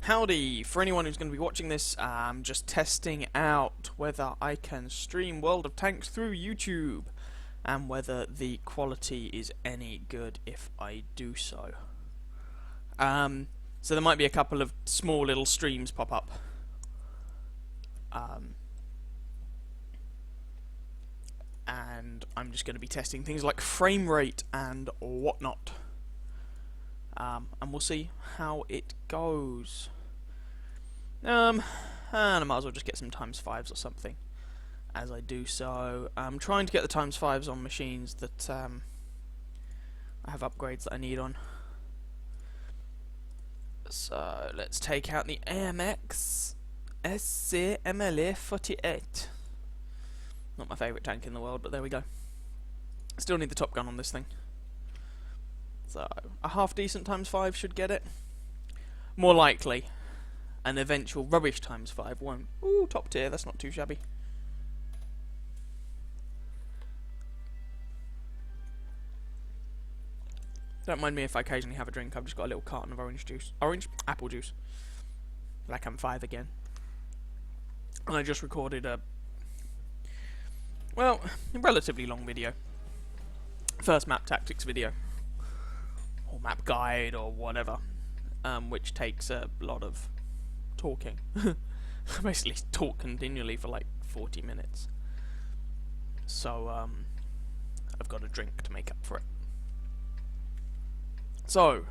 Howdy! For anyone who's going to be watching this, I'm just testing out whether I can stream World of Tanks through YouTube and whether the quality is any good if I do so. So there might be a couple of small little streams pop up. And I'm just going to be testing things like frame rate and whatnot. And we'll see how it goes. And I might as well just get some ×5s or something as I do so. I'm trying to get the ×5s on machines that I have upgrades that I need on. So let's take out the AMX SC MLA 48. Not my favourite tank in the world, but there we go. Still need the top gun on this thing. So, a half decent ×5 should get it. More likely, an eventual rubbish ×5 won't. Ooh, top tier, that's not too shabby. Don't mind me if I occasionally have a drink, I've just got a little carton of apple juice. Like I'm 5 again. And I just recorded a relatively long video. First map tactics video. Or map guide or whatever, which takes a lot of talking. I basically talk continually for like 40 minutes. So I've got a drink to make up for it. So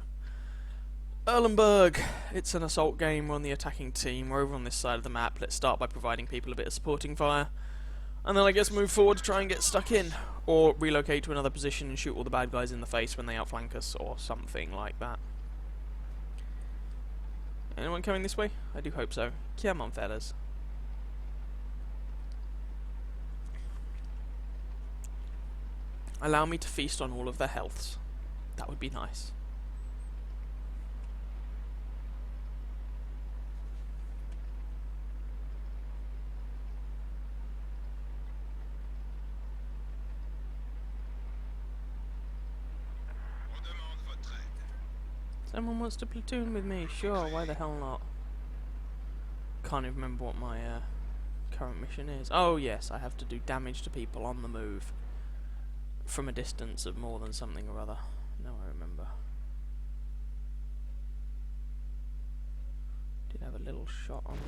Erlenberg, it's an assault game. We're on the attacking team. We're over on this side of the map. Let's start by providing people a bit of supporting fire, and then I guess move forward to try and get stuck in, or relocate to another position and shoot all the bad guys in the face when they outflank us, or something like that. Anyone coming this way? I do hope so. Come on, fellas. Allow me to feast on all of their healths. That would be nice. Someone wants to platoon with me, sure, why the hell not? Can't even remember what my current mission is. Oh yes, I have to do damage to people on the move from a distance of more than something or other. Now I remember. Did have a little shot on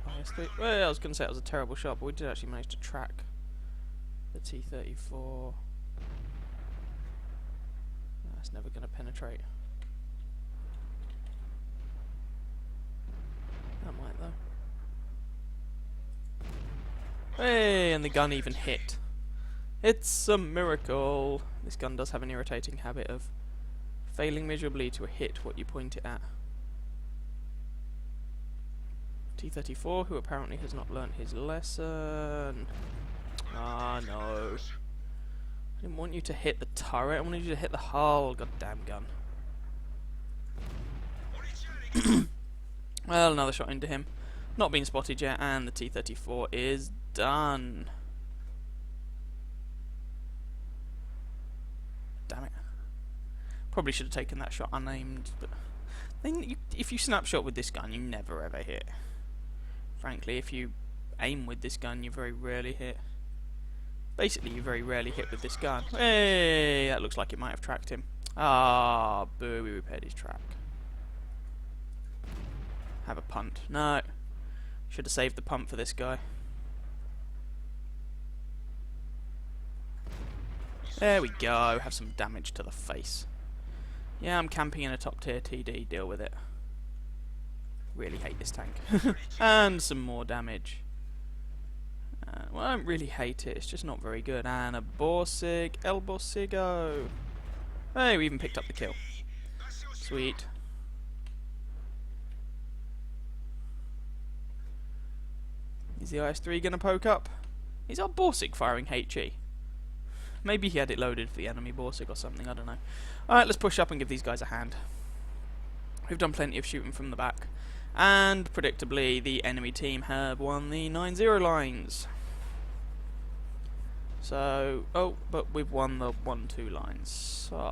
the IS-3. Well, I was going to say it was a terrible shot, but we did actually manage to track the T-34. That's never going to penetrate. That might though. Hey, and the gun even hit. It's a miracle. This gun does have an irritating habit of failing miserably to hit what you point it at. T-34, who apparently has not learnt his lesson. Ah, no. I didn't want you to hit the turret, I wanted you to hit the hull, goddamn gun. Well, another shot into him. Not been spotted yet, and the T-34 is done. Damn it. Probably should have taken that shot unaimed, but then if you snapshot with this gun, you never ever hit. Frankly, if you aim with this gun, you very rarely hit. Basically, you very rarely hit with this gun. Hey, that looks like it might have tracked him. Ah, boo, we repaired his track. Have a punt. No. Should have saved the punt for this guy. There we go. Have some damage to the face. Yeah, I'm camping in a top tier TD. Deal with it. Really hate this tank. And some more damage. Well, I don't really hate it. It's just not very good. And a Borsig. El Borsigo. Hey, we even picked up the kill. Sweet. Is the IS-3 gonna poke up? Is our Borsig firing HE? Maybe he had it loaded for the enemy Borsig or something, I don't know. Alright, let's push up and give these guys a hand. We've done plenty of shooting from the back. And, predictably, the enemy team have won the 9-0 lines. So, oh, but we've won the 1-2 lines. So,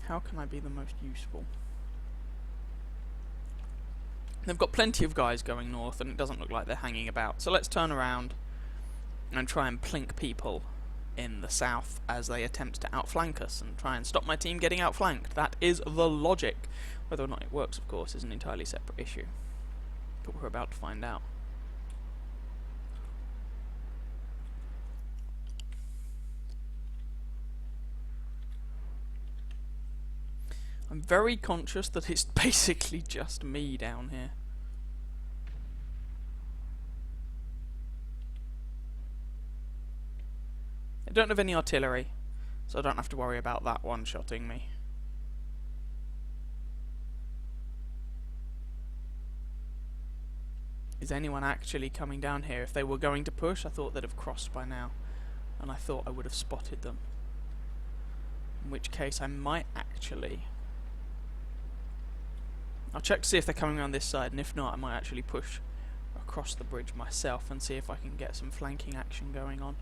How can I be the most useful? They've got plenty of guys going north, and it doesn't look like they're hanging about. So let's turn around and try and plink people in the south as they attempt to outflank us and try and stop my team getting outflanked. That is the logic. Whether or not it works, of course, is an entirely separate issue. But we're about to find out. I'm very conscious that it's basically just me down here. I don't have any artillery, so I don't have to worry about that one-shotting me. Is anyone actually coming down here? If they were going to push, I thought they'd have crossed by now, and I thought I would have spotted them. In which case I might actually... I'll check to see if they're coming around this side, and if not, I might actually push across the bridge myself and see if I can get some flanking action going on.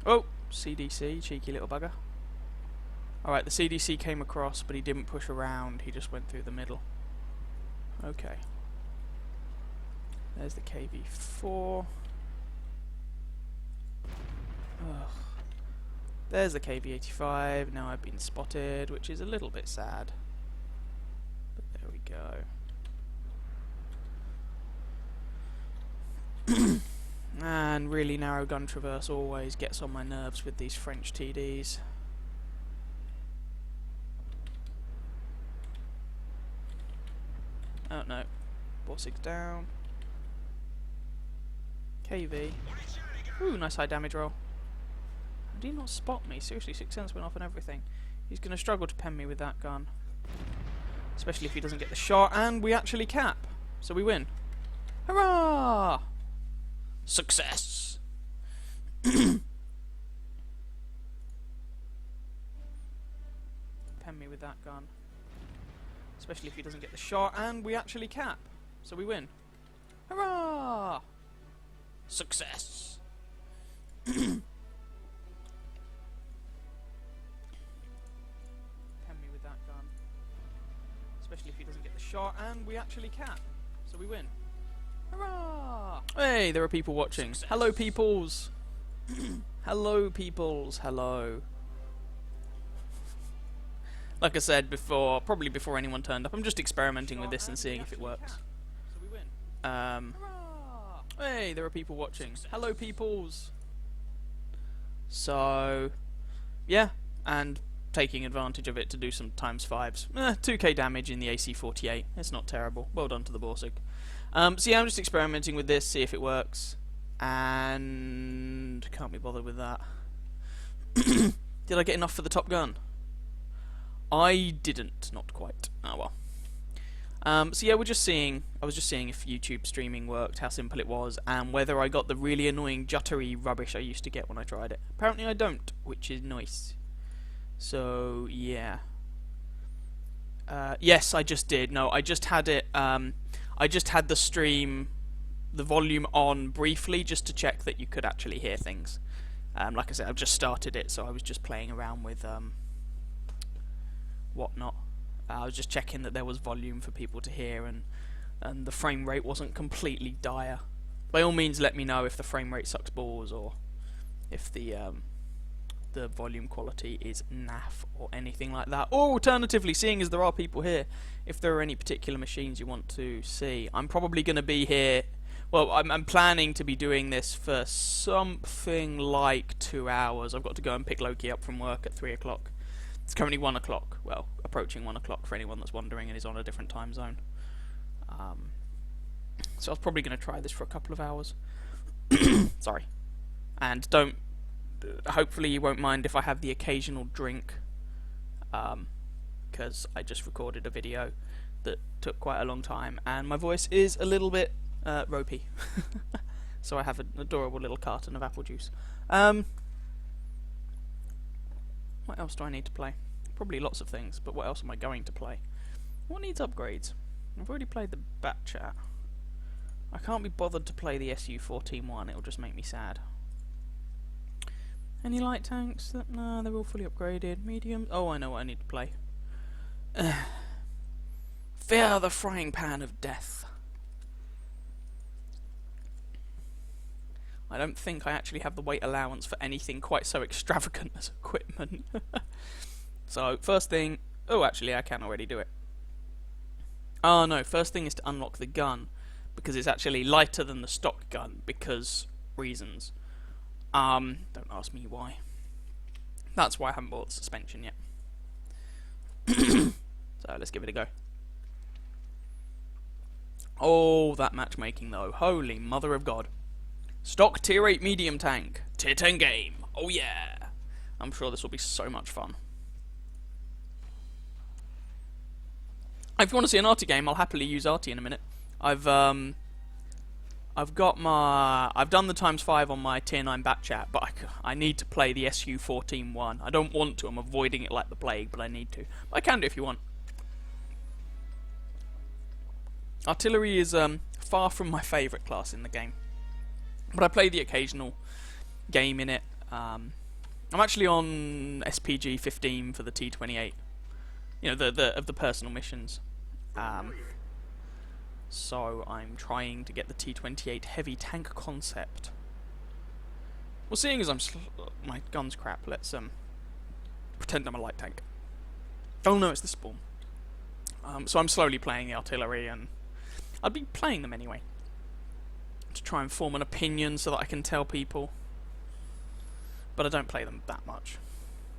Oh! CDC, cheeky little bugger. Alright, the CDC came across, but he didn't push around, he just went through the middle. Okay. There's the KV-4. Ugh. There's the KV-85. Now I've been spotted, which is a little bit sad. But there we go. And really narrow gun traverse always gets on my nerves with these French TDs. Oh no. Borsig's down. KV. Ooh, nice high damage roll. How did he not spot me? Seriously, 6 cents went off and everything. He's going to struggle to pen me with that gun. Especially if he doesn't get the shot, and we actually cap. So we win. Hurrah! Success! Pen me with that gun. Especially if he doesn't get the shot, and we actually cap. So we win. Hurrah! Success! Pen me with that gun. Especially if he doesn't get the shot, and we actually cap. So we win. Hurrah! Hey, there are people watching. Success. Hello, peoples! Hello, peoples. Hello. Like I said before, probably before anyone turned up, I'm just experimenting with this and seeing if it works. Hey, there are people watching. Hello, peoples. So, yeah, and taking advantage of it to do some ×5s. 2k damage in the AC-48. It's not terrible. Well done to the Borsig. So yeah, I'm just experimenting with this, see if it works. And can't be bothered with that. Did I get enough for the top gun? I didn't, not quite. Oh well. So yeah, I was just seeing if YouTube streaming worked, how simple it was, and whether I got the really annoying juttery rubbish I used to get when I tried it. Apparently I don't, which is nice. So yeah. Yes, I just did. No, I just had it. I just had the stream, the volume on briefly, just to check that you could actually hear things. Like I said, I've just started it, so I was just playing around with whatnot. I was just checking that there was volume for people to hear, and the frame rate wasn't completely dire. By all means, let me know if the frame rate sucks balls, or if the volume quality is naff or anything like that. Or alternatively, seeing as there are people here, if there are any particular machines you want to see. I'm probably going to be here. Well, I'm planning to be doing this for something like 2 hours. I've got to go and pick Loki up from work at 3 o'clock. It's currently 1 o'clock. Well, approaching 1 o'clock for anyone that's wondering and is on a different time zone. So I was probably going to try this for a couple of hours. Sorry. And hopefully you won't mind if I have the occasional drink, because I just recorded a video that took quite a long time and my voice is a little bit ropey. So I have an adorable little carton of apple juice. What else do I need to play? Probably lots of things, but what else am I going to play? What needs upgrades? I've already played the Bat Chat. I can't be bothered to play the SU-14-1, it'll just make me sad. Any light tanks? No, they're all fully upgraded. Medium? Oh, I know what I need to play. Fear the frying pan of death. I don't think I actually have the weight allowance for anything quite so extravagant as equipment. So, first thing... Oh, actually, I can already do it. Oh, no, first thing is to unlock the gun, because it's actually lighter than the stock gun, because reasons. Don't ask me why. That's why I haven't bought the suspension yet. So, let's give it a go. Oh, that matchmaking, though. Holy mother of God. Stock tier 8 medium tank. Tier 10 game. Oh yeah. I'm sure this will be so much fun. If you want to see an arty game, I'll happily use arty in a minute. I've done the ×5 on my tier 9 bat chat, but I need to play the SU-14-1. I don't want to. I'm avoiding it like the plague, but I need to. But I can do if you want. Artillery is far from my favourite class in the game. But I play the occasional game in it. I'm actually on SPG 15 for the T28. You know, of the personal missions. So I'm trying to get the T28 heavy tank concept. Well, seeing as my gun's crap, let's pretend I'm a light tank. Oh no, it's the spawn. So I'm slowly playing the artillery, and I'd be playing them anyway, to try and form an opinion so that I can tell people. But I don't play them that much.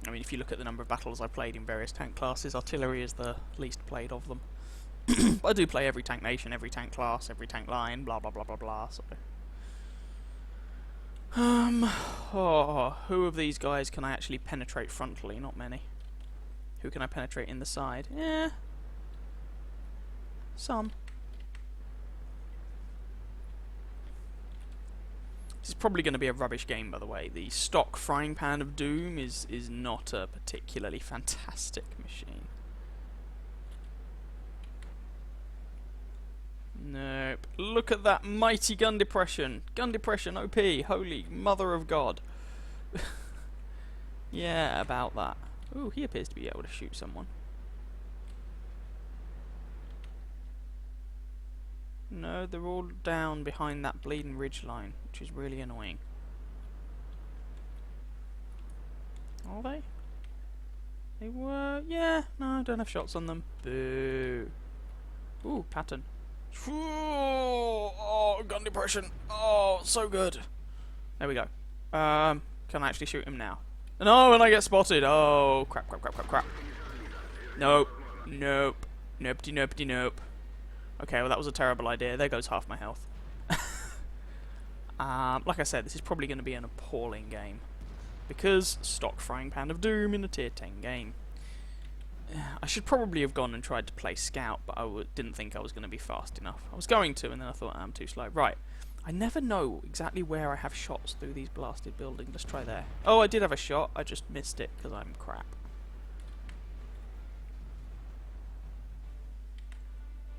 I mean, if you look at the number of battles I've played in various tank classes, artillery is the least played of them. But I do play every tank nation, every tank class, every tank line, blah blah blah blah blah, so... who of these guys can I actually penetrate frontally? Not many. Who can I penetrate in the side? Yeah. Some. This is probably going to be a rubbish game, by the way. The stock frying pan of doom is not a particularly fantastic machine. Nope. Look at that mighty gun depression. Gun depression OP. Holy mother of God. Yeah, about that. Ooh, he appears to be able to shoot someone. No, they're all down behind that bleeding ridge line, which is really annoying. Are they? They were... Yeah, no, I don't have shots on them. Boo. Ooh, pattern. Oh, gun depression. Oh, so good. There we go. Can I actually shoot him now? No, and I get spotted. Oh, crap, crap, crap, crap, crap. Nope. Nope. Nopety, nopety, nope. Okay, well that was a terrible idea. There goes half my health. Like I said, this is probably going to be an appalling game. Because stock frying pan of doom in a tier 10 game. I should probably have gone and tried to play scout, but I didn't think I was going to be fast enough. I was going to, and then I thought, I'm too slow. Right. I never know exactly where I have shots through these blasted buildings. Let's try there. Oh, I did have a shot. I just missed it because I'm crap.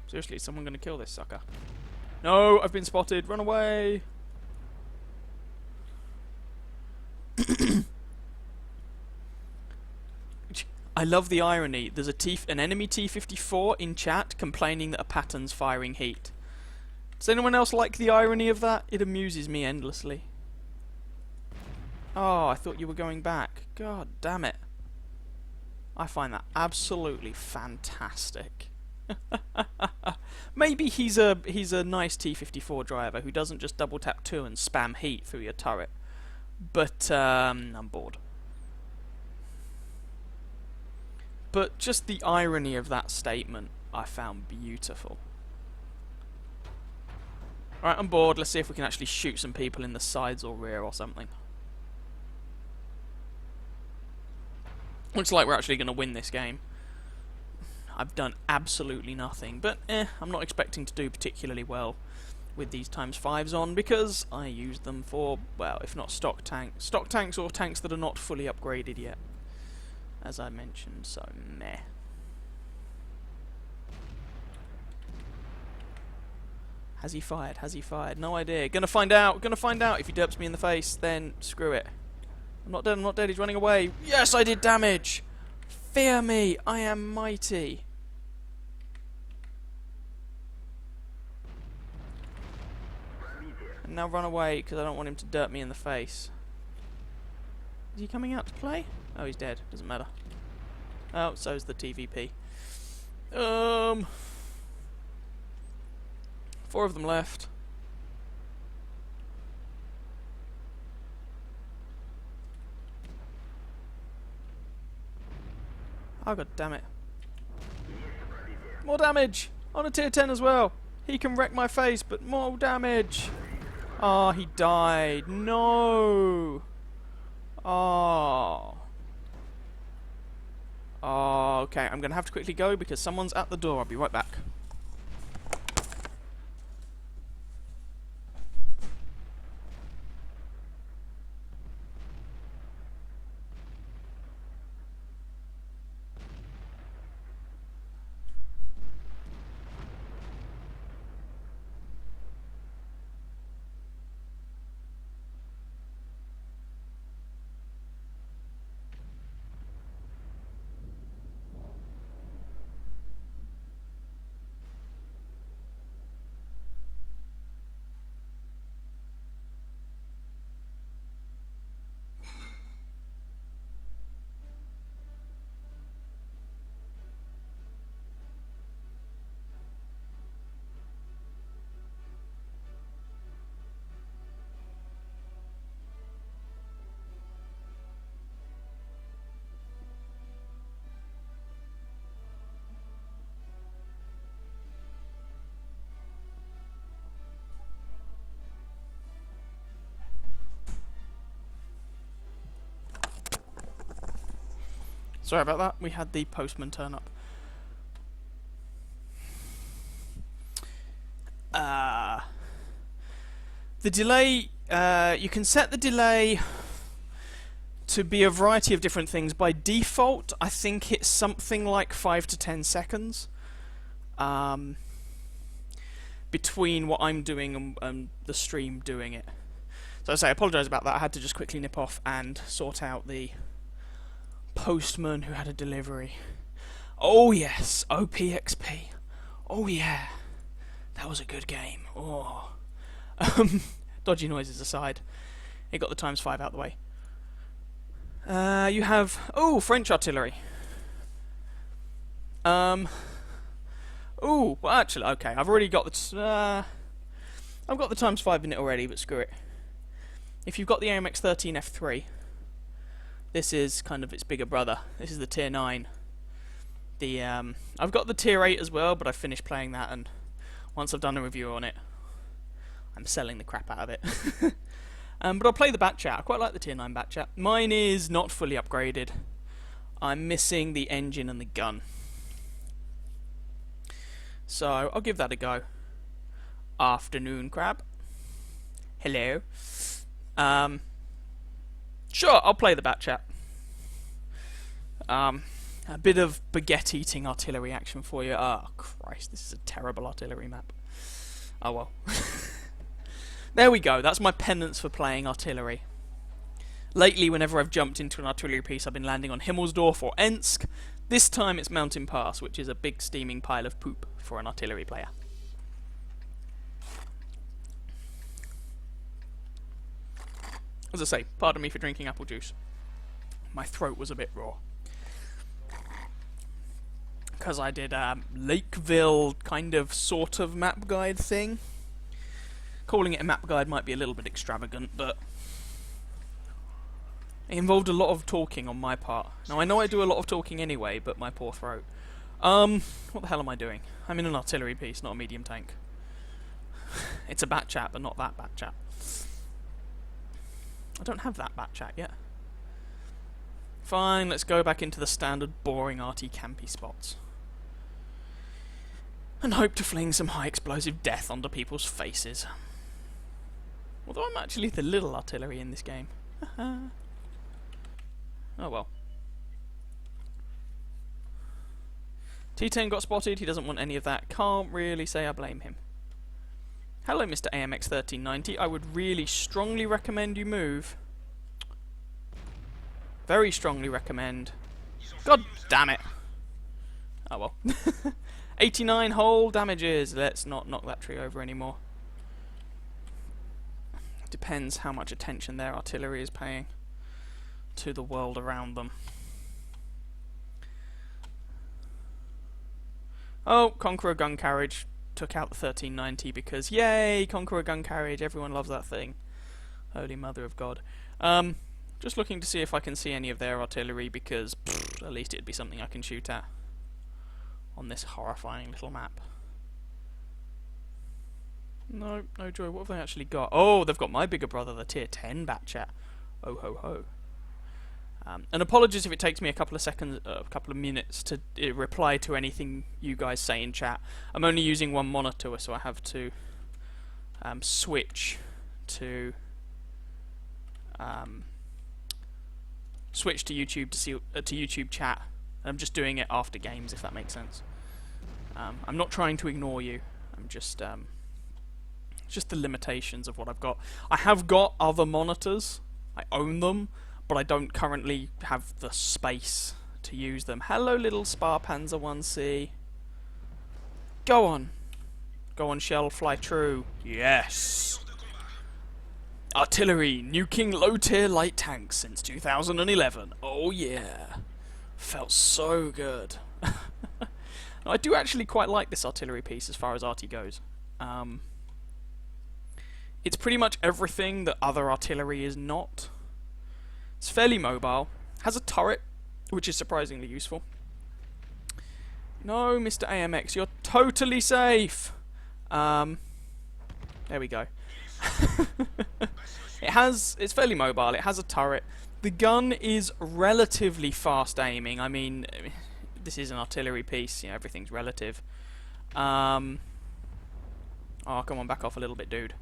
Seriously, is someone going to kill this sucker? No, I've been spotted. Run away. I love the irony. There's an enemy T-54 in chat complaining that a pattern's firing heat. Does anyone else like the irony of that? It amuses me endlessly. Oh, I thought you were going back. God damn it. I find that absolutely fantastic. Maybe he's a nice T-54 driver who doesn't just double tap 2 and spam heat through your turret. But I'm bored. But just the irony of that statement I found beautiful. Alright, I'm bored. Let's see if we can actually shoot some people in the sides or rear or something. Looks like we're actually going to win this game. I've done absolutely nothing, but I'm not expecting to do particularly well with these ×5s on, because I use them for, well, if not stock tanks or tanks that are not fully upgraded yet. As I mentioned, so meh. Has he fired? Has he fired? No idea. Gonna find out. Gonna find out. If he derps me in the face, then screw it. I'm not dead. I'm not dead. He's running away. Yes, I did damage. Fear me. I am mighty. And now run away because I don't want him to derp me in the face. Is he coming out to play? Oh, he's dead. Doesn't matter. Oh, so's the TVP. 4 of them left. Oh, god damn it. More damage! On a tier 10 as well! He can wreck my face, but more damage! Oh, he died. No! Oh. Oh, okay. I'm going to have to quickly go because someone's at the door. I'll be right back. Sorry about that, we had the postman turn up. The delay, you can set the delay to be a variety of different things. By default, I think it's something like 5 to 10 seconds between what I'm doing and the stream doing it. So I apologise about that, I had to just quickly nip off and sort out the postman who had a delivery. Oh yes, OPXP. Oh yeah, that was a good game. Oh, dodgy noises aside, it got the ×5 out the way. You have French artillery. Well actually, okay, I've already got the I've got the ×5 in it already, but screw it. If you've got the AMX-13 F3. This is kind of its bigger brother. This is the tier 9. The I've got the tier 8 as well, but I finished playing that, and once I've done a review on it, I'm selling the crap out of it. But I'll play the Batchat. I quite like the tier 9 Batchat. Mine is not fully upgraded. I'm missing the engine and the gun. So I'll give that a go. Afternoon, crab. Hello. Sure, I'll play the Batchat. A bit of baguette eating artillery action for you. Oh, Christ, this is a terrible artillery map. Oh well. There we go, that's my penance for playing artillery. Lately, whenever I've jumped into an artillery piece, I've been landing on Himmelsdorf or Ensk. This time it's Mountain Pass, which is a big steaming pile of poop for an artillery player. As I say, pardon me for drinking apple juice. My throat was a bit raw. Because I did a Lakeville kind of sort of map guide thing. Calling it a map guide might be a little bit extravagant, but it involved a lot of talking on my part. Now I know I do a lot of talking anyway, but my poor throat. What the hell am I doing? I'm in an artillery piece, not a medium tank. It's a Batchat, but not that Batchat. I don't have that Batchat yet. Fine, let's go back into the standard boring arty campy spots. And hope to fling some high explosive death onto people's faces. Although I'm actually the little artillery in this game. Oh well. T10 got spotted, he doesn't want any of that. Can't really say I blame him. Hello, Mr. AMX 1390. I would really strongly recommend you move. Very strongly recommend. God damn it. Oh well. 89 whole damages. Let's not knock that tree over anymore. Depends how much attention their artillery is paying to the world around them. Oh, Conqueror gun carriage took out the 1390 because, yay, Conqueror gun carriage, everyone loves that thing. Holy mother of God. Just looking to see if I can see any of their artillery because at least it'd be something I can shoot at on this horrifying little map. No, no joy. What have they actually got? Oh, they've got my bigger brother, the tier 10 bat chat. Oh ho ho. And apologies if it takes me a couple of seconds, a couple of minutes to reply to anything you guys say in chat. I'm only using one monitor, so I have to switch to YouTube to see to YouTube chat. I'm just doing it after games, if that makes sense. I'm not trying to ignore you. I'm just the limitations of what I've got. I have got other monitors. I own them, but I don't currently have the space to use them. Hello, little Spar Panzer 1C. Go on. Go on, shell, fly true. Yes. Artillery, nuking low-tier light tanks since 2011. Oh yeah. Felt so good. I do actually quite like this artillery piece as far as arty goes. It's pretty much everything that other artillery is not. It's fairly mobile. Has a turret, which is surprisingly useful. No, Mr. AMX, you're totally safe. There we go. It's fairly mobile. It has a turret. The gun is relatively fast aiming. I mean, this is an artillery piece. You know, everything's relative. Oh, come on, back off a little bit, dude.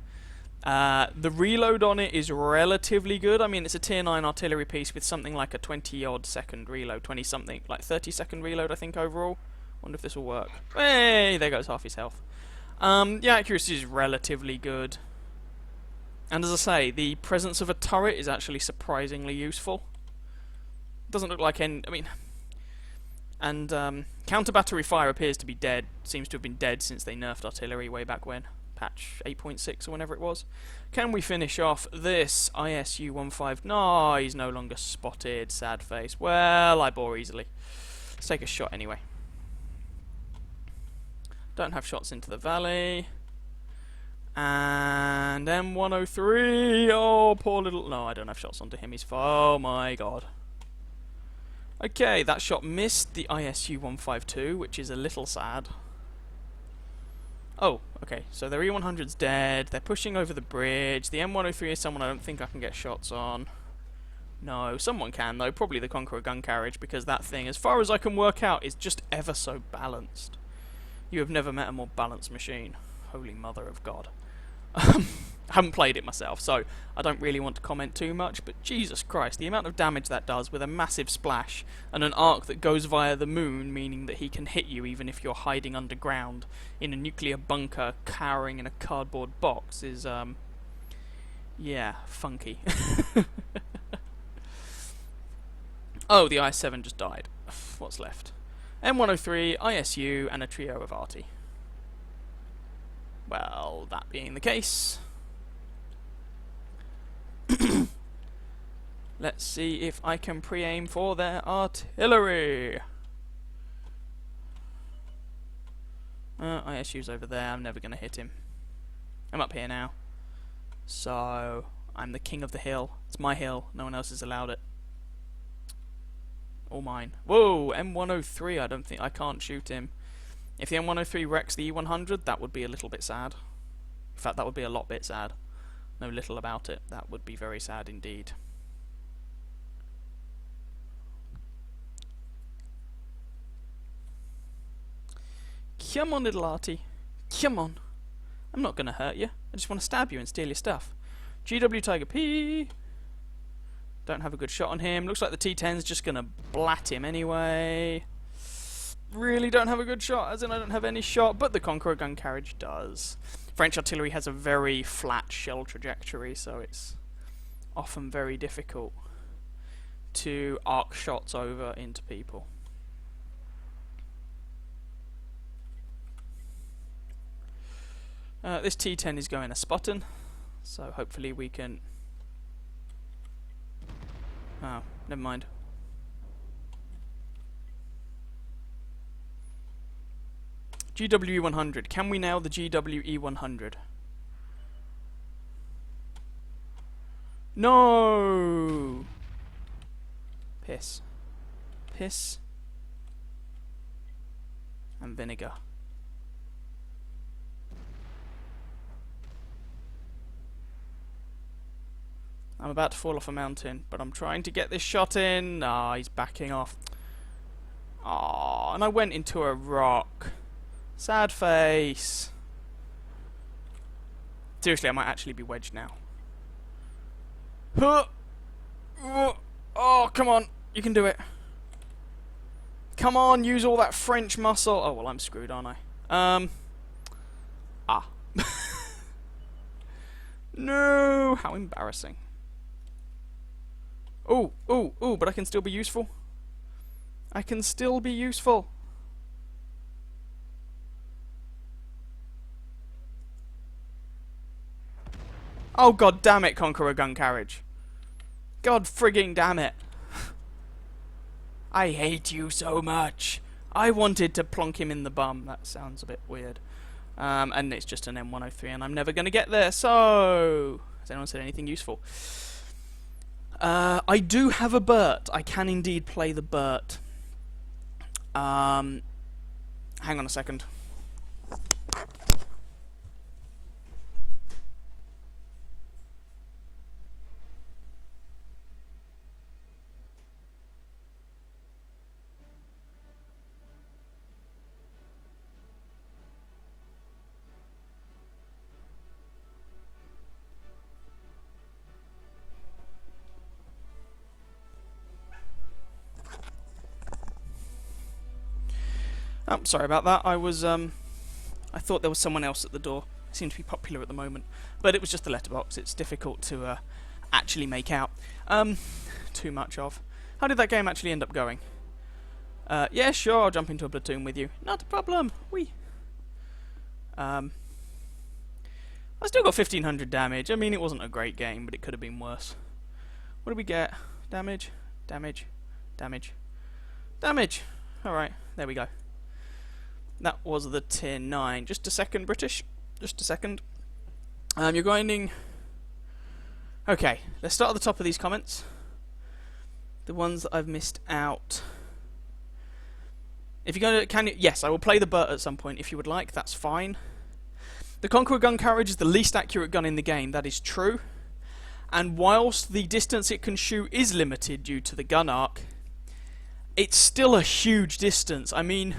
The reload on it is relatively good. I mean, it's a tier 9 artillery piece with something like a 20-odd second reload. 20-something, like 30-second reload, I think, overall. Wonder if this will work. Hey, there goes half his health. Yeah, accuracy is relatively good. And as I say, the presence of a turret is actually surprisingly useful. Doesn't look like any... I mean... And, counter-battery fire appears to be dead. Seems to have been dead since they nerfed artillery way back when. Patch 8.6 or whenever it was. Can we finish off this ISU-15? No, he's no longer spotted. Sad face. Well, I bore easily. Let's take a shot anyway. Don't have shots into the valley. And M103. Oh, poor little... No, I don't have shots onto him. He's... Oh my god. Okay, that shot missed the ISU-152, which is a little sad. Oh, okay, so their E100's dead, they're pushing over the bridge, the M103 is someone I don't think I can get shots on. No, someone can though, probably the Conqueror gun carriage, because that thing, as far as I can work out, is just ever so balanced. You have never met a more balanced machine. Holy mother of God. I haven't played it myself, so I don't really want to comment too much, but Jesus Christ, the amount of damage that does with a massive splash and an arc that goes via the moon, meaning that he can hit you even if you're hiding underground in a nuclear bunker cowering in a cardboard box is, yeah, funky. Oh, the IS-7 just died. What's left? M103, ISU, and a trio of arty. Well, that being the case, let's see if I can pre-aim for their artillery. ISU's over there, I'm never going to hit him. I'm up here now. So, I'm the king of the hill. It's my hill, no one else is allowed it. All mine. Whoa, M103, I can't shoot him. If the M103 wrecks the E100, that would be a little bit sad. In fact, that would be a lot bit sad. Know little about it. That would be very sad indeed. Come on, little arty. Come on. I'm not going to hurt you. I just want to stab you and steal your stuff. GW Tiger P. Don't have a good shot on him. Looks like the T10's just going to blat him anyway. Really don't have a good shot, as in I don't have any shot, but the Conqueror gun carriage does. French artillery has a very flat shell trajectory, so it's often very difficult to arc shots over into people. This T10 is going a spotting, so hopefully we can... Oh, never mind. GWE 100. Can we nail the GWE 100? No! Piss. Piss. And vinegar. I'm about to fall off a mountain, but I'm trying to get this shot in. Ah, he's backing off. Ah, and I went into a rock. Sad face. Seriously, I might actually be wedged now. Huh. Oh, come on. You can do it. Come on, use all that French muscle. Oh, well, I'm screwed, aren't I? Ah. No, how embarrassing. Oh, oh, oh, but I can still be useful. I can still be useful. Oh, god damn it, Conqueror Gun Carriage. God frigging damn it. I hate you so much. I wanted to plonk him in the bum. That sounds a bit weird. And it's just an M103 and I'm never going to get there, so... Has anyone said anything useful? I do have a Burt. I can indeed play the Burt. Hang on a second. Oh, sorry about that. I thought there was someone else at the door. It seemed to be popular at the moment. But it was just the letterbox. It's difficult to actually make out. Too much of. How did that game actually end up going? Yeah, sure, I'll jump into a platoon with you. Not a problem. Whee. I still got 1500 damage. I mean, it wasn't a great game, but it could have been worse. What did we get? Damage, damage, damage, damage. Alright, there we go. That was the tier 9. Just a second, British. Just a second. You're grinding... Okay, let's start at the top of these comments. The ones that I've missed out. If you're going to... Yes, I will play the Burt at some point if you would like. That's fine. The Conqueror Gun Carriage is the least accurate gun in the game. That is true. And whilst the distance it can shoot is limited due to the gun arc, it's still a huge distance. I mean...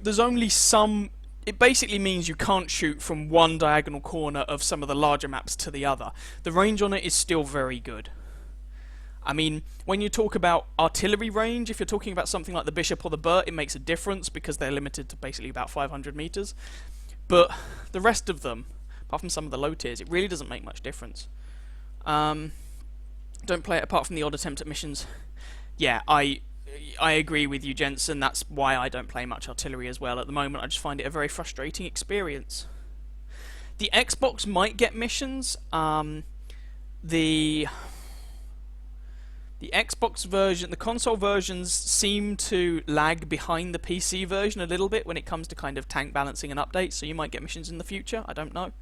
there's only some... It basically means you can't shoot from one diagonal corner of some of the larger maps to the other. The range on it is still very good. I mean, when you talk about artillery range, if you're talking about something like the Bishop or the Burt, it makes a difference because they're limited to basically about 500 meters. But the rest of them, apart from some of the low tiers, it really doesn't make much difference. Don't play it apart from the odd attempt at missions. Yeah, I agree with you, Jensen. That's why I don't play much artillery as well at the moment. I just find it a very frustrating experience. The Xbox might get missions. The Xbox version, the console versions seem to lag behind the PC version a little bit when it comes to kind of tank balancing and updates, so you might get missions in the future. I don't know.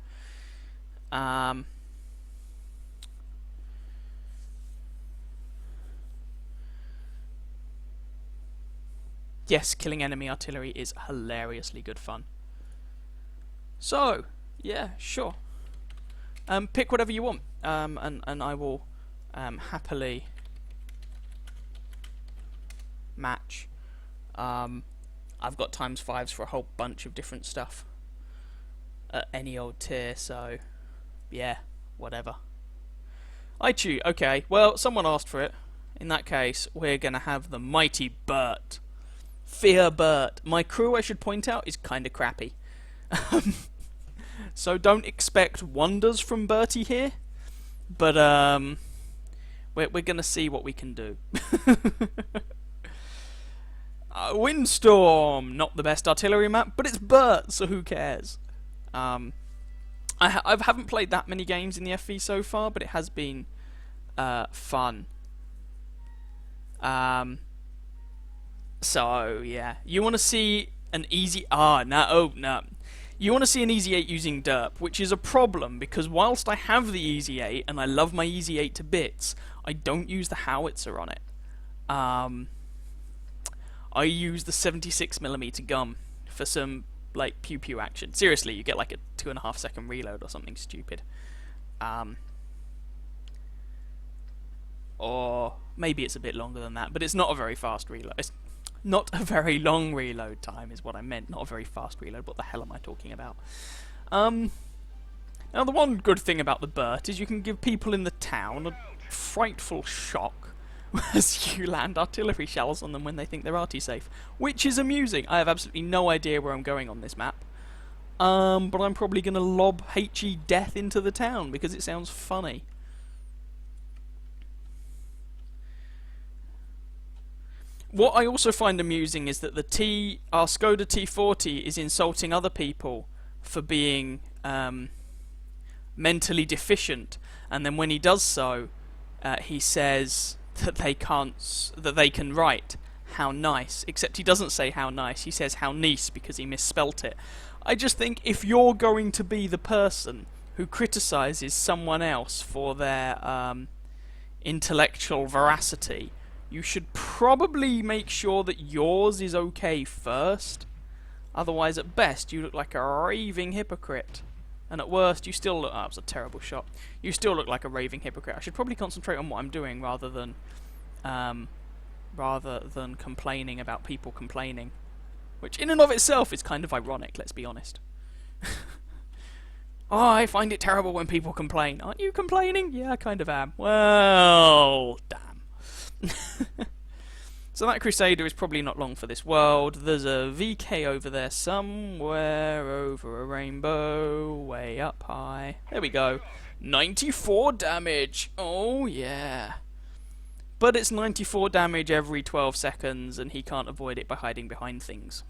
Yes, killing enemy artillery is hilariously good fun. So, yeah, sure. Pick whatever you want, and I will happily match. I've got ×5s for a whole bunch of different stuff at any old tier, so yeah, whatever. I choose. Okay, well, someone asked for it. In that case, we're gonna have the mighty Burt. Fear Burt. My crew, I should point out, is kind of crappy. So don't expect wonders from Bertie here, but we're gonna see what we can do. Windstorm, not the best artillery map, but it's Bert, so who cares? I haven't played that many games in the FV so far, but it has been fun. So yeah, you want to see an easy no. You want to see an Easy 8 using derp, which is a problem because whilst I have the Easy 8 and I love my Easy 8 to bits, I don't use the howitzer on it. I use the 76mm gum for some like pew pew action. Seriously, you get like a 2.5 second reload or something stupid. Or maybe it's a bit longer than that, but it's not a very fast reload. It's not a very long reload time is what I meant, not a very fast reload. What the hell am I talking about? Now the one good thing about the Burt is you can give people in the town a frightful shock as you land artillery shells on them when they think they're arty safe, which is amusing. I have absolutely no idea where I'm going on this map, but I'm probably going to lob HE death into the town because it sounds funny. What I also find amusing is that our Skoda T40 is insulting other people for being mentally deficient, and then when he does so, he says that they can write how nice, except he doesn't say how nice, he says how nice because he misspelt it. I just think if you're going to be the person who criticises someone else for their intellectual veracity, you should probably make sure that yours is okay first. Otherwise, at best, you look like a raving hypocrite. And at worst, you still look... Oh, that was a terrible shot. You still look like a raving hypocrite. I should probably concentrate on what I'm doing rather than complaining about people complaining. Which, in and of itself, is kind of ironic, let's be honest. Oh, I find it terrible when people complain. Aren't you complaining? Yeah, I kind of am. Well, damn. So that Crusader is probably not long for this world. There's a VK over there somewhere over a rainbow, way up high. There we go. 94 damage. Oh yeah. But it's 94 damage every 12 seconds, and he can't avoid it by hiding behind things.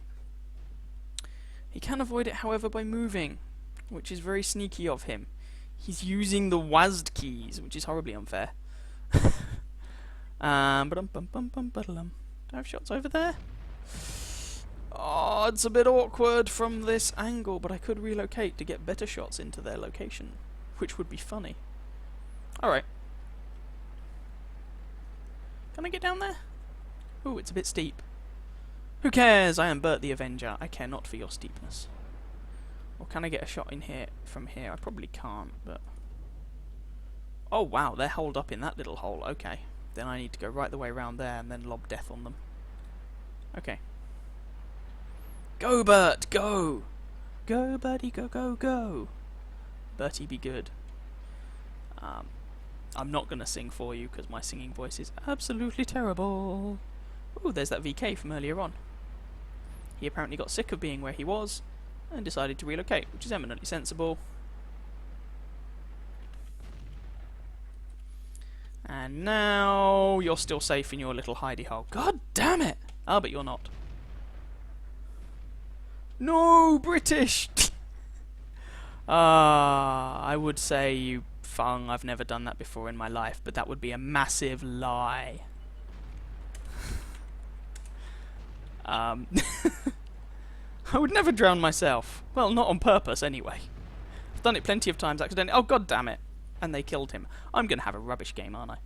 He can avoid it, however, by moving, which is very sneaky of him. He's using the WASD keys, which is horribly unfair. Do I have shots over there? Oh, it's a bit awkward from this angle, but I could relocate to get better shots into their location, which would be funny. Alright. Can I get down there? Ooh, it's a bit steep. Who cares? I am Bert the Avenger. I care not for your steepness. Or can I get a shot in here from here? I probably can't, but... Oh wow, they're holed up in that little hole. Okay. Then I need to go right the way around there and then lob death on them. Okay. Go, Bert, go! Go, Bertie, go, go, go! Bertie, be good. I'm not going to sing for you because my singing voice is absolutely terrible. Ooh, there's that VK from earlier on. He apparently got sick of being where he was and decided to relocate, which is eminently sensible. And now you're still safe in your little hidey hole. God damn it! Ah, but you're not. No, British! I would say you fung. I've never done that before in my life, but that would be a massive lie. I would never drown myself. Well, not on purpose, anyway. I've done it plenty of times accidentally. Oh, god damn it. And they killed him. I'm going to have a rubbish game, aren't I?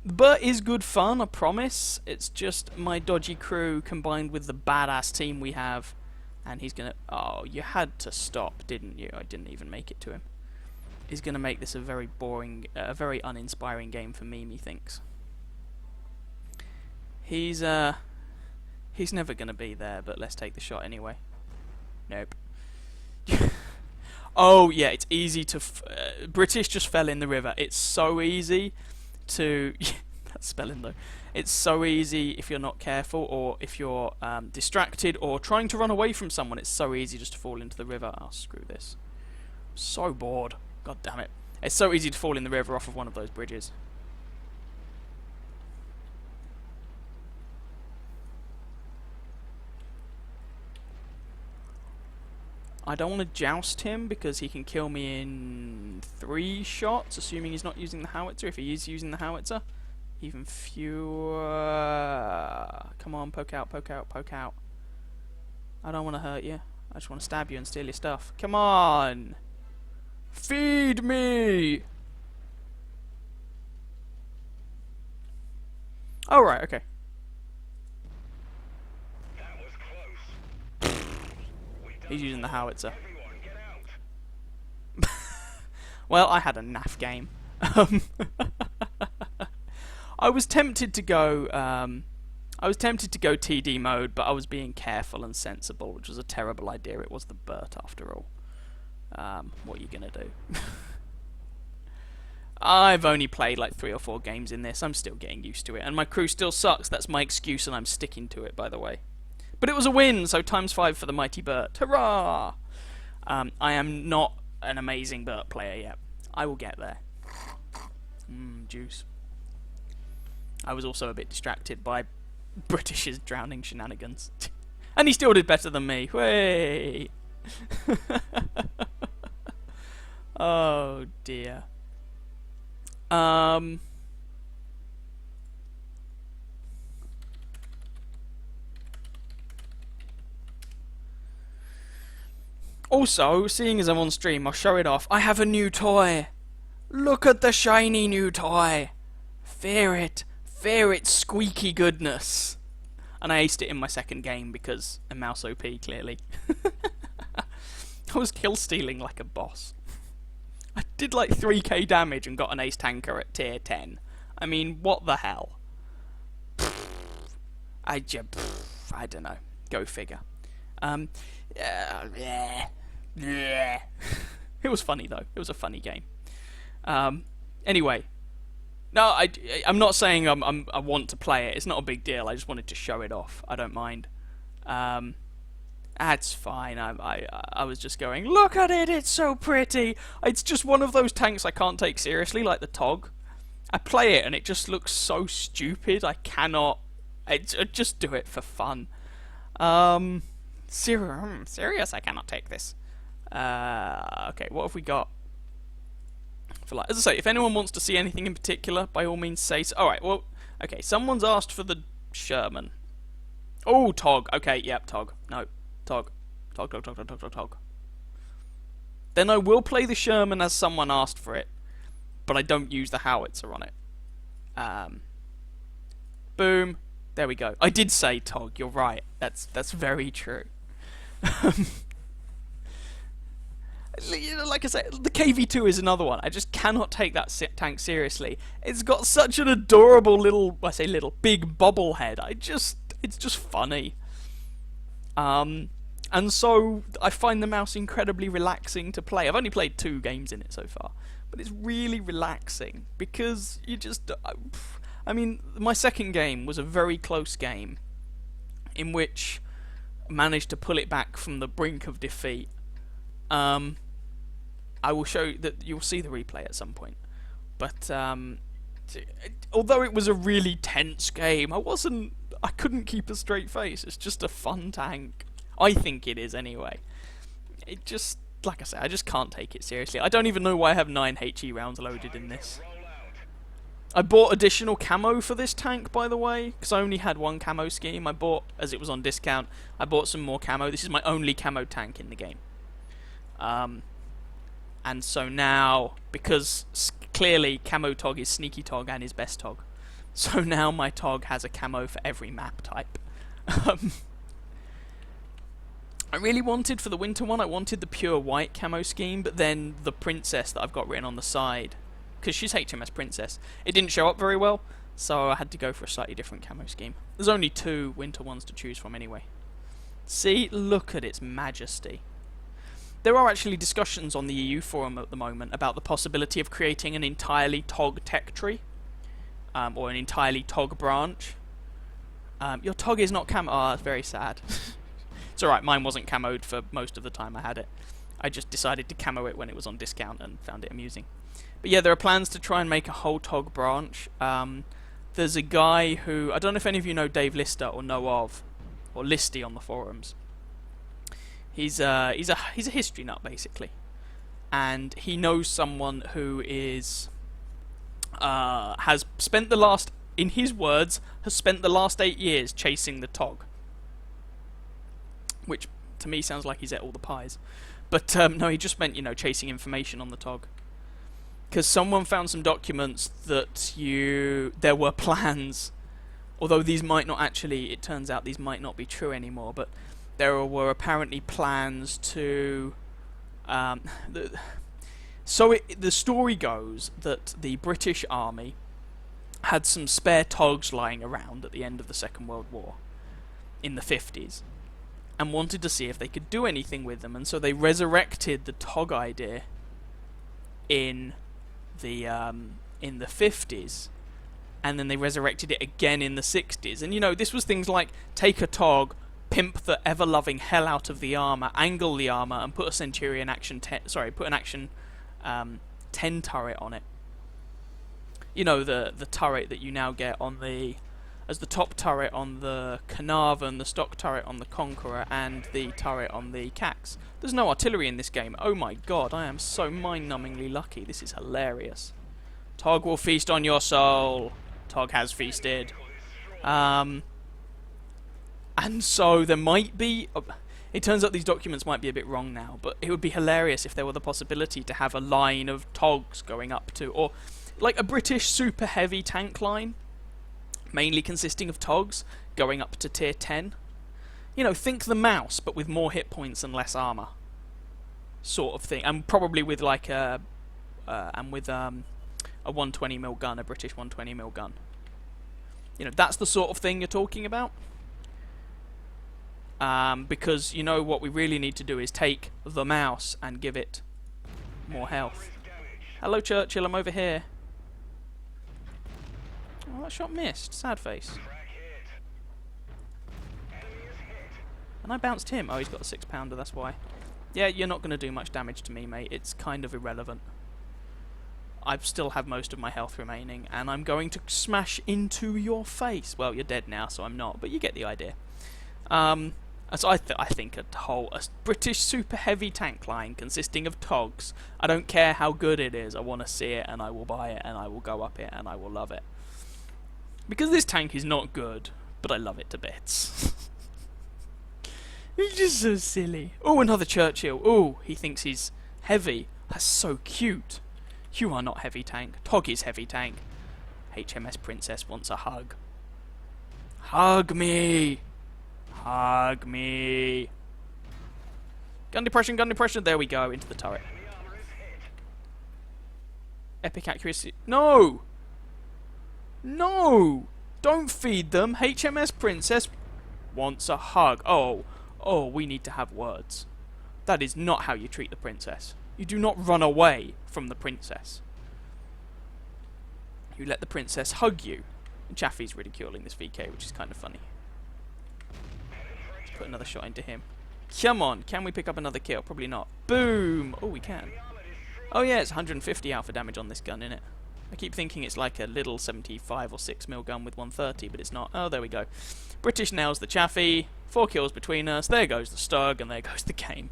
But is good fun, I promise. It's just my dodgy crew combined with the badass team we have. And he's going to... Oh, you had to stop, didn't you? I didn't even make it to him. He's going to make this a very boring, very uninspiring game for me, methinks. He's never going to be there, but let's take the shot anyway. Nope. Oh, yeah, it's easy to... British just fell in the river. It's so easy to... That's spelling, though. It's so easy if you're not careful, or if you're distracted, or trying to run away from someone. It's so easy just to fall into the river. Oh, screw this. I'm so bored. God damn it. It's so easy to fall in the river off of one of those bridges. I don't want to joust him because he can kill me in 3 shots, assuming he's not using the howitzer. If he is using the howitzer, even fewer. Come on, poke out, poke out, poke out. I don't want to hurt you. I just want to stab you and steal your stuff. Come on! Feed me! Oh, right, okay. He's using the howitzer. Well, I had a naff game. I was tempted to go. TD mode, but I was being careful and sensible, which was a terrible idea. It was the BERT after all. What are you gonna do? I've only played like 3 or 4 games in this. I'm still getting used to it, and my crew still sucks. That's my excuse, and I'm sticking to it, by the way. But it was a win, so ×5 for the mighty BERT. Hurrah! I am not an amazing BERT player yet. I will get there. Juice. I was also a bit distracted by British's drowning shenanigans. And he still did better than me. Way. Oh dear. Also, seeing as I'm on stream, I'll show it off. I have a new toy. Look at the shiny new toy. Fear it. Fear its squeaky goodness. And I aced it in my second game because a mouse OP, clearly. I was kill stealing like a boss. I did like 3k damage and got an ace tanker at tier 10. I mean, what the hell? I don't know. Go figure. It was funny though. It was a funny game. Anyway, no, I'm not saying I want to play it. It's not a big deal. I just wanted to show it off. I don't mind. That's fine. I was just going, look at it. It's so pretty. It's just one of those tanks I can't take seriously, like the Tog. I play it and it just looks so stupid. I cannot. I just do it for fun. Serious, I cannot take this. Okay, what have we got? For like, as I say, if anyone wants to see anything in particular, by all means say so. Alright, well, okay, someone's asked for the Sherman. Oh, Tog. Okay, yep, Tog. No, Tog. Tog. Then I will play the Sherman as someone asked for it, but I don't use the howitzer on it. Boom. There we go. I did say Tog, you're right. That's very true. Like I said, the KV2 is another one. I just cannot take that tank seriously. It's got such an adorable little, I say little, big bobblehead. It's just funny. And so I find the mouse incredibly relaxing to play. I've only played 2 games in it so far, but it's really relaxing because you just, I mean, my second game was a very close game in which I managed to pull it back from the brink of defeat. I will show you that you'll see the replay at some point. But although it was a really tense game, I couldn't keep a straight face. It's just a fun tank. I think it is anyway. It just, like I say, I just can't take it seriously. I don't even know why I have 9 HE rounds loaded in this. I bought additional camo for this tank, by the way, because I only had 1 camo scheme. I bought, as it was on discount, I bought some more camo. This is my only camo tank in the game. And so now, because clearly Camo Tog is Sneaky Tog and his best Tog, so now my Tog has a camo for every map type. I really wanted, for the winter one, I wanted the pure white camo scheme, but then the princess that I've got written on the side, because she's HMS Princess, it didn't show up very well, so I had to go for a slightly different camo scheme. There's only 2 winter ones to choose from anyway. See, look at its majesty. There are actually discussions on the EU forum at the moment about the possibility of creating an entirely Tog tech tree. or an entirely Tog branch. Your Tog is not camo. Oh, that's very sad. It's alright, mine wasn't camoed for most of the time I had it. I just decided to camo it when it was on discount and found it amusing. But yeah, there are plans to try and make a whole Tog branch. There's a guy who, I don't know if any of you know Dave Lister or know of, or Listy on the forums. He's a history nut basically, and he knows someone who is has spent the last, in his words, has spent the last 8 years chasing the Tog, which to me sounds like he's ate all the pies. But no, he just meant, you know, chasing information on the Tog. Because someone found some documents that there were plans, although these might not actually, it turns out these might not be true anymore, but there were apparently plans to... the story goes that the British Army had some spare Togs lying around at the end of the Second World War, in the 50s, and wanted to see if they could do anything with them, and so they resurrected the Tog idea in the 50s, and then they resurrected it again in the 60s. And you know, this was things like take a Tog, pimp the ever-loving hell out of the armor, angle the armor, and put a Centurion action put an action 10 turret on it. You know, the turret that you now get on as the top turret on the Carnarvon, the stock turret on the Conqueror, and the turret on the Cax. There's no artillery in this game. Oh my god, I am so mind-numbingly lucky. This is hilarious. Tog will feast on your soul. Tog has feasted. And so there might be... It turns out these documents might be a bit wrong now, but it would be hilarious if there were the possibility to have a line of Togs going up to... Or like a British super heavy tank line, mainly consisting of Togs, going up to tier 10. You know, think the Mouse, but with more hit points and less armor, sort of thing. And probably with like a 120mm gun, a British 120mm gun. You know, that's the sort of thing you're talking about. Because, you know, what we really need to do is take the Mouse and give it more health. Hello, Churchill, I'm over here. Oh, that shot missed. Sad face. And I bounced him. Oh, he's got a 6-pounder, that's why. Yeah, you're not going to do much damage to me, mate. It's kind of irrelevant. I still have most of my health remaining, and I'm going to smash into your face. Well, you're dead now, so I'm not, but you get the idea. So I think a British super heavy tank line consisting of Togs. I don't care how good it is. I want to see it, and I will buy it, and I will go up it, and I will love it. Because this tank is not good, but I love it to bits. He's just so silly. Oh, another Churchill. Oh, he thinks he's heavy. That's so cute. You are not heavy tank. Tog is heavy tank. HMS Princess wants a hug. Hug me. Hug me. Gun depression, gun depression. There we go, into the turret. Epic accuracy. No! No! Don't feed them. HMS Princess wants a hug. Oh, we need to have words. That is not how you treat the princess. You do not run away from the princess. You let the princess hug you. And Chaffee's ridiculing this VK, which is kind of funny. Let's put another shot into him. Come on, can we pick up another kill? Probably not. Boom! Oh, we can. Oh yeah, it's 150 alpha damage on this gun, innit? I keep thinking it's like a little 75 or 6mm gun with 130, but it's not. Oh, there we go. British nails the Chaffee. 4 kills between us. There goes the Stug, and there goes the game.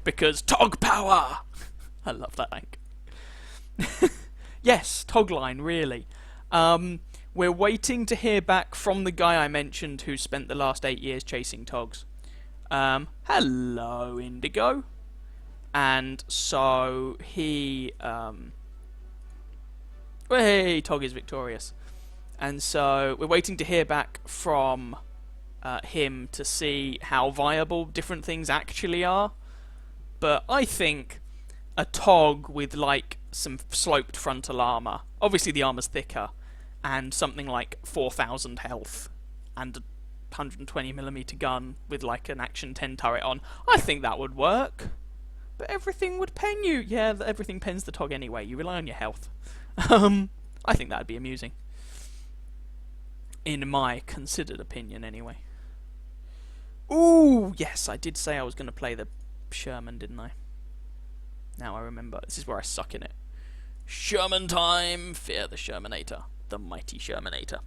Because Tog power! I love that tank. Yes, Tog line, really. We're waiting to hear back from the guy I mentioned who spent the last 8 years chasing Togs. Hello, Indigo. And so he... hey, Tog is victorious. And so we're waiting to hear back from him to see how viable different things actually are. But I think a Tog with like some sloped frontal armor, obviously the armor's thicker, and something like 4,000 health and a 120mm gun with like an action 10 turret on, I think that would work. But everything would pen you. Yeah, everything pens the Tog anyway. You rely on your health. I think that'd be amusing. In my considered opinion, anyway. Ooh, yes, I did say I was going to play the Sherman, didn't I? Now I remember. This is where I suck in it. Sherman time! Fear the Shermanator. The mighty Shermanator.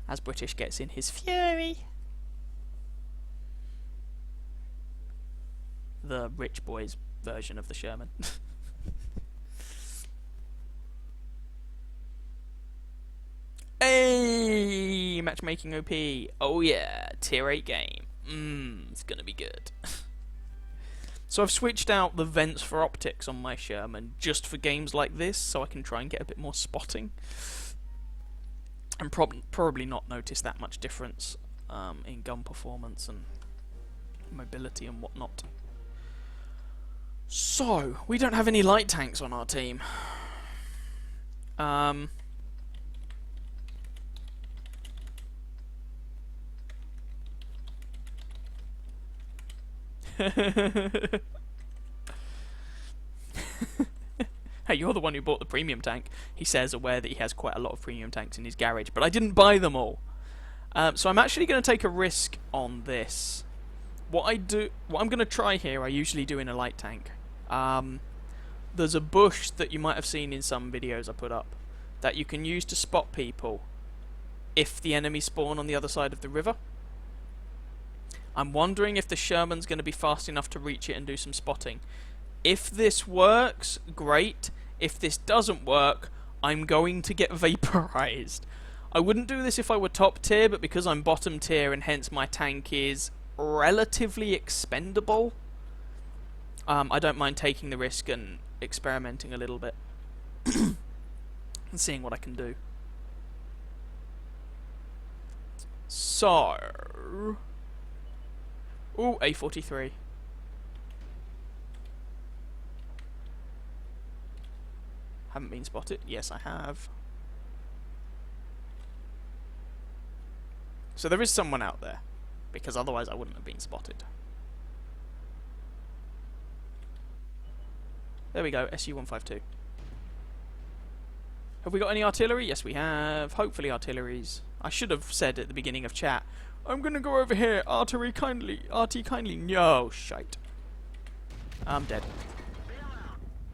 As British gets in his fury. The rich boys version of the Sherman. Hey! Matchmaking OP. Oh yeah, tier 8 game. It's gonna be good. So I've switched out the vents for optics on my Sherman just for games like this, so I can try and get a bit more spotting. And probably not notice that much difference in gun performance and mobility and whatnot. So, we don't have any light tanks on our team. Hey, you're the one who bought the premium tank, he says, aware that he has quite a lot of premium tanks in his garage, but I didn't buy them all. So I'm actually going to take a risk on this. What I'm going to try here, I usually do in a light tank. There's a bush that you might have seen in some videos I put up that you can use to spot people if the enemy spawn on the other side of the river. I'm wondering if the Sherman's going to be fast enough to reach it and do some spotting. If this works, great. If this doesn't work, I'm going to get vaporized. I wouldn't do this if I were top tier, but because I'm bottom tier and hence my tank is relatively expendable, I don't mind taking the risk and experimenting a little bit and seeing what I can do. So, ooh, A43. Haven't been spotted. Yes, I have. So there is someone out there, because otherwise I wouldn't have been spotted. There we go, SU-152. Have we got any artillery? Yes, we have. Hopefully artilleries. I should have said at the beginning of chat, I'm gonna go over here, artillery kindly, RT kindly. No, shite. I'm dead.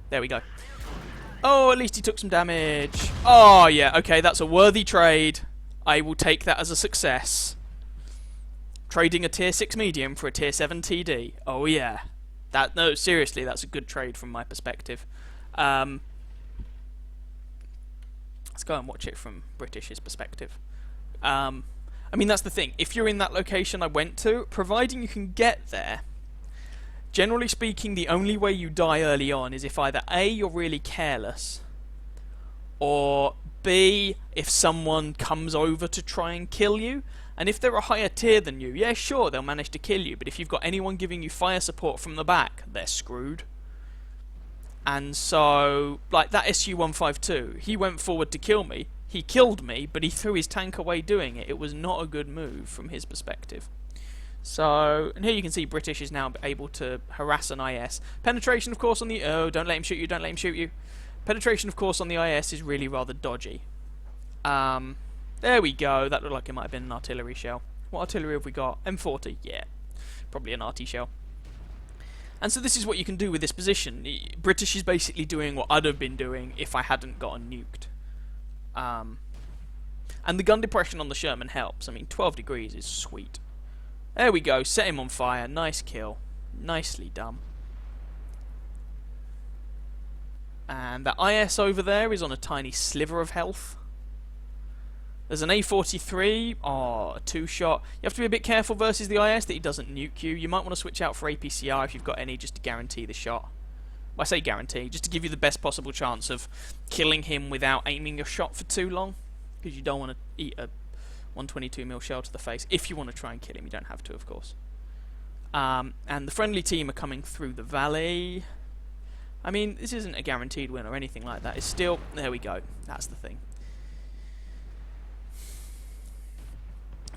There we go. Oh, at least he took some damage. Oh, yeah, okay, that's a worthy trade. I will take that as a success. Trading a tier 6 medium for a tier 7 TD. Oh, yeah. No, seriously, that's a good trade from my perspective. Let's go and watch it from British's perspective. I mean, that's the thing. If you're in that location I went to, providing you can get there, generally speaking, the only way you die early on is if either A, you're really careless, or B, if someone comes over to try and kill you. And if they're a higher tier than you, yeah, sure, they'll manage to kill you, but if you've got anyone giving you fire support from the back, they're screwed. And so, like that SU-152, he went forward to kill me, he killed me, but he threw his tank away doing it. It was not a good move from his perspective. So, and here you can see British is now able to harass an IS. Penetration, of course, on the... Oh, don't let him shoot you, don't let him shoot you. Penetration, of course, on the IS is really rather dodgy. There we go. That looked like it might have been an artillery shell. What artillery have we got? M40, yeah. Probably an RT shell. And so this is what you can do with this position. British is basically doing what I'd have been doing if I hadn't gotten nuked. And the gun depression on the Sherman helps. I mean, 12 degrees is sweet. There we go. Set him on fire. Nice kill. Nicely done. And that IS over there is on a tiny sliver of health. There's an A43. Oh, a two-shot. You have to be a bit careful versus the IS that he doesn't nuke you. You might want to switch out for APCR if you've got any, just to guarantee the shot. Well, I say guarantee, just to give you the best possible chance of killing him without aiming your shot for too long. Because you don't want to eat a 122mm shell to the face. If you want to try and kill him, you don't have to, of course. And the friendly team are coming through the valley. I mean, this isn't a guaranteed win or anything like that. It's still... There we go. That's the thing.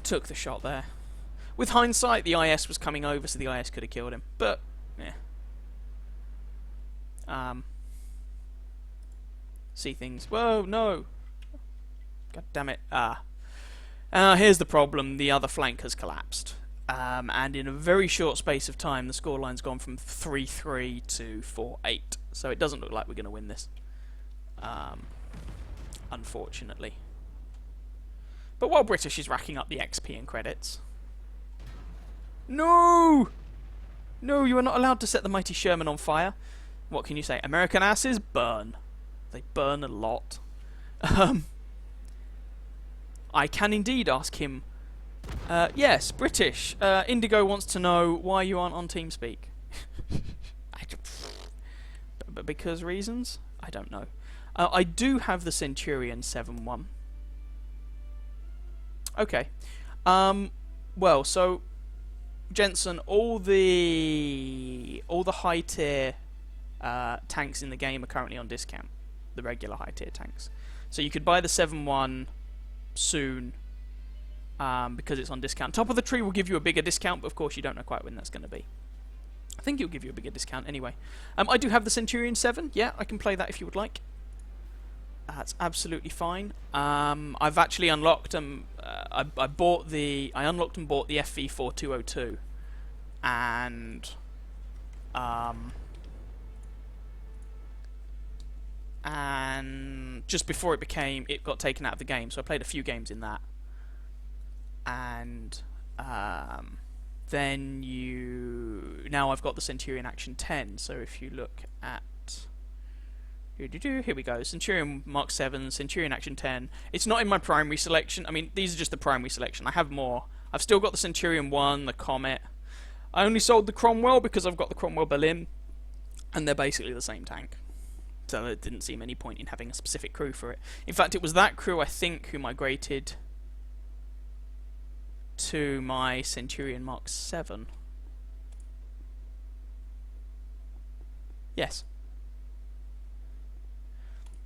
Took the shot there. With hindsight, the IS was coming over, so the IS could have killed him. But, yeah. see things. Whoa, no! God damn it. Here's the problem. The other flank has collapsed. And in a very short space of time, the scoreline's gone from 3-3 to 4-8. So it doesn't look like we're going to win this. Unfortunately. But while British is racking up the XP and credits... No! No, you are not allowed to set the mighty Sherman on fire. What can you say? American asses burn. They burn a lot. I can indeed ask him... yes, British. Indigo wants to know why you aren't on TeamSpeak. But because reasons? I don't know. I do have the Centurion 7-1. Okay. Well, so Jensen, all the high tier tanks in the game are currently on discount. The regular high tier tanks. So you could buy the 7-1 soon because it's on discount. Top of the Tree will give you a bigger discount, but of course you don't know quite when that's going to be. I think it'll give you a bigger discount anyway. I do have the Centurion 7. Yeah, I can play that if you would like. That's absolutely fine. I've actually unlocked I unlocked and bought the FV4202, and just before it got taken out of the game, so I played a few games in that, and then now I've got the Centurion Action 10. So if you look at here we go, Centurion Mark 7, Centurion Action 10. It's not in my primary selection. I mean, these are just the primary selection. I have more. I've still got the Centurion 1, the Comet. I only sold the Cromwell because I've got the Cromwell Berlin, and they're basically the same tank. So there didn't seem any point in having a specific crew for it. In fact, it was that crew, I think, who migrated to my Centurion Mark 7. Yes.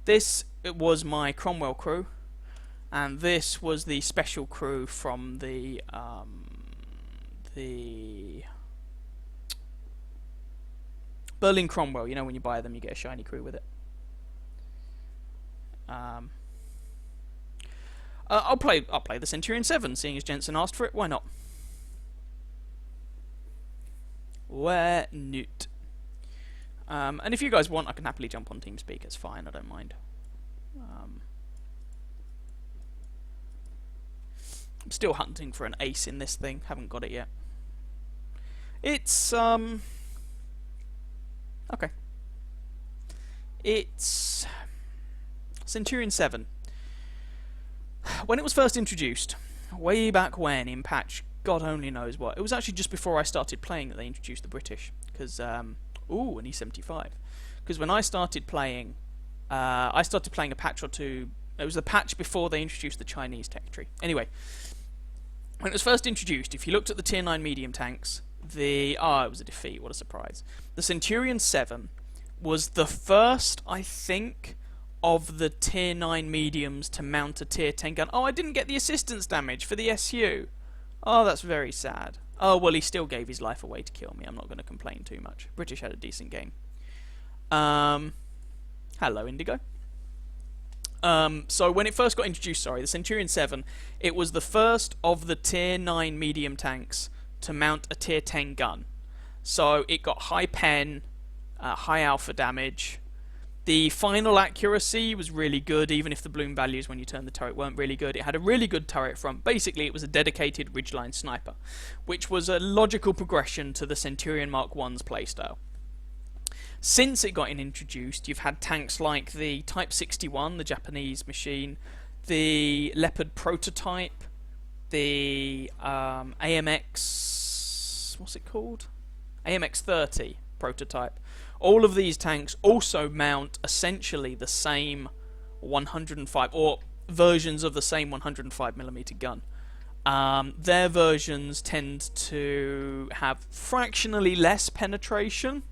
This was my Cromwell crew, and this was the special crew from the Berlin Cromwell. You know, when you buy them, you get a shiny crew with it. I'll play the Centurion 7, seeing as Jensen asked for it. Why not? Why not? And if you guys want, I can happily jump on TeamSpeak. It's fine. I don't mind. I'm still hunting for an ace in this thing. Haven't got it yet. It's okay. It's Centurion 7. When it was first introduced, way back when in patch God only knows what, it was actually just before I started playing that they introduced the British. Because ooh, an E75. Because when I started playing a patch or two. It was the patch before they introduced the Chinese tech tree. Anyway, when it was first introduced, if you looked at the tier 9 medium tanks, it was a defeat. What a surprise! The Centurion 7 was the first, I think, of the tier 9 mediums to mount a tier 10 gun. Oh, I didn't get the assistance damage for the SU. Oh, that's very sad. Oh, well, he still gave his life away to kill me. I'm not going to complain too much. British had a decent game. Hello, Indigo. So when it first got introduced, the Centurion 7, it was the first of the tier 9 medium tanks to mount a tier 10 gun. So it got high pen, high alpha damage. The final accuracy was really good, even if the bloom values when you turn the turret weren't really good. It had a really good turret front. Basically, it was a dedicated ridgeline sniper, which was a logical progression to the Centurion Mark 1's playstyle. Since it got introduced, you've had tanks like the Type 61, the Japanese machine, the Leopard prototype, the AMX... what's it called? AMX-30 prototype. All of these tanks also mount essentially the same 105, or versions of the same 105mm gun. Their versions tend to have fractionally less penetration,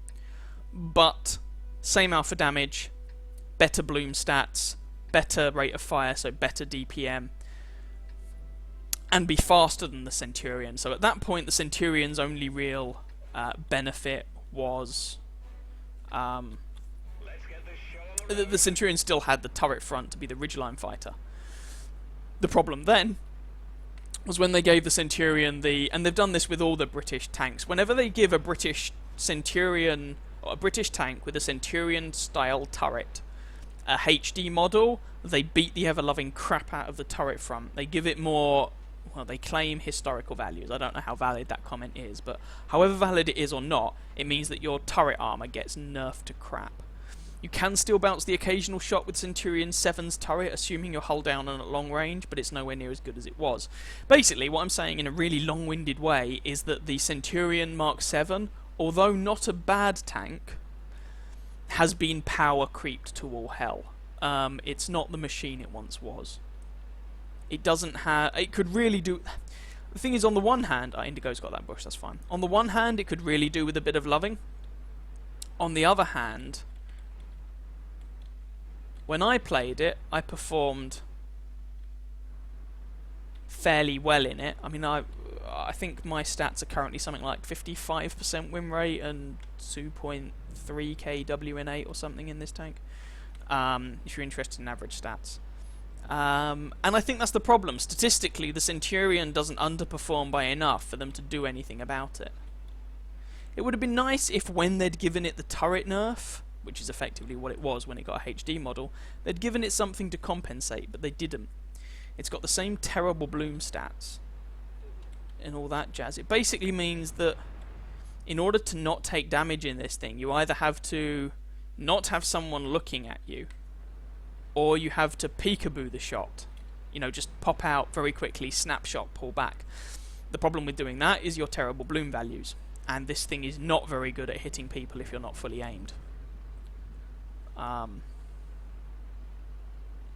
but same alpha damage, better bloom stats, better rate of fire, so better DPM, and be faster than the Centurion. So at that point, the Centurion's only real benefit was the Centurion still had the turret front to be the ridgeline fighter. The problem then was when they gave the Centurion and they've done this with all the British tanks, whenever they give a British Centurion, or a British tank with a Centurion-style turret, a HD model, they beat the ever-loving crap out of the turret front. They give it more, well, they claim historical values. I don't know how valid that comment is, but however valid it is or not, it means that your turret armor gets nerfed to crap. You can still bounce the occasional shot with Centurion 7's turret, assuming you're hull down and at long range, but it's nowhere near as good as it was. Basically, what I'm saying in a really long-winded way is that the Centurion Mark 7, although not a bad tank, has been power creeped to all hell. It's not the machine it once was. It doesn't have... It could really do... The thing is, on the one hand... Indigo's got that bush, that's fine. On the one hand, it could really do with a bit of loving. On the other hand... When I played it, I performed fairly well in it. I mean, I think my stats are currently something like 55% win rate and 2.3 kW in 8 or something in this tank, if you're interested in average stats. And I think that's the problem. Statistically, the Centurion doesn't underperform by enough for them to do anything about it. It would have been nice if when they'd given it the turret nerf, which is effectively what it was when it got a HD model, they'd given it something to compensate, but they didn't. It's got the same terrible bloom stats and all that jazz. It basically means that in order to not take damage in this thing, you either have to not have someone looking at you, or you have to peekaboo the shot. You know, just pop out very quickly, snapshot, pull back. The problem with doing that is your terrible bloom values, and this thing is not very good at hitting people if you're not fully aimed.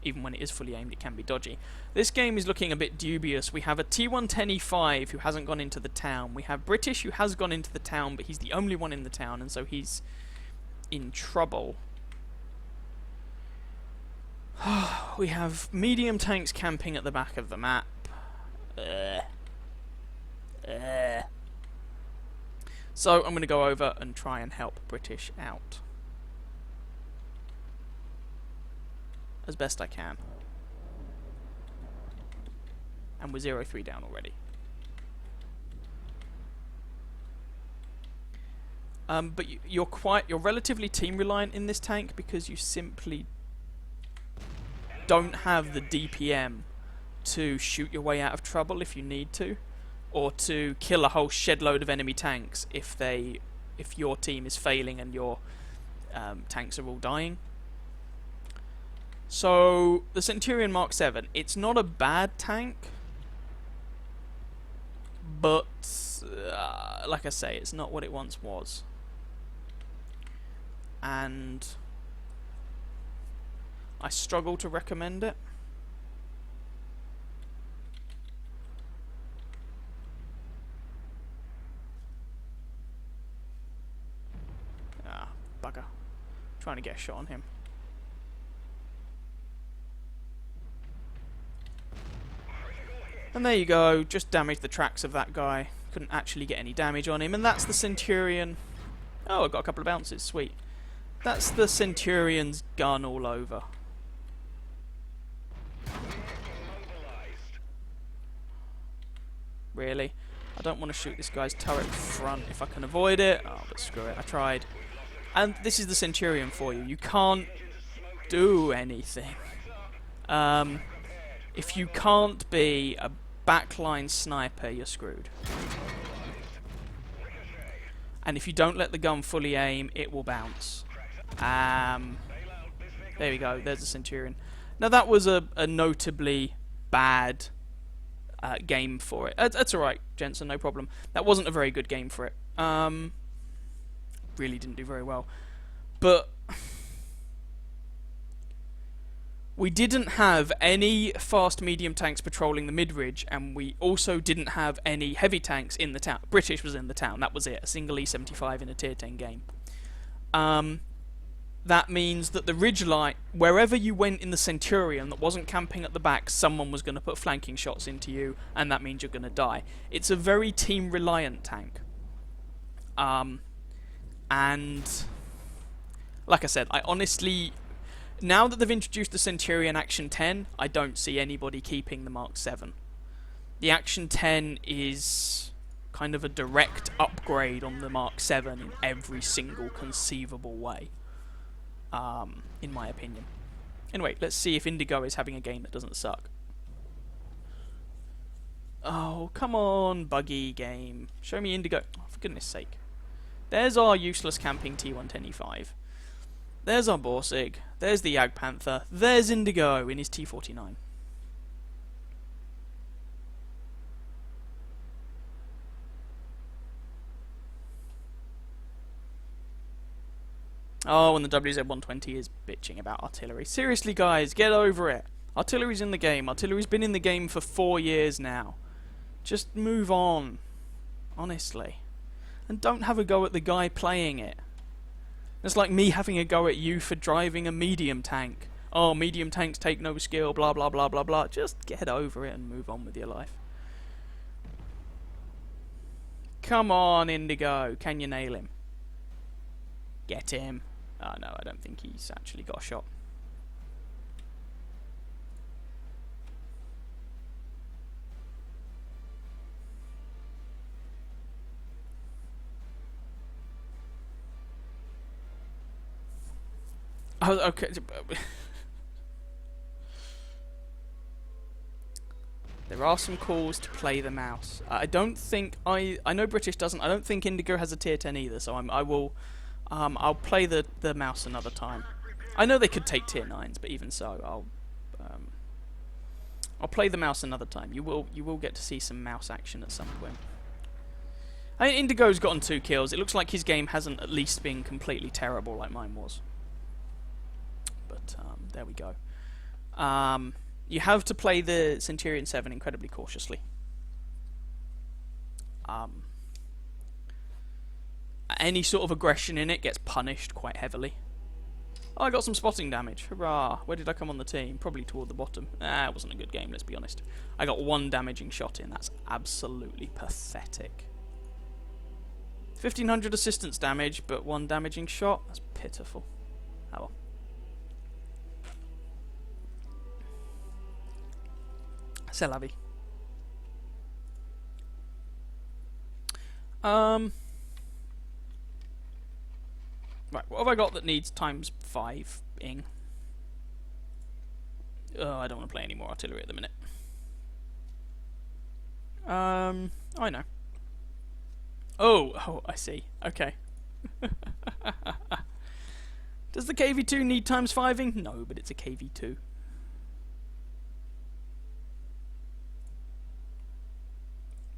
Even when it is fully aimed, it can be dodgy. This game is looking a bit dubious. We have a T110E5 who hasn't gone into the town. We have British who has gone into the town, but he's the only one in the town, and so he's in trouble. We have medium tanks camping at the back of the map. So I'm going to go over and try and help British out as best I can. And we're 0-3 down already. But you're relatively team reliant in this tank because you simply don't have the DPM to shoot your way out of trouble if you need to, or to kill a whole shed load of enemy tanks if your team is failing and your tanks are all dying. So the Centurion Mark 7, it's not a bad tank, but like I say, it's not what it once was. And I struggle to recommend it. Ah, bugger. Trying to get a shot on him. And there you go, just damaged the tracks of that guy. Couldn't actually get any damage on him, and that's the Centurion. Oh, I got a couple of bounces, sweet. That's the Centurion's gun all over. Really? I don't want to shoot this guy's turret front if I can avoid it. Oh, but screw it, I tried. And this is the Centurion for you. You can't do anything. If you can't be a backline sniper, you're screwed. And if you don't let the gun fully aim, it will bounce. There we go, there's the Centurion. Now that was a notably bad game for it. That's alright, Jensen, no problem. That wasn't a very good game for it. Really didn't do very well. But we didn't have any fast medium tanks patrolling the mid-ridge, and we also didn't have any heavy tanks in the town. British was in the town, that was it. A single E75 in a tier 10 game. That means that the ridgeline, wherever you went in the Centurion that wasn't camping at the back, someone was going to put flanking shots into you, and that means you're going to die. It's a very team-reliant tank. And like I said, I honestly... Now that they've introduced the Centurion Action 10, I don't see anybody keeping the Mark 7. The Action 10 is kind of a direct upgrade on the Mark 7 in every single conceivable way, in my opinion. Anyway, let's see if Indigo is having a game that doesn't suck. Oh, come on, buggy game. Show me Indigo. Oh, for goodness sake. There's our useless camping T110E5. There's our Borsig. There's the Jagdpanther. There's Indigo in his T49. Oh, and the WZ-120 is bitching about artillery. Seriously, guys, get over it. Artillery's in the game. Artillery's been in the game for 4 years now. Just move on. Honestly. And don't have a go at the guy playing it. It's like me having a go at you for driving a medium tank. Oh, medium tanks take no skill, blah, blah, blah, blah, blah. Just get over it and move on with your life. Come on, Indigo. Can you nail him? Get him. Oh, no, I don't think he's actually got a shot. Oh, okay. There are some calls to play the mouse. I don't think I know British doesn't. I don't think Indigo has a tier 10 either. So I'll play the mouse another time. I know they could take tier 9s, but even so, I'll play the mouse another time. You will get to see some mouse action at some point. I mean, Indigo's gotten 2 kills. It looks like his game hasn't at least been completely terrible like mine was. But there we go. You have to play the Centurion 7 incredibly cautiously. Any sort of aggression in it gets punished quite heavily. Oh, I got some spotting damage. Hurrah! Where did I come on the team? Probably toward the bottom. It wasn't a good game, let's be honest. I got 1 damaging shot in. That's absolutely pathetic. 1500 assistance damage, but 1 damaging shot? That's pitiful. Oh well. C'est la vie. Right, what have I got that needs times 5-ing? Oh, I don't want to play any more artillery at the minute. I know. Oh, I see. Okay. Does the KV2 need times 5-ing? No, but it's a KV2.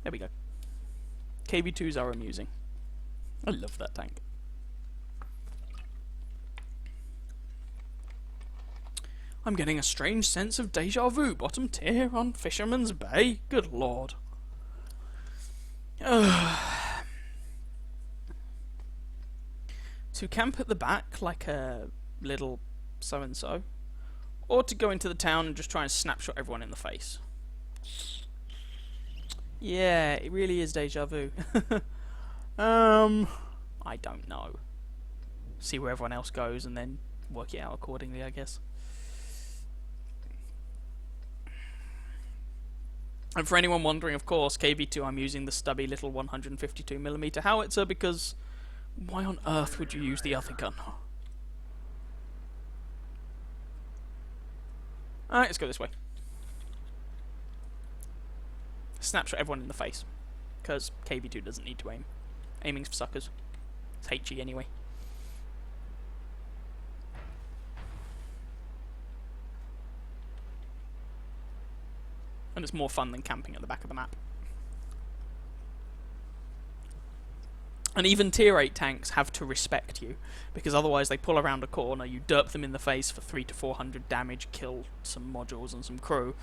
There we go. KV2s are amusing. I love that tank. I'm getting a strange sense of deja vu. Bottom tier on Fisherman's Bay. Good lord. To camp at the back like a little so-and-so. Or to go into the town and just try and snapshot everyone in the face. Yeah, it really is deja vu. I don't know. See where everyone else goes and then work it out accordingly, I guess. And for anyone wondering, of course, KV2, I'm using the stubby little 152mm howitzer because why on earth would you use the other gun? Alright, let's go this way. Snapshot everyone in the face. Because KV2 doesn't need to aim. Aiming's for suckers. It's HE anyway. And it's more fun than camping at the back of the map. And even tier 8 tanks have to respect you, because otherwise they pull around a corner, you derp them in the face for 300 to 400 damage, kill some modules and some crew,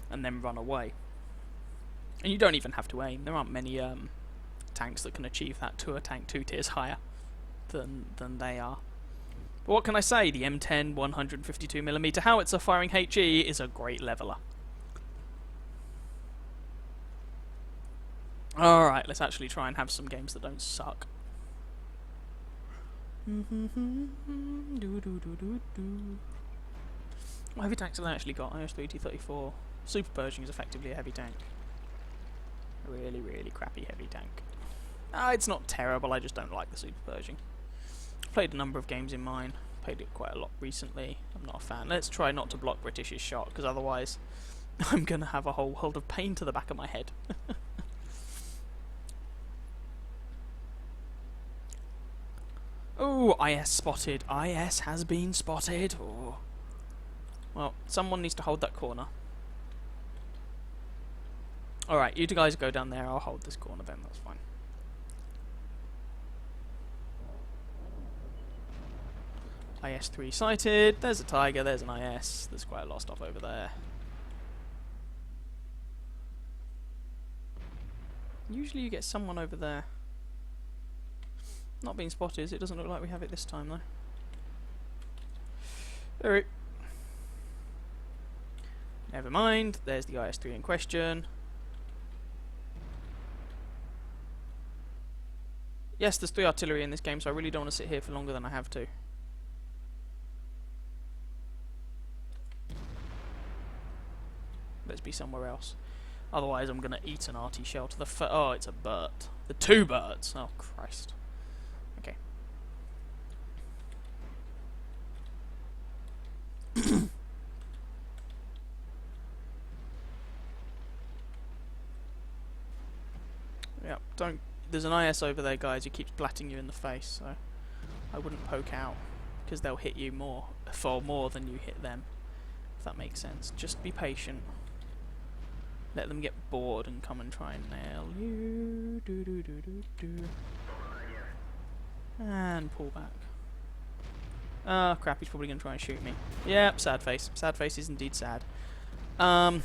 and then run away. And you don't even have to aim. There aren't many tanks that can achieve that to a tank 2 tiers higher than they are. But what can I say? The M10 152mm howitzer firing HE is a great leveler. Alright, let's actually try and have some games that don't suck. What heavy tanks have they actually got? IS-3, T-34. Super Pershing is effectively a heavy tank. A really, really crappy heavy tank. It's not terrible, I just don't like the Super Pershing. I've played a number of games in mine. Played it quite a lot recently. I'm not a fan. Let's try not to block British's shot, because otherwise I'm going to have a whole world of pain to the back of my head. Oh, IS spotted. IS has been spotted. Oh. Well, someone needs to hold that corner. Alright, you two guys go down there. I'll hold this corner then. That's fine. IS-3 sighted. There's a Tiger. There's an IS. There's quite a lot of stuff over there. Usually you get someone over there. Not being spotted. It doesn't look like we have it this time though. Alright. Never mind. There's the IS-3 in question. Yes, there's 3 artillery in this game, so I really don't want to sit here for longer than I have to. Let's be somewhere else. Otherwise, I'm going to eat an arty shell to the oh, it's a Burt. The 2 birds. Oh, Christ. Okay. Yep, don't... There's an IS over there, guys, who keeps blatting you in the face, so I wouldn't poke out, because they'll hit you far more than you hit them, if that makes sense. Just be patient. Let them get bored and come and try and nail you. And pull back. Ah, crap, he's probably going to try and shoot me. Yep, sad face. Sad face is indeed sad. We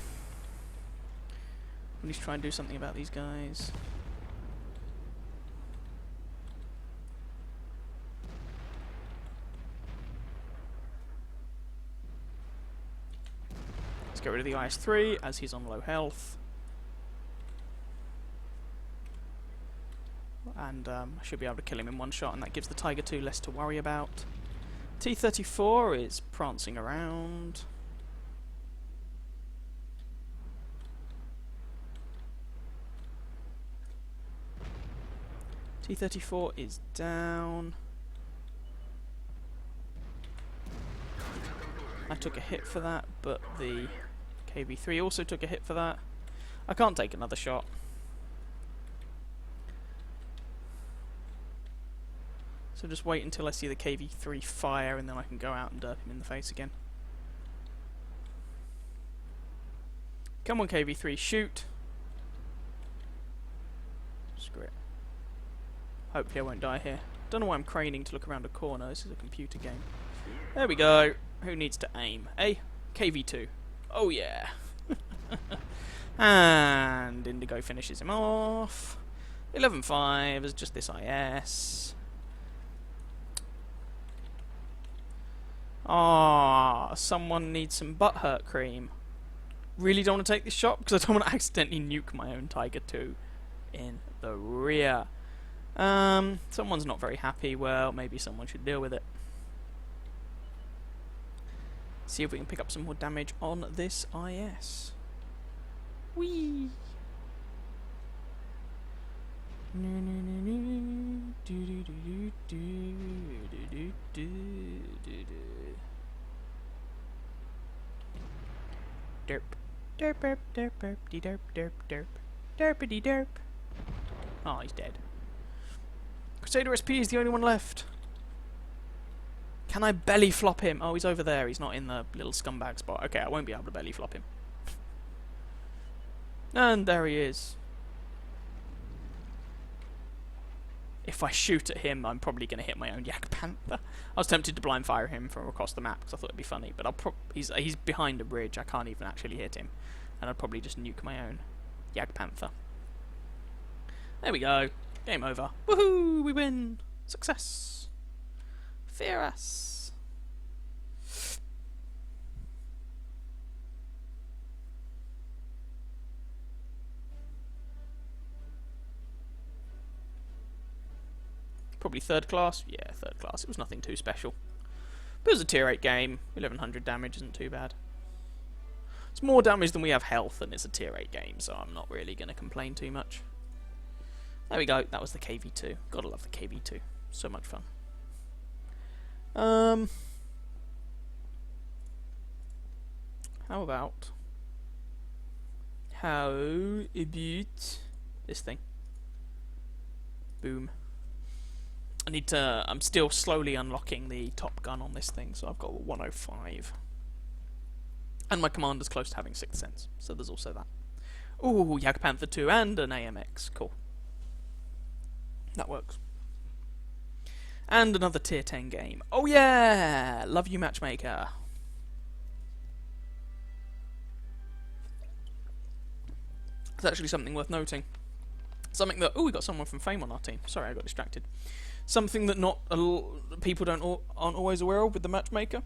need to try and do something about these guys. Get rid of the IS-3 as he's on low health, and I should be able to kill him in one shot, and that gives the Tiger 2 less to worry about. T-34 is prancing around. T-34 is down. I took a hit for that, but the KV-3 also took a hit for that. I can't take another shot. So just wait until I see the KV-3 fire, and then I can go out and derp him in the face again. Come on, KV-3, shoot! Screw it. Hopefully I won't die here. Don't know why I'm craning to look around a corner. This is a computer game. There we go. Who needs to aim? Eh? KV-2. Oh yeah. And Indigo finishes him off. 11-5 is just this IS. Ah, someone needs some butthurt cream. Really don't want to take this shot because I don't want to accidentally nuke my own Tiger 2 in the rear. Someone's not very happy. Well, maybe someone should deal with it. See if we can pick up some more damage on this IS. Whee! Derp. Derp, derp, derp, derp, de derp, derp, derp. Derpity derp. Oh, he's dead. Crusader SP is the only one left. Can I belly flop him? Oh, he's over there. He's not in the little scumbag spot. Okay, I won't be able to belly flop him. And there he is. If I shoot at him, I'm probably going to hit my own Yak Panther. I was tempted to blind fire him from across the map because I thought it'd be funny, but he's behind a bridge. I can't even actually hit him, and I'd probably just nuke my own Yak Panther. There we go. Game over. Woohoo! We win. Success. Fear us. Probably third class. Yeah, third class. It was nothing too special. But it was a tier 8 game. 1100 damage isn't too bad. It's more damage than we have health, and it's a tier 8 game, so I'm not really going to complain too much. There we go. That was the KV2. Gotta love the KV2. So much fun. How about this thing? Boom. I'm still slowly unlocking the top gun on this thing, so I've got 105. And my commander's close to having 6th sense, so there's also that. Ooh, Jagdpanther 2 and an AMX. Cool. That works. And another tier 10 game. Oh yeah! Love you, matchmaker. It's actually something worth noting. Something that... Oh, we got someone from Fame on our team. Sorry, I got distracted. Something that people aren't always aware of with the matchmaker.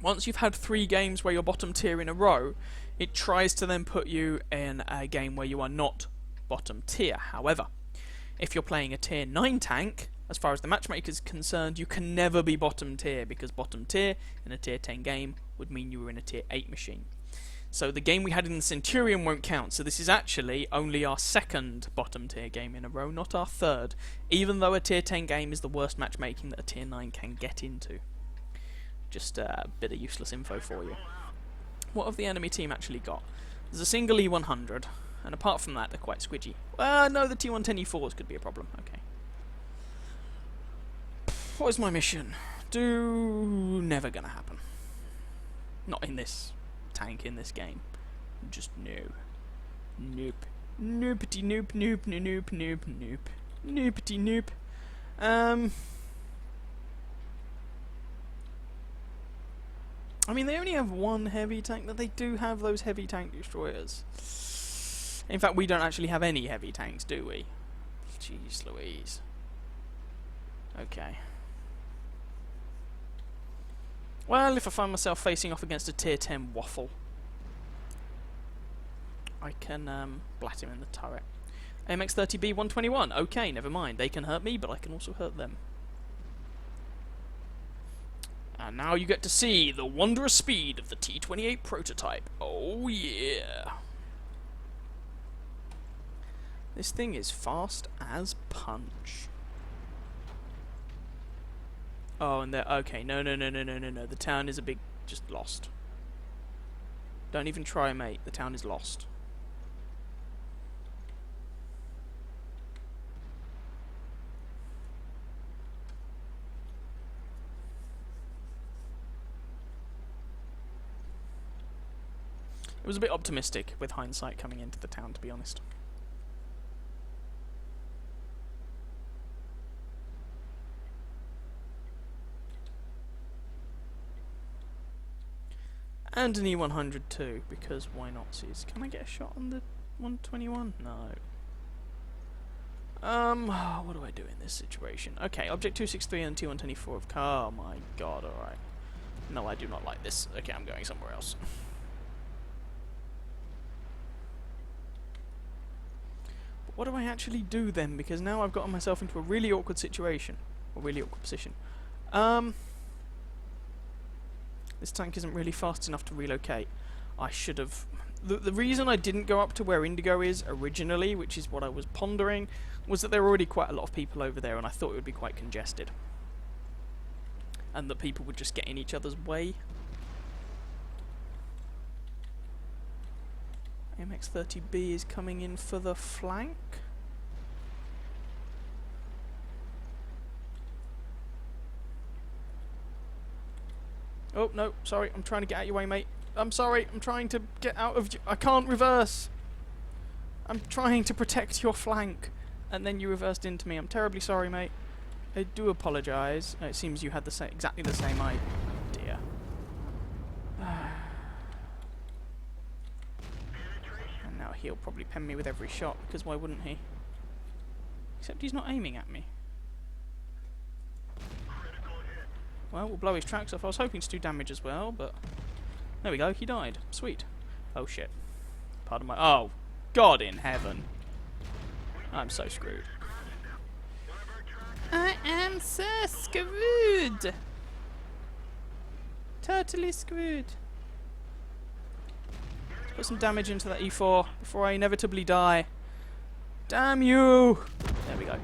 Once you've had 3 games where you're bottom tier in a row, it tries to then put you in a game where you are not bottom tier. However, if you're playing a tier 9 tank, as far as the matchmaker is concerned, you can never be bottom tier, because bottom tier in a tier 10 game would mean you were in a tier 8 machine. So the game we had in the Centurion won't count, so this is actually only our 2nd bottom tier game in a row, not our 3rd, even though a tier 10 game is the worst matchmaking that a tier 9 can get into. Just a bit of useless info for you. What have the enemy team actually got? There's a single E100, and apart from that, they're quite squidgy. Well, no, the T110 E4s could be a problem. Okay. What is my mission? Never gonna happen. Not in this tank, in this game. Just no. Nope. Noopity noop noop noop noop noop. Noopity noop. I mean, they only have 1 heavy tank, but they do have those heavy tank destroyers. In fact, we don't actually have any heavy tanks, do we? Jeez Louise. Okay. Well, if I find myself facing off against a tier 10 waffle, I can blat him in the turret. AMX-30B 121. Okay, never mind. They can hurt me, but I can also hurt them. And now you get to see the wondrous speed of the T-28 prototype. Oh yeah! This thing is fast as punch. Oh, and they're... Okay, no. The town is a big... just lost. Don't even try, mate. The town is lost. It was a bit optimistic with hindsight coming into the town, to be honest. And an E100 too, because why not? Can I get a shot on the 121? No. What do I do in this situation? Okay, Object 263 and T124 have... Oh my god, alright. No, I do not like this. Okay, I'm going somewhere else. But what do I actually do then? Because now I've gotten myself into a really awkward situation. A really awkward position. This tank isn't really fast enough to relocate. I should have... The reason I didn't go up to where Indigo is originally, which is what I was pondering, was that there were already quite a lot of people over there, and I thought it would be quite congested. And that people would just get in each other's way. MX-30B is coming in for the flank. Oh, no, sorry, I'm trying to get out your way, mate. I'm sorry, I'm trying to get out of... I can't reverse! I'm trying to protect your flank, and then you reversed into me. I'm terribly sorry, mate. I do apologise. It seems you had the exactly the same idea. And now he'll probably pen me with every shot, because why wouldn't he? Except he's not aiming at me. Well, we'll blow his tracks off. I was hoping to do damage as well, but... There we go, he died. Sweet. Oh shit. Pardon my... Oh, God in heaven. I'm so screwed. I am so screwed. Totally screwed. Put some damage into that E4 before I inevitably die. Damn you! There we go.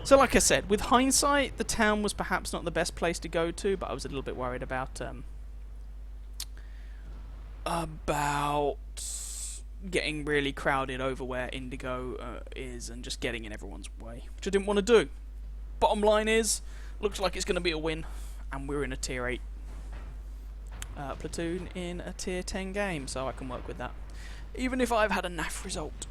So like I said, with hindsight, the town was perhaps not the best place to go to, but I was a little bit worried about getting really crowded over where Indigo is and just getting in everyone's way, which I didn't want to do. Bottom line is, looks like it's going to be a win, and we're in a tier 8 platoon in a tier 10 game, so I can work with that, even if I've had a naff result.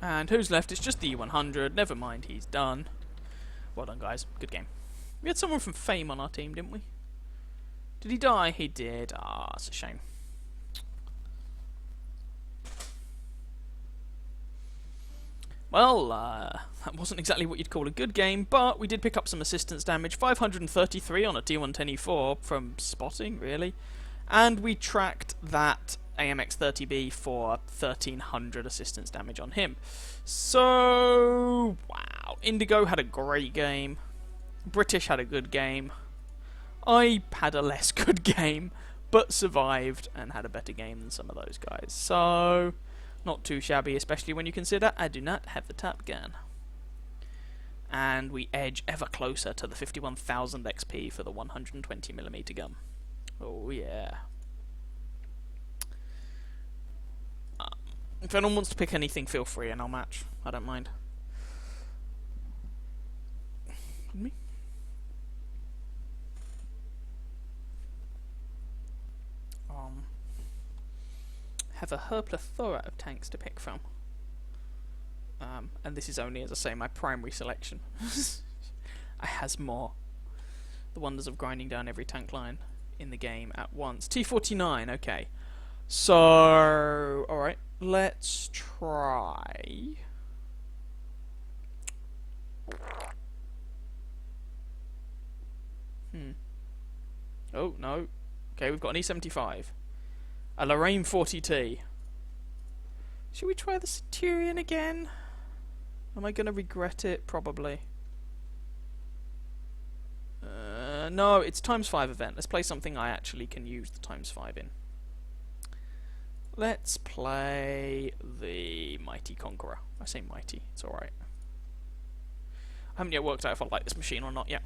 And who's left? It's just the E100. Never mind, he's done. Well done, guys. Good game. We had someone from Fame on our team, didn't we? Did he die? He did. Ah, it's a shame. Well, that wasn't exactly what you'd call a good game, but we did pick up some assistance damage. 533 on a T110E4 from spotting, really. And we tracked that AMX-30B for 1300 assistance damage on him. So, wow. Indigo had a great game. British had a good game. I had a less good game, but survived and had a better game than some of those guys. So, not too shabby, especially when you consider I do not have the Top Gun. And we edge ever closer to the 51,000 XP for the 120mm gun. Oh yeah. If anyone wants to pick anything, feel free and I'll match. I don't mind. Me? Have a plethora of tanks to pick from. And this is only, as I say, my primary selection. I has more. The wonders of grinding down every tank line in the game at once. T49, okay. So, alright, let's try. Oh, no. Okay, we've got an E75. A Lorraine 40T. Should we try the Centurion again? Am I going to regret it? Probably. No, it's ×5 event. Let's play something I actually can use the ×5 in. Let's play the Mighty Conqueror. I say mighty, it's alright. I haven't yet worked out if I like this machine or not yet.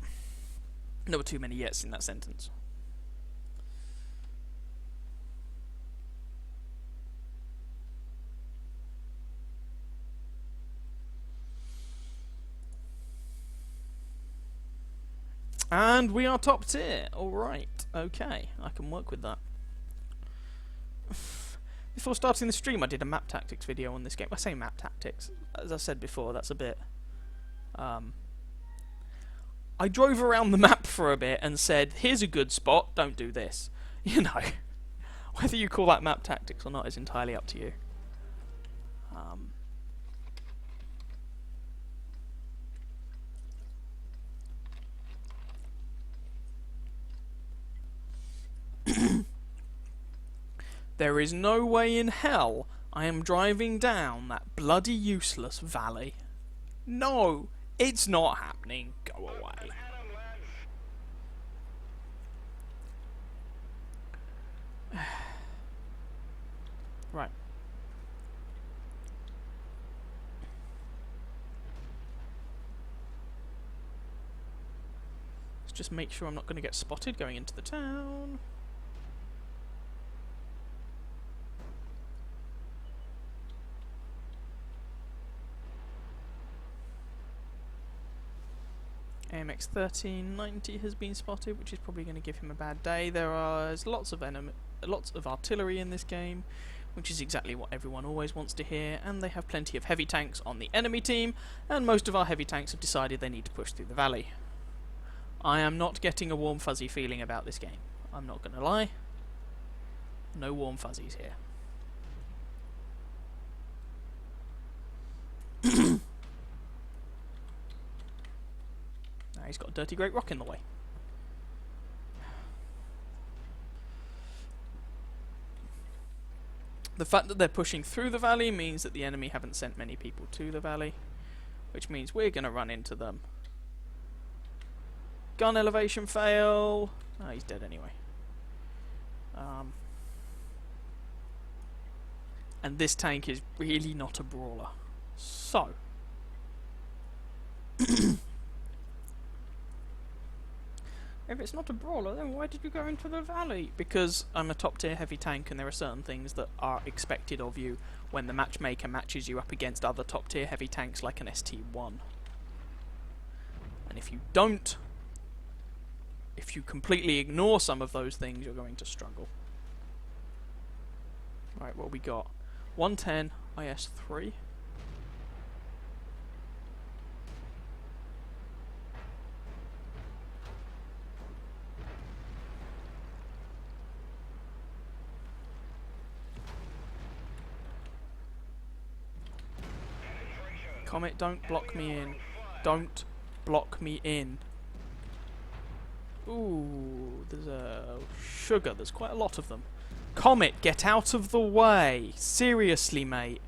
There were too many yets in that sentence. And we are top tier. Alright, okay, I can work with that. Before starting the stream, I did a map tactics video on this game. I say map tactics. As I said before, that's a bit... I drove around the map for a bit and said, here's a good spot, don't do this. You know, whether you call that map tactics or not is entirely up to you. There is no way in hell I am driving down that bloody useless valley. No, it's not happening. Go away. Right. Let's just make sure I'm not going to get spotted going into the town. AMX 1390 has been spotted, which is probably going to give him a bad day. There's lots of artillery in this game, which is exactly what everyone always wants to hear, and they have plenty of heavy tanks on the enemy team, and most of our heavy tanks have decided they need to push through the valley. I am not getting a warm fuzzy feeling about this game. I'm not going to lie. No warm fuzzies here. he's got a dirty great rock in the way. The fact that they're pushing through the valley means that the enemy haven't sent many people to the valley, which means we're going to run into them. Gun elevation fail. Oh, he's dead anyway. And this tank is really not a brawler. So. If it's not a brawler, then why did you go into the valley? Because I'm a top tier heavy tank and there are certain things that are expected of you when the matchmaker matches you up against other top tier heavy tanks like an ST1. And if you don't, if you completely ignore some of those things, you're going to struggle. Right, what we got? 110 IS-3. Comet, don't block me in. Don't block me in. Ooh, there's a sugar. There's quite a lot of them. Comet, get out of the way. Seriously, mate.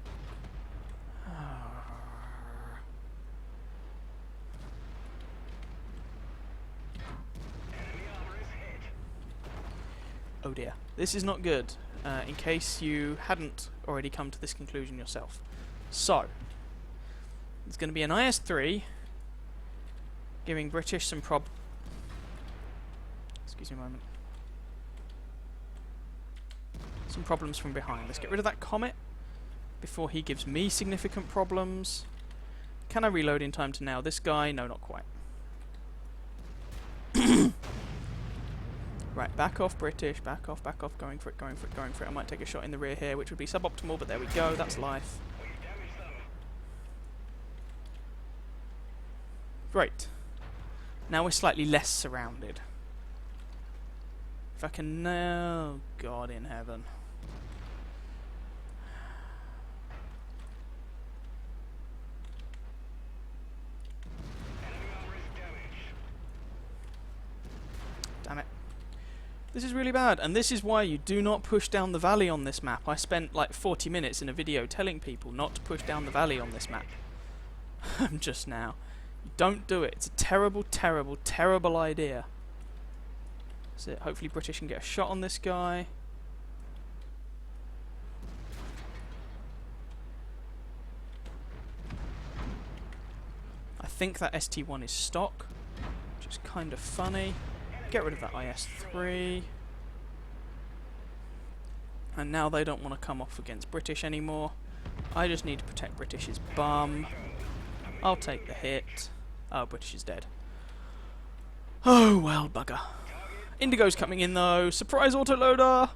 Oh dear. This is not good, in case you hadn't already come to this conclusion yourself. So, there's going to be an IS-3 giving British some excuse me a moment. Some problems from behind. Let's get rid of that Comet before he gives me significant problems. Can I reload in time to nail this guy? No, not quite. Right, back off British, back off, going for it, going for it, going for it. I might take a shot in the rear here, which would be suboptimal, but there we go, that's life. Right. Now we're slightly less surrounded. If I can... Oh, God in heaven. Damn it. This is really bad, and this is why you do not push down the valley on this map. I spent like 40 minutes in a video telling people not to push down the valley on this map. Just now. You don't do it. It's a terrible, terrible, terrible idea. So hopefully British can get a shot on this guy. I think that ST1 is stock, which is kind of funny. Get rid of that IS-3. And now they don't want to come off against British anymore. I just need to protect British's bum. I'll take the hit. Oh, British is dead. Oh, well, bugger. Indigo's coming in, though. Surprise autoloader!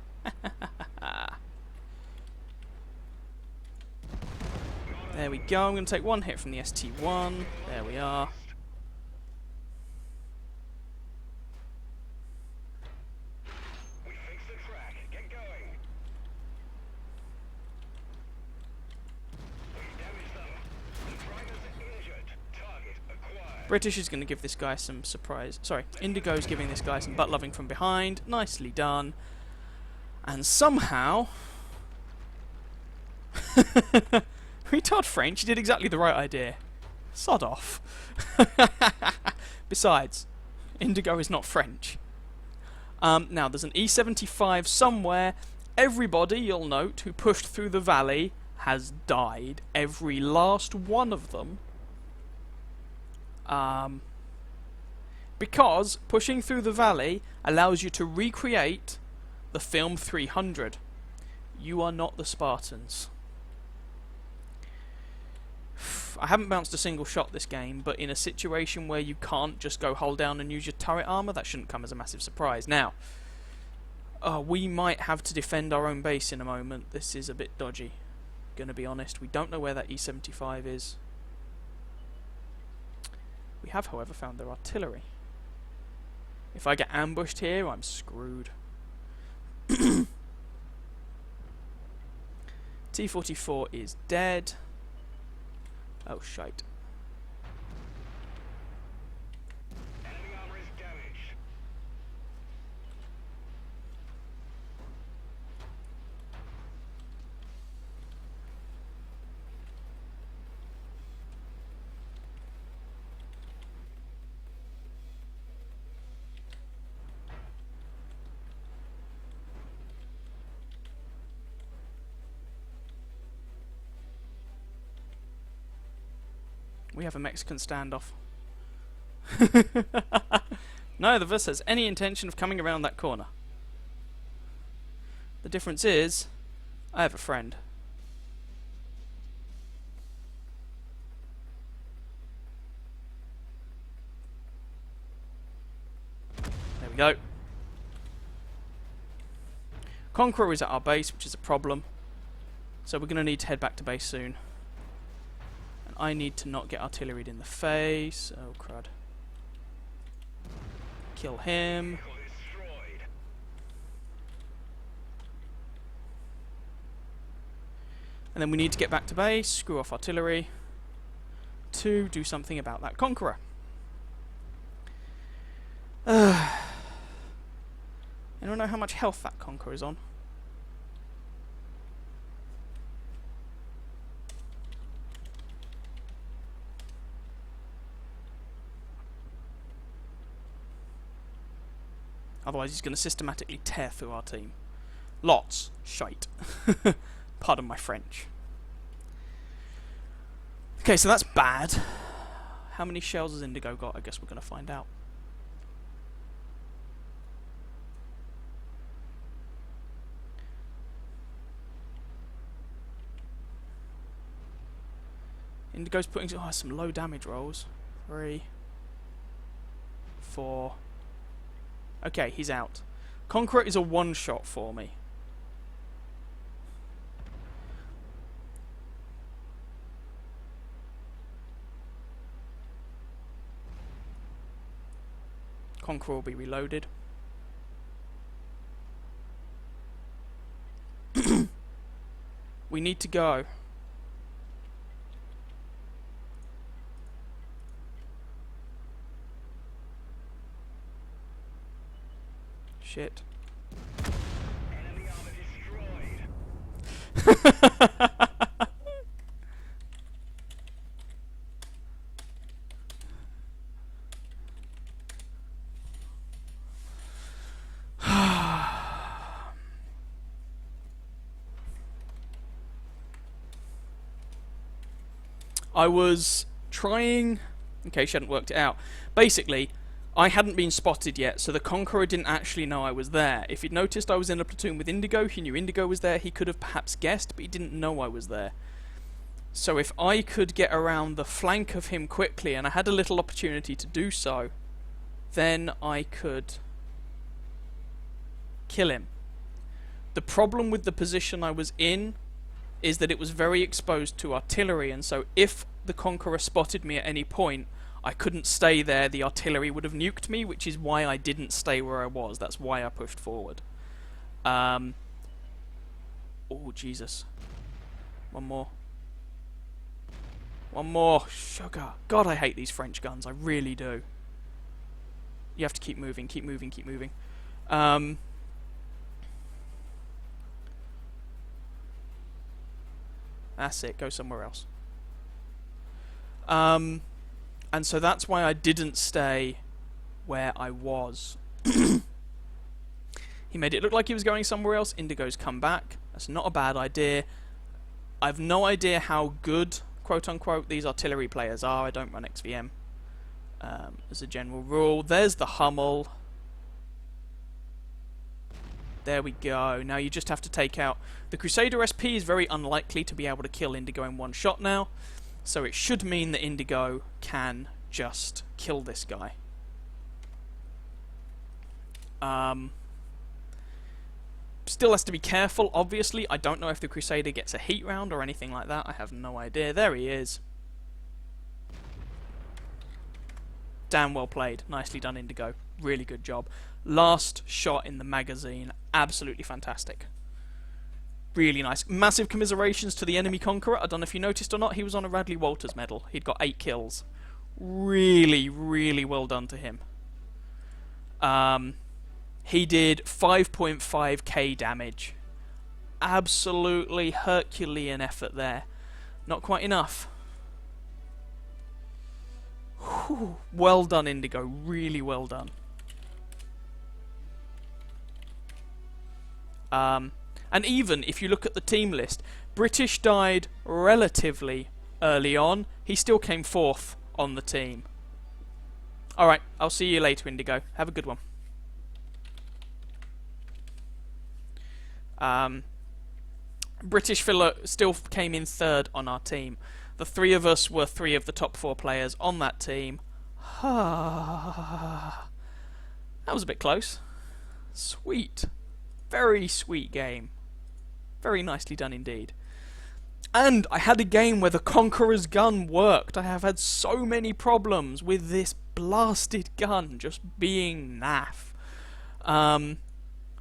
There we go. I'm going to take one hit from the ST1. There we are. British is going to give this guy some surprise. Sorry, Indigo's giving this guy some butt loving from behind. Nicely done. And somehow... Retard French, he did exactly the right idea. Sod off. Besides, Indigo is not French. Now, there's an E75 somewhere. Everybody, you'll note, who pushed through the valley has died. Every last one of them. Because pushing through the valley allows you to recreate the film 300. You are not the Spartans. I haven't bounced a single shot this game, but in a situation where you can't just go hold down and use your turret armor, that shouldn't come as a massive surprise. Now, we might have to defend our own base in a moment. This is a bit dodgy, gonna be honest. We don't know where that E75 is. We have, however, found their artillery. If I get ambushed here, I'm screwed. T-44 is dead. Oh, shite. We have a Mexican standoff. Neither of us has any intention of coming around that corner. The difference is, I have a friend. There we go. Conqueror is at our base, which is a problem. So we're going to need to head back to base soon. And I need to not get artilleried in the face. Oh, crud. Kill him. And then we need to get back to base, screw off artillery, to do something about that Conqueror. I don't know how much health that Conqueror is on. Otherwise he's going to systematically tear through our team. Lots. Shite. Pardon my French. Okay, so that's bad. How many shells has Indigo got? I guess we're going to find out. Indigo's putting some low damage rolls. 3, 4. Okay, he's out. Conqueror is a one-shot for me. Conqueror will be reloaded. We need to go. Shit. Enemy armor destroyed. I was trying, in case you hadn't worked it out, basically, I hadn't been spotted yet, so the Conqueror didn't actually know I was there. If he'd noticed I was in a platoon with Indigo, he knew Indigo was there, he could have perhaps guessed, but he didn't know I was there. So if I could get around the flank of him quickly, and I had a little opportunity to do so, then I could kill him. The problem with the position I was in is that it was very exposed to artillery, and so if the Conqueror spotted me at any point, I couldn't stay there, the artillery would have nuked me, which is why I didn't stay where I was. That's why I pushed forward. Oh, Jesus. One more. One more. Sugar. God, I hate these French guns. I really do. You have to keep moving, keep moving, keep moving. That's it. Go somewhere else. And so that's why I didn't stay where I was. He made it look like he was going somewhere else. Indigo's come back. That's not a bad idea. I've no idea how good, quote-unquote, these artillery players are. I don't run XVM. As a general rule. There's the Hummel. There we go. Now you just have to take out... The Crusader SP is very unlikely to be able to kill Indigo in one shot now. So it should mean that Indigo can just kill this guy. Still has to be careful, obviously. I don't know if the Crusader gets a heat round or anything like that. I have no idea. There he is. Damn well played. Nicely done, Indigo. Really good job. Last shot in the magazine. Absolutely fantastic. Really nice. Massive commiserations to the enemy Conqueror. I don't know if you noticed or not, he was on a Radley Walters medal. He'd got 8 kills. Really, really well done to him. He did 5.5k damage. Absolutely Herculean effort there. Not quite enough. Whew. Well done, Indigo. Really well done. And even if you look at the team list, British died relatively early on, he still came fourth on the team. Alright, I'll see you later, Indigo. Have a good one. British fella still came in third on our team. The three of us were three of the top 4 players on that team. That was a bit close. Sweet. Very sweet game. Very nicely done indeed. And I had a game where the Conqueror's gun worked. I have had so many problems with this blasted gun just being naff.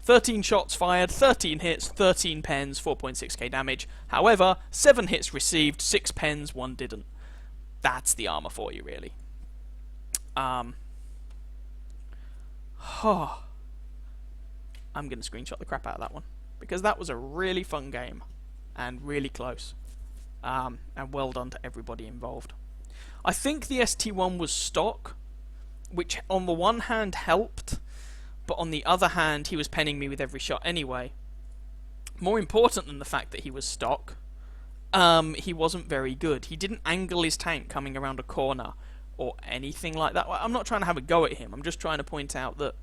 13 shots fired, 13 hits, 13 pens, 4.6k damage. However, 7 hits received, 6 pens, 1 didn't. That's the armor for you, really. I'm going to screenshot the crap out of that one, because that was a really fun game and really close. And well done to everybody involved. I think the ST1 was stock, which on the one hand helped, but on the other hand he was penning me with every shot anyway. More important than the fact that he was stock, he wasn't very good. He didn't angle his tank coming around a corner or anything like that. I'm not trying to have a go at him, I'm just trying to point out that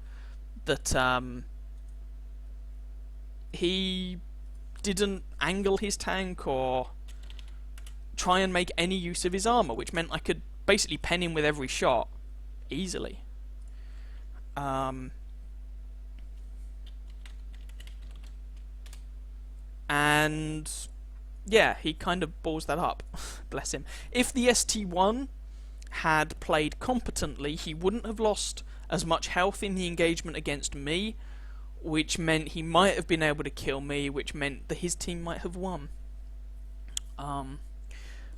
he didn't angle his tank or try and make any use of his armor, which meant I could basically pen him with every shot easily. And yeah, he kind of balls that up. Bless him. If the ST1 had played competently, he wouldn't have lost as much health in the engagement against me, which meant he might have been able to kill me, which meant that his team might have won.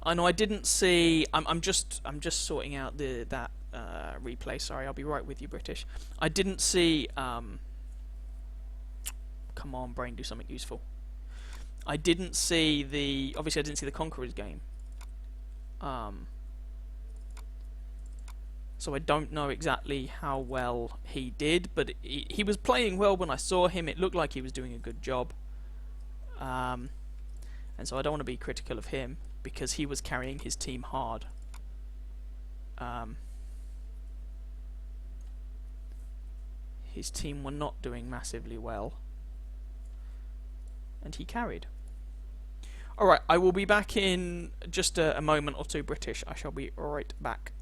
I know I didn't see. I'm just sorting out that replay. Sorry, I'll be right with you, British. I didn't see. Come on, brain, do something useful. I didn't see the. Obviously, I didn't see the Conqueror's game. So I don't know exactly how well he did, but he was playing well when I saw him. It looked like he was doing a good job. And so I don't want to be critical of him, because he was carrying his team hard. His team were not doing massively well, and he carried. Alright, I will be back in just a moment or two, British. I shall be right back.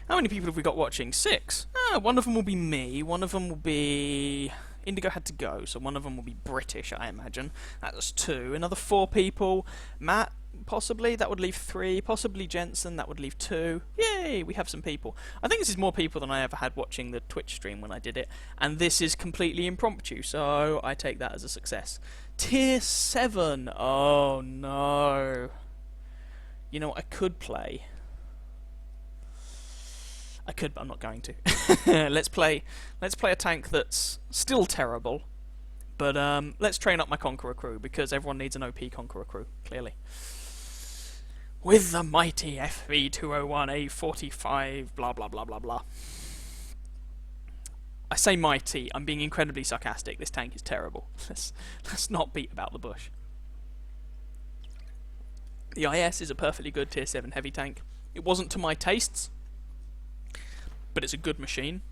How many people have we got watching? 6. One of them will be me, one of them will be... Indigo had to go, so one of them will be British, I imagine. That's 2. Another 4 people. Matt, possibly, that would leave 3. Possibly Jensen, that would leave 2. Yay, we have some people. I think this is more people than I ever had watching the Twitch stream when I did it. And this is completely impromptu, so I take that as a success. Tier 7. Oh, no. You know what I could play? I could, but I'm not going to. Let's play a tank that's still terrible, but let's train up my Conqueror crew, because everyone needs an OP Conqueror crew, clearly. With the mighty FV201A45, blah blah blah blah blah. I say mighty, I'm being incredibly sarcastic. This tank is terrible. Let's not beat about the bush. The IS is a perfectly good tier 7 heavy tank. It wasn't to my tastes, but it's a good machine.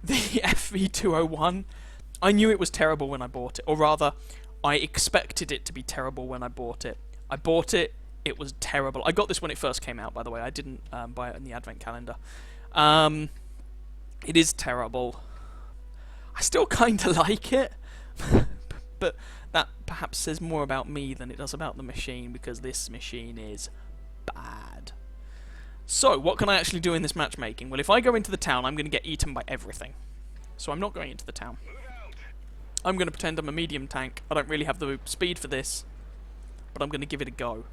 The FV201, I knew it was terrible when I bought it, or rather, I expected it to be terrible when I bought it. I bought it, it was terrible. I got this when it first came out, by the way. I didn't buy it in the advent calendar. It is terrible. I still kind of like it, but that perhaps says more about me than it does about the machine, because this machine is bad. So, what can I actually do in this matchmaking? Well, if I go into the town, I'm going to get eaten by everything. So I'm not going into the town. I'm going to pretend I'm a medium tank. I don't really have the speed for this, but I'm going to give it a go.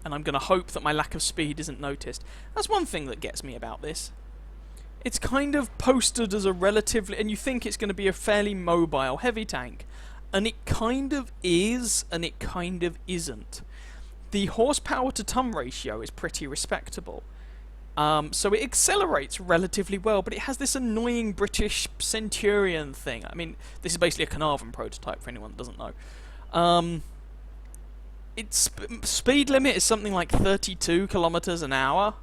And I'm going to hope that my lack of speed isn't noticed. That's one thing that gets me about this. It's kind of posted as a relatively... and you think it's going to be a fairly mobile heavy tank. And it kind of is, and it kind of isn't. The horsepower to ton ratio is pretty respectable. So it accelerates relatively well, but it has this annoying British Centurion thing. I mean, this is basically a Carnarvon prototype for anyone that doesn't know. Its speed limit is something like 32 kilometers an hour.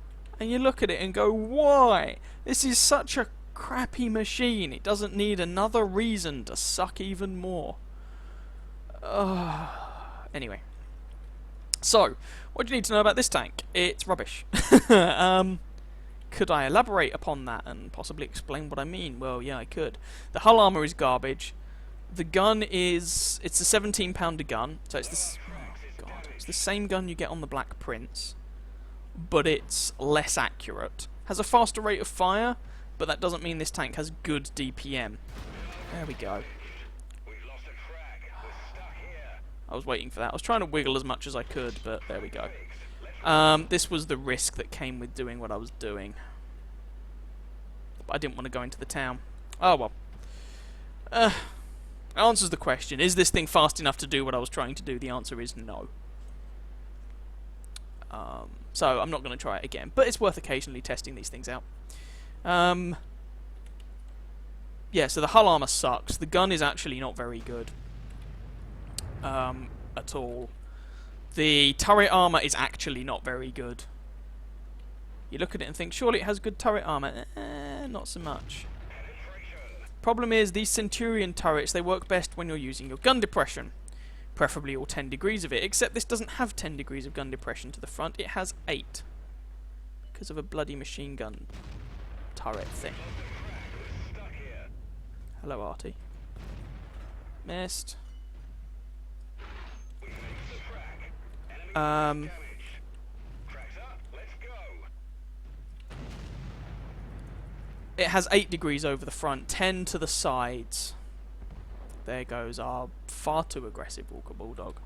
And you look at it and go, why? This is such a crappy machine. It doesn't need another reason to suck even more. Anyway. So, what do you need to know about this tank? It's rubbish. Could I elaborate upon that and possibly explain what I mean? Well, yeah, I could. The hull armour is garbage. The gun is... it's a 17-pounder gun. So it's this... oh, God. It's the same gun you get on the Black Prince, but it's less accurate. Has a faster rate of fire, but that doesn't mean this tank has good DPM. There we go. I was waiting for that. I was trying to wiggle as much as I could, but there we go. This was the risk that came with doing what I was doing. But I didn't want to go into the town. Oh well. Answers the question. Is this thing fast enough to do what I was trying to do? The answer is no. So I'm not going to try it again. But it's worth occasionally testing these things out. Yeah, so the hull armor sucks. The gun is actually not very good. At all. The turret armor is actually not very good. You look at it and think, surely it has good turret armor. Not so much. Problem is, these Centurion turrets, they work best when you're using your gun depression. Preferably all 10 degrees of it, except this doesn't have 10 degrees of gun depression to the front, it has 8. Because of a bloody machine gun turret thing. Hello, Artie. Missed. It has 8 degrees over the front, 10 to the sides. There goes our far too aggressive Walker Bulldog.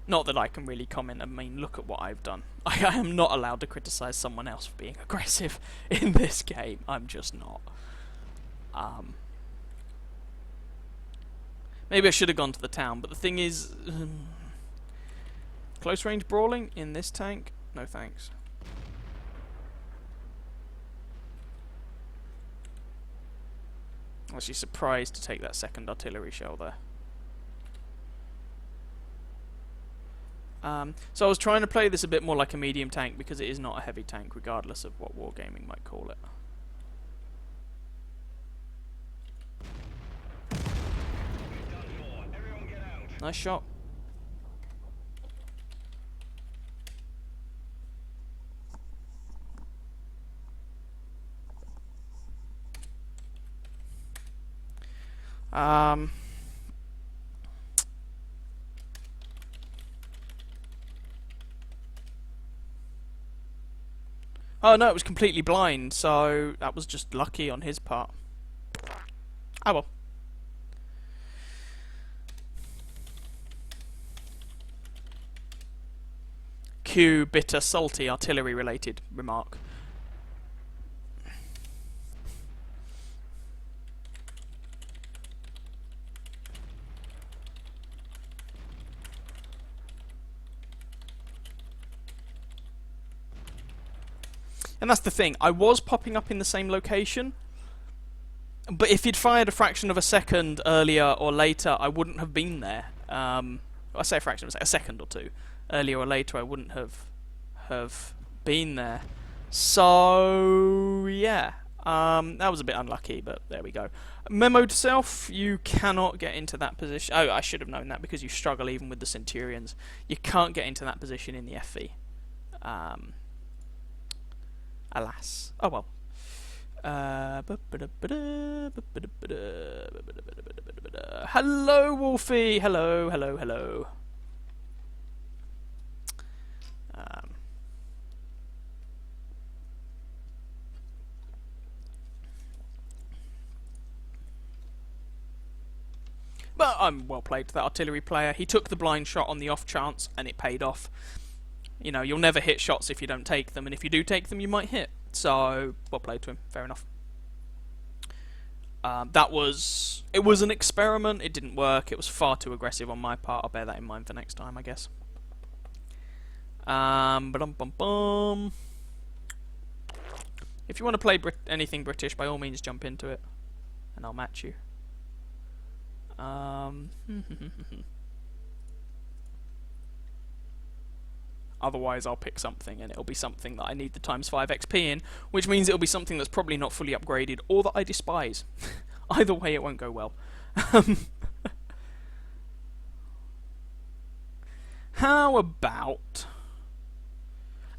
Not that I can really comment. I mean, look at what I've done. I am not allowed to criticise someone else for being aggressive in this game. I'm just not. Maybe I should have gone to the town, but the thing is... close range brawling in this tank? No thanks. I'm actually surprised to take that second artillery shell there. So I was trying to play this a bit more like a medium tank because it is not a heavy tank, regardless of what Wargaming might call it. Nice shot. Oh no, it was completely blind, so that was just lucky on his part. Oh well. Cue bitter, salty, artillery-related remark. And that's the thing, I was popping up in the same location, but if he'd fired a fraction of a second earlier or later, I wouldn't have been there. I say a fraction of a second or two. Earlier or later, I wouldn't have been there. So yeah, that was a bit unlucky, but there we go. Memo to self: you cannot get into that position. Oh, I should have known that because you struggle even with the Centurions. You can't get into that position in the FV. Alas. Oh well. Hello, Wolfie. Hello, hello, hello. But I'm well played to that artillery player. He took the blind shot on the off chance, and it paid off. You know, you'll never hit shots if you don't take them, and if you do take them, you might hit. So, well played to him. Fair enough. It was an experiment. It didn't work. It was far too aggressive on my part. I'll bear that in mind for next time, I guess. If you want to play anything British, by all means jump into it, and I'll match you. Otherwise, I'll pick something, and it'll be something that I need the ×5 XP in, which means it'll be something that's probably not fully upgraded, or that I despise. Either way, it won't go well. How about...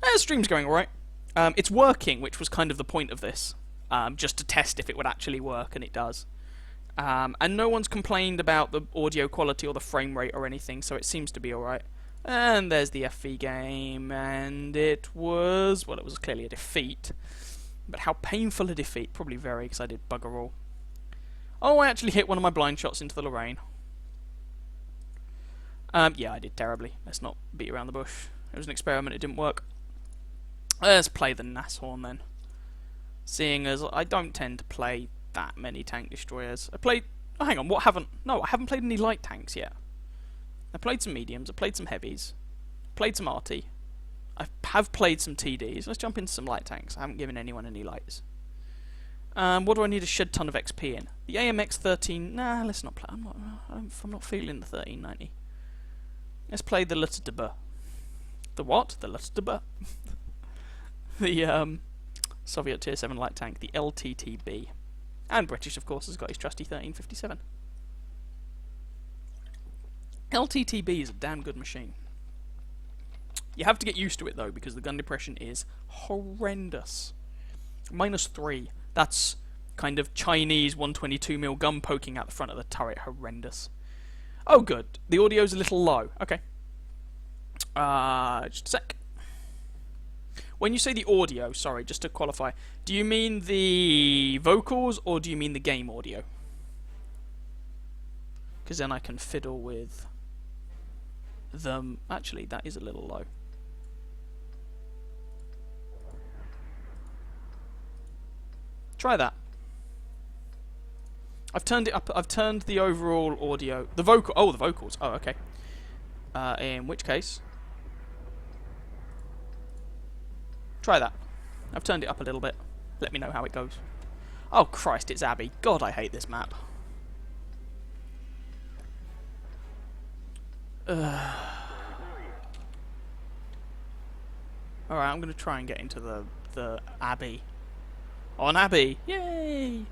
the stream's going alright. It's working, which was kind of the point of this. Just to test if it would actually work, and it does. And no one's complained about the audio quality or the frame rate or anything, so it seems to be alright. And there's the FV game, and it was clearly a defeat. But how painful a defeat? Probably very, because I did bugger all. Oh, I actually hit one of my blind shots into the Lorraine. Yeah, I did terribly. Let's not beat around the bush. It was an experiment, it didn't work. Let's play the Nashorn then. Seeing as I don't tend to play that many tank destroyers. I played... Oh, hang on, I haven't played any light tanks yet. I played some mediums, I played some heavies, played some RT. I have played some TDs. Let's jump into some light tanks. I haven't given anyone any lights. What do I need a shed ton of XP in? The AMX 13... Nah, let's not play. I'm not feeling the 1390. Let's play the LTTB. The what? The LTTB. The Soviet Tier 7 light tank, the LTTB. And British, of course, has got his trusty 1357. LTTB is a damn good machine. You have to get used to it, though, because the gun depression is horrendous. -3. That's kind of Chinese 122mm gun poking out the front of the turret. Horrendous. Oh, good. The audio's a little low. Okay. Just a sec. When you say the audio, sorry, just to qualify, do you mean the vocals or do you mean the game audio? Because then I can fiddle with them. Actually, that is a little low. Try that. I've turned it up. I've turned the overall audio. The vocal. Oh, the vocals. Oh, okay. In which case, try that. I've turned it up a little bit. Let me know how it goes. Oh Christ, it's Abbey. God, I hate this map. Alright, I'm going to try and get into the Abbey. On Abbey! Yay!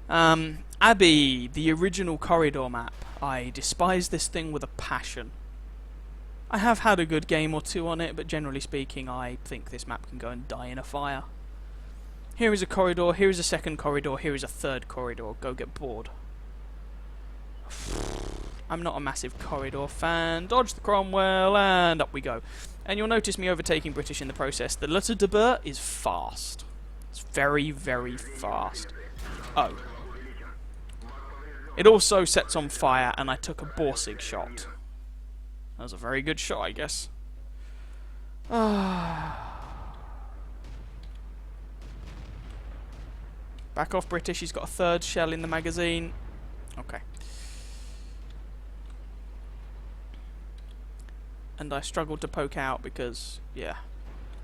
Abbey, the original corridor map. I despise this thing with a passion. I have had a good game or two on it, but generally speaking, I think this map can go and die in a fire. Here is a corridor, here is a second corridor, here is a third corridor. Go get bored. I'm not a massive corridor fan. Dodge the Cromwell, and up we go. And you'll notice me overtaking British in the process. The LTTB is fast. It's very, very fast. Oh. It also sets on fire, and I took a Borsig shot. That was a very good shot, I guess. Back off, British. He's got a third shell in the magazine. Okay. And I struggled to poke out because, yeah,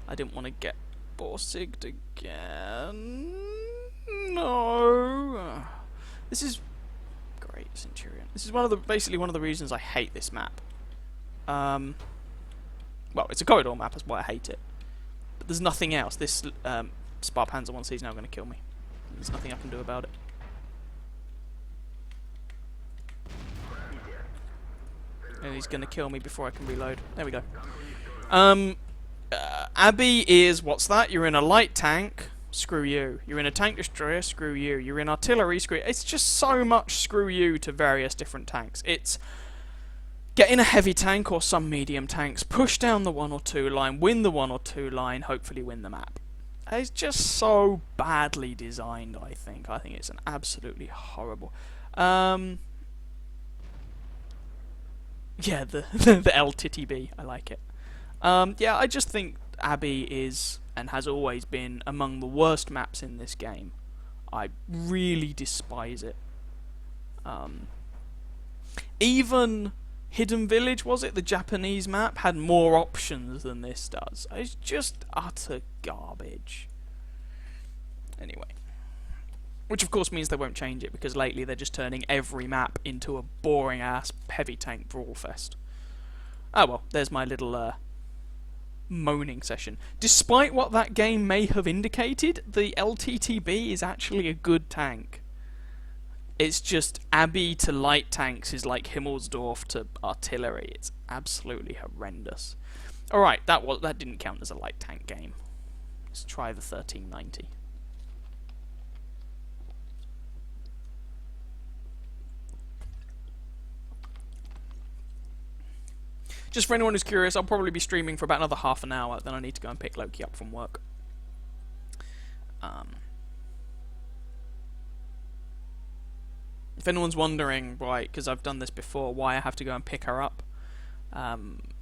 I didn't want to get Borsigged again. No. This is great, Centurion. This is basically one of the reasons I hate this map. Well, it's a corridor map, that's why I hate it. But there's nothing else. This Spar Panzer 1C is now going to kill me. There's nothing I can do about it. And he's going to kill me before I can reload. There we go. Abby is, what's that? You're in a light tank, screw you. You're in a tank destroyer, screw you. You're in artillery, screw you. It's just so much screw you to various different tanks. It's get in a heavy tank or some medium tanks, push down the 1 or 2 line, win the 1 or 2 line, hopefully win the map. It's just so badly designed, I think. I think it's an absolutely horrible. Yeah, the LTTB, I like it. Yeah, I just think Abbey is, and has always been, among the worst maps in this game. I really despise it. Even Hidden Village, was it? The Japanese map had more options than this does. It's just utter garbage. Anyway. Which of course means they won't change it, because lately they're just turning every map into a boring ass heavy tank brawl fest. Oh well, there's my little moaning session. Despite what that game may have indicated, the LTTB is actually a good tank. It's just Abbey to light tanks is like Himmelsdorf to artillery. It's absolutely horrendous. Alright, that didn't count as a light tank game. Let's try the 1390. Just for anyone who's curious, I'll probably be streaming for about another half an hour, then I need to go and pick Loki up from work. If anyone's wondering, right, because I've done this before, why I have to go and pick her up,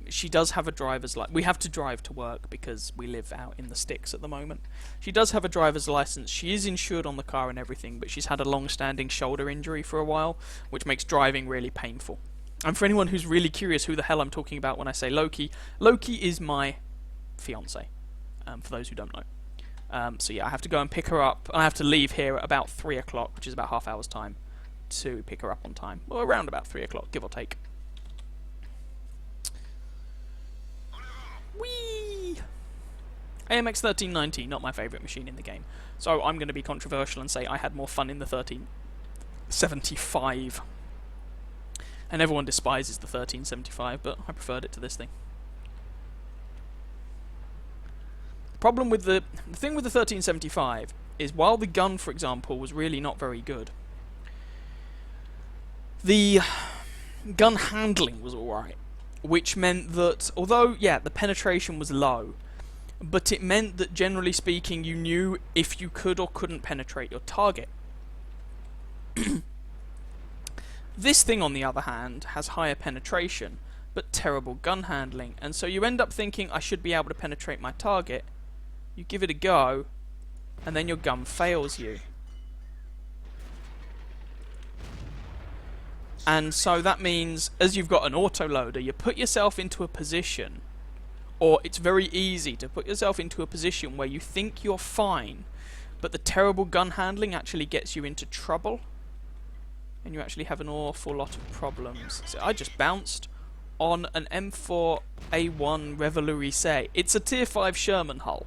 she does have a driver's license. We have to drive to work because we live out in the sticks at the moment. She does have a driver's license. She is insured on the car and everything, but she's had a long-standing shoulder injury for a while, which makes driving really painful. And for anyone who's really curious who the hell I'm talking about when I say Loki, Loki is my fiance, for those who don't know. So yeah, I have to go and pick her up. I have to leave here at about 3 o'clock, which is about half hour's time, to pick her up on time. Well, around about 3 o'clock, give or take. Whee! AMX 1390, not my favourite machine in the game. So I'm going to be controversial and say I had more fun in the 1375. And everyone despises the 1375, but I preferred it to this thing. The problem with the thing with the 1375 is, while the gun, for example, was really not very good, the gun handling was alright. Which meant that, although, yeah, the penetration was low, but it meant that, generally speaking, you knew if you could or couldn't penetrate your target. This thing, on the other hand, has higher penetration, but terrible gun handling, and so you end up thinking, I should be able to penetrate my target. You give it a go, and then your gun fails you. And so that means, as you've got an autoloader, you put yourself into a position, or it's very easy to put yourself into a position where you think you're fine, but the terrible gun handling actually gets you into trouble. And you actually have an awful lot of problems. So I just bounced on an M4A1 Revolution. It's a tier 5 Sherman hull.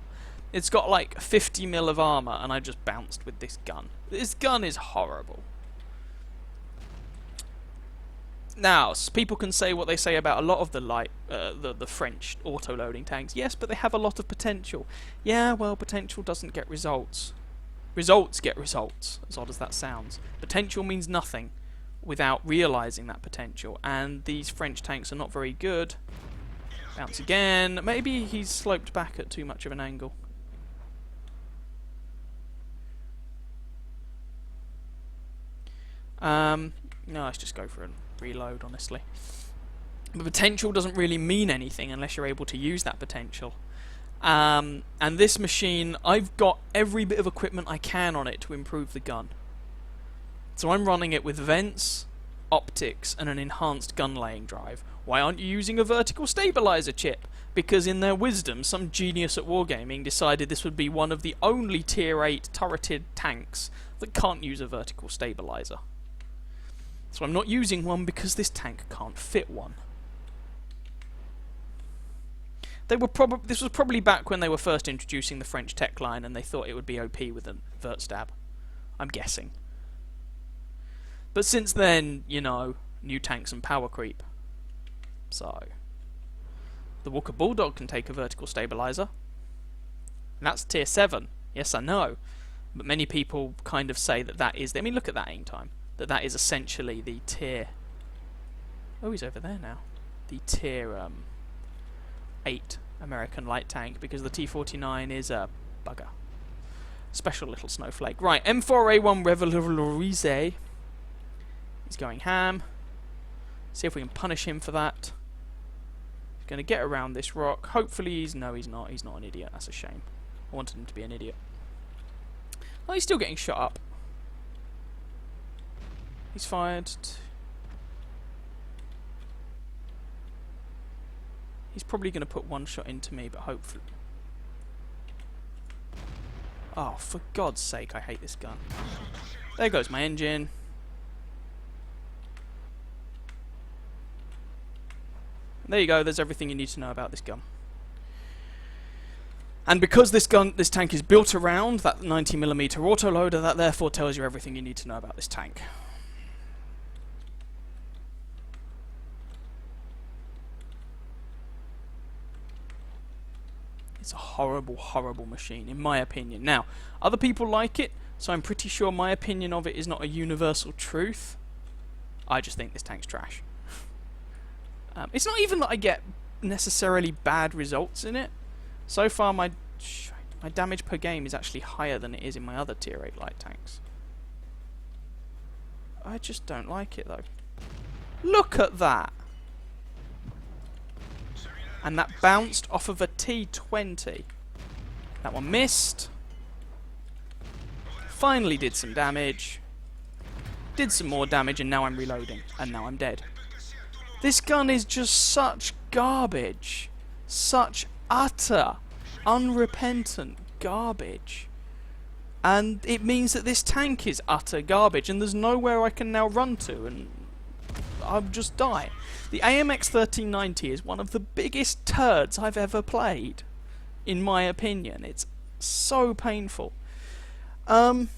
It's got like 50 mil of armor, and I just bounced with this gun. This gun is horrible. Now, people can say what they say about a lot of the the French auto-loading tanks. Yes, but they have a lot of potential. Yeah, well, potential doesn't get results. Results get results, as odd as that sounds. Potential means nothing without realising that potential, and these French tanks are not very good. Bounce again. Maybe he's sloped back at too much of an angle. No, let's just go for a reload, honestly. The potential doesn't really mean anything unless you're able to use that potential. And this machine, I've got every bit of equipment I can on it to improve the gun. So I'm running it with vents, optics, and an enhanced gun laying drive. Why aren't you using a vertical stabilizer chip? Because in their wisdom, some genius at Wargaming decided this would be one of the only tier 8 turreted tanks that can't use a vertical stabilizer. So I'm not using one because this tank can't fit one. They were this was probably back when they were first introducing the French tech line, and they thought it would be OP with a vert stab. I'm guessing. But since then, you know, new tanks and power creep. So, the Walker Bulldog can take a vertical stabilizer. And that's tier 7. Yes, I know. But many people kind of say that that is... I mean, look at that aim time. That is essentially the tier... Oh, he's over there now. The tier 8 American light tank, because the T-49 is a bugger. Special little snowflake. Right, M4A1 Revolorize. He's going ham. See if we can punish him for that. He's going to get around this rock. Hopefully he's... No, he's not. He's not an idiot. That's a shame. I wanted him to be an idiot. Oh, he's still getting shot up. He's fired. He's probably going to put one shot into me, but hopefully... Oh, for God's sake, I hate this gun. There goes my engine. There you go, there's everything you need to know about this gun. And because this tank is built around that 90mm autoloader, that therefore tells you everything you need to know about this tank. It's a horrible, horrible machine, in my opinion. Now, other people like it, so I'm pretty sure my opinion of it is not a universal truth. I just think this tank's trash. It's not even that I get necessarily bad results in it. So far, my damage per game is actually higher than it is in my other tier 8 light tanks. I just don't like it, though. Look at that! And that bounced off of a T20. That one missed. Finally did some damage. Did some more damage, and now I'm reloading. And now I'm dead. This gun is just such garbage. Such utter, unrepentant garbage. And it means that this tank is utter garbage, and there's nowhere I can now run to, and I'll just die. The AMX 1390 is one of the biggest turds I've ever played, in my opinion. It's so painful. You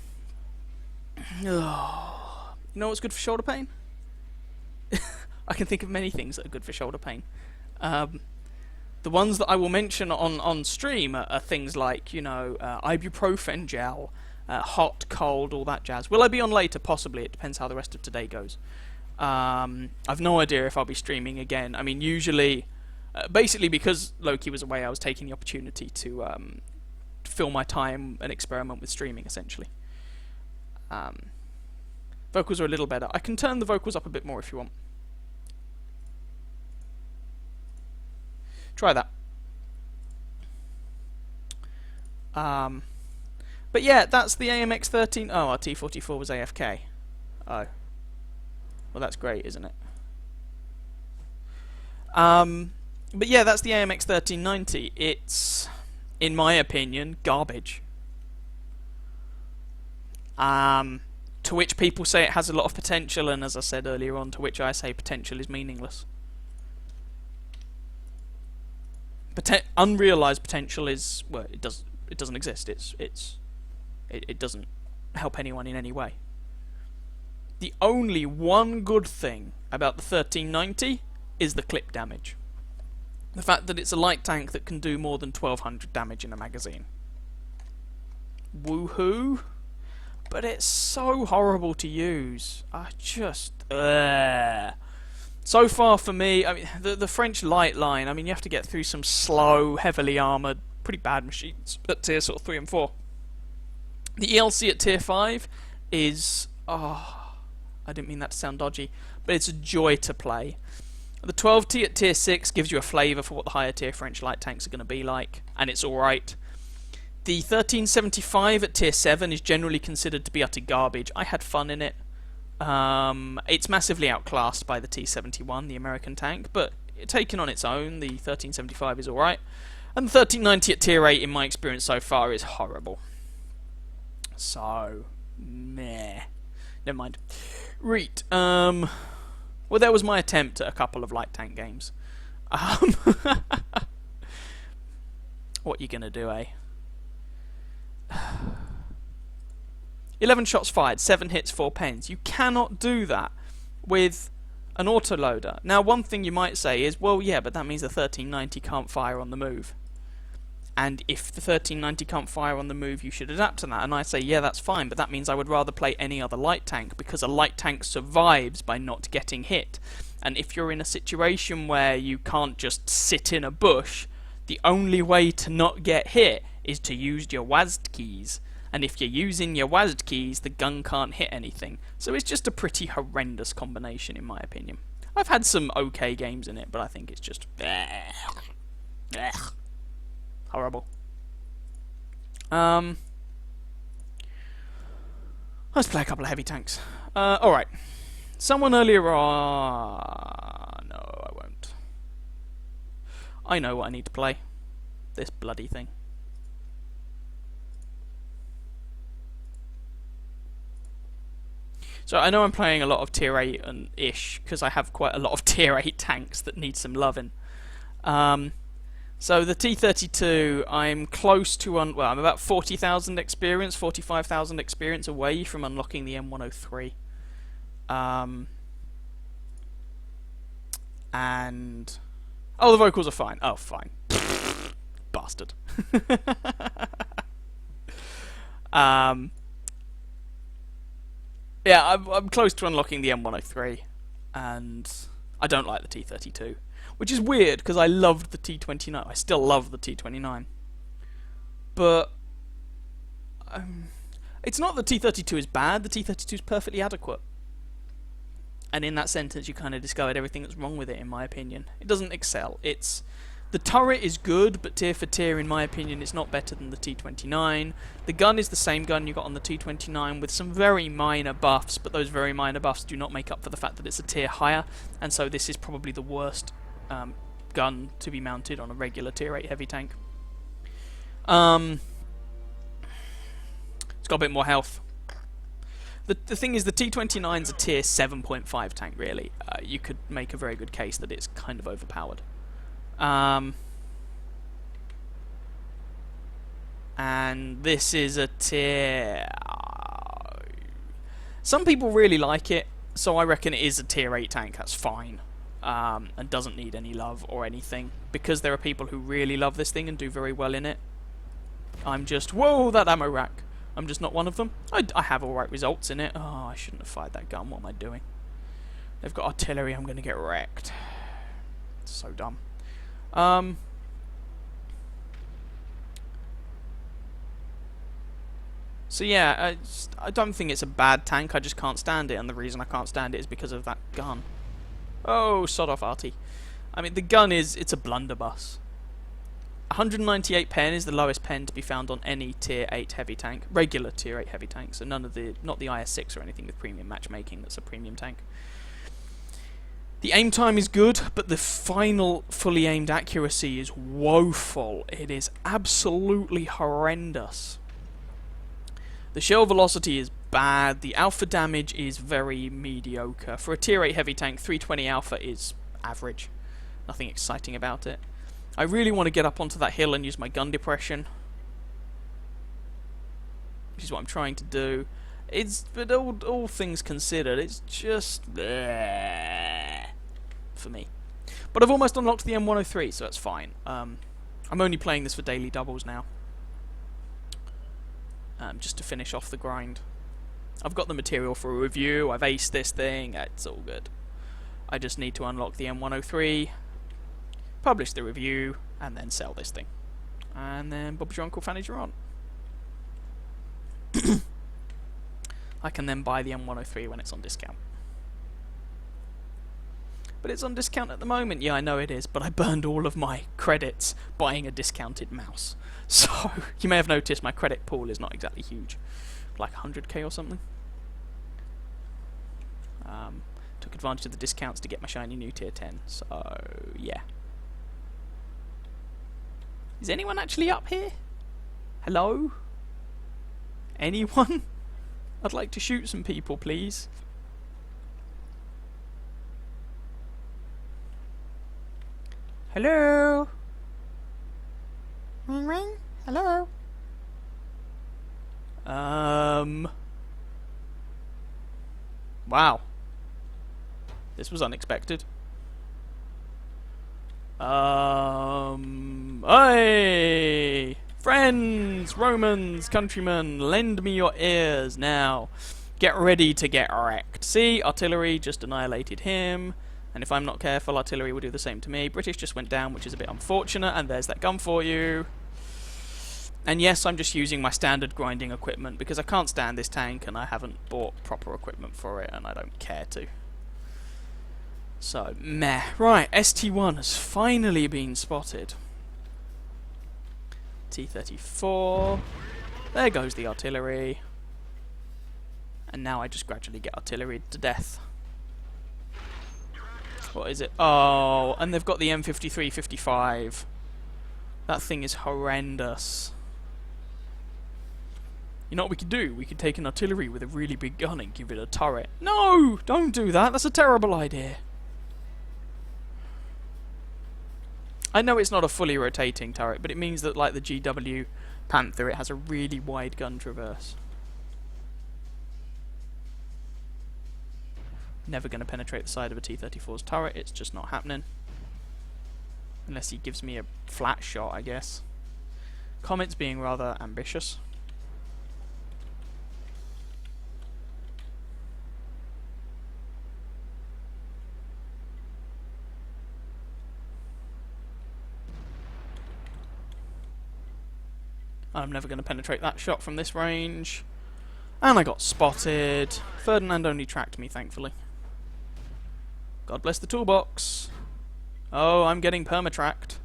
know what's good for shoulder pain? I can think of many things that are good for shoulder pain. The ones that I will mention on stream are things like, you know, ibuprofen gel, hot, cold, all that jazz. Will I be on later? Possibly. It depends how the rest of today goes. I've no idea if I'll be streaming again. I mean, usually, basically because Loki was away, I was taking the opportunity to fill my time and experiment with streaming, essentially. Vocals are a little better. I can turn the vocals up a bit more if you want. Try that. But yeah, that's the AMX 13. Oh, our T44 was AFK. Oh. Well, that's great, isn't it? But yeah, that's the AMX 1390. It's, in my opinion, garbage. To which people say it has a lot of potential, and as I said earlier on, to which I say potential is meaningless. Unrealized potential is, well, it doesn't exist. It doesn't help anyone in any way. The only one good thing about the 1390 is the clip damage. The fact that it's a light tank that can do more than 1200 damage in a magazine. Woohoo! But it's so horrible to use. I just... So far for me, I mean, the French light line, I mean, you have to get through some slow, heavily armoured, pretty bad machines at tier sort of 3 and 4. The ELC at tier 5 is... Oh, I didn't mean that to sound dodgy, but it's a joy to play. The 12T at tier 6 gives you a flavour for what the higher tier French light tanks are going to be like, and it's alright. The 1375 at tier 7 is generally considered to be utter garbage. I had fun in it. It's massively outclassed by the T71, the American tank, but taken on its own, the 1375 is alright. And the 1390 at tier 8, in my experience so far, is horrible. So, meh. Never mind. Right, well, there was my attempt at a couple of light tank games. What you gonna do, eh? 11 shots fired, 7 hits, 4 pens. You cannot do that with an autoloader. Now, one thing you might say is, well, yeah, but that means the 1390 can't fire on the move. And if the 1390 can't fire on the move, you should adapt to that. And I say, yeah, that's fine, but that means I would rather play any other light tank, because a light tank survives by not getting hit. And if you're in a situation where you can't just sit in a bush, the only way to not get hit is to use your WASD keys. And if you're using your WASD keys, the gun can't hit anything. So it's just a pretty horrendous combination, in my opinion. I've had some okay games in it, but I think it's just horrible. Let's play a couple of heavy tanks. Alright. Someone earlier on... No, I won't. I know what I need to play. This bloody thing. So I know I'm playing a lot of tier 8 and ish, because I have quite a lot of tier 8 tanks that need some loving. So the T-32, I'm close to well, I'm about 40,000 experience, 45,000 experience away from unlocking the M103. And oh, the vocals are fine. Oh, fine. Bastard. Yeah, I'm close to unlocking the M103, and I don't like the T-32, which is weird because I loved the T-29. I still love the T-29, but it's not the T-32 is bad. The T-32 is perfectly adequate, and in that sentence, you kind of discovered everything that's wrong with it. In my opinion, it doesn't excel. The turret is good, but tier for tier, in my opinion, it's not better than the T-29. The gun is the same gun you got on the T-29 with some very minor buffs, but those very minor buffs do not make up for the fact that it's a tier higher, and so this is probably the worst gun to be mounted on a regular tier 8 heavy tank. It's got a bit more health. The thing is, the T-29 is a tier 7.5 tank, really. You could make a very good case that it's kind of overpowered. And this is a tier... Some people really like it, so I reckon it is a tier 8 tank. That's fine. And doesn't need any love or anything. Because there are people who really love this thing and do very well in it. I'm just... Whoa, that ammo rack. I'm just not one of them. I have alright results in it. Oh, I shouldn't have fired that gun. What am I doing? They've got artillery. I'm going to get wrecked. It's so dumb. So yeah, I don't think it's a bad tank, I just can't stand it, and the reason I can't stand it is because of that gun. Oh, sod off, Artie. I mean, the gun it's a blunderbuss. 198 pen is the lowest pen to be found on any tier 8 heavy tank, regular tier 8 heavy tank, so not the IS-6 or anything with premium matchmaking that's a premium tank. The aim time is good, but the final fully aimed accuracy is woeful. It is absolutely horrendous. The shell velocity is bad. The alpha damage is very mediocre. For a tier 8 heavy tank, 320 alpha is average. Nothing exciting about it. I really want to get up onto that hill and use my gun depression, which is what I'm trying to do. But all things considered, it's just bleh for me. But I've almost unlocked the M103, so that's fine. I'm only playing this for daily doubles now, just to finish off the grind. I've got the material for a review. I've aced this thing. It's all good. I just need to unlock the M103, publish the review, and then sell this thing. And then Bob's your uncle, Fanny's your aunt. I can then buy the M103 when it's on discount. But it's on discount at the moment. Yeah, I know it is, but I burned all of my credits buying a discounted mouse. So, you may have noticed my credit pool is not exactly huge. Like 100k or something. Took advantage of the discounts to get my shiny new tier 10. So, yeah. Is anyone actually up here? Hello? Anyone? I'd like to shoot some people, please. Hello? Ring ring. Hello. Wow. This was unexpected. Hey! Friends, Romans, countrymen, lend me your ears now. Get ready to get wrecked. See, artillery just annihilated him. And if I'm not careful, artillery will do the same to me. British just went down, which is a bit unfortunate. And there's that gun for you. And yes, I'm just using my standard grinding equipment because I can't stand this tank and I haven't bought proper equipment for it and I don't care to. So, meh. Right, ST1 has finally been spotted. T-34. There goes the artillery. And now I just gradually get artilleried to death. What is it? Oh, and they've got the M53-55. That thing is horrendous. You know what we could do? We could take an artillery with a really big gun and give it a turret. No! Don't do that. That's a terrible idea. I know it's not a fully rotating turret, but it means that, like the GW Panther, it has a really wide gun traverse. Never going to penetrate the side of a T-34's turret. It's just not happening. Unless he gives me a flat shot, I guess. Comet's being rather ambitious. I'm never going to penetrate that shot from this range. And I got spotted. Ferdinand only tracked me, thankfully. God bless the toolbox. Oh, I'm getting perma-tracked.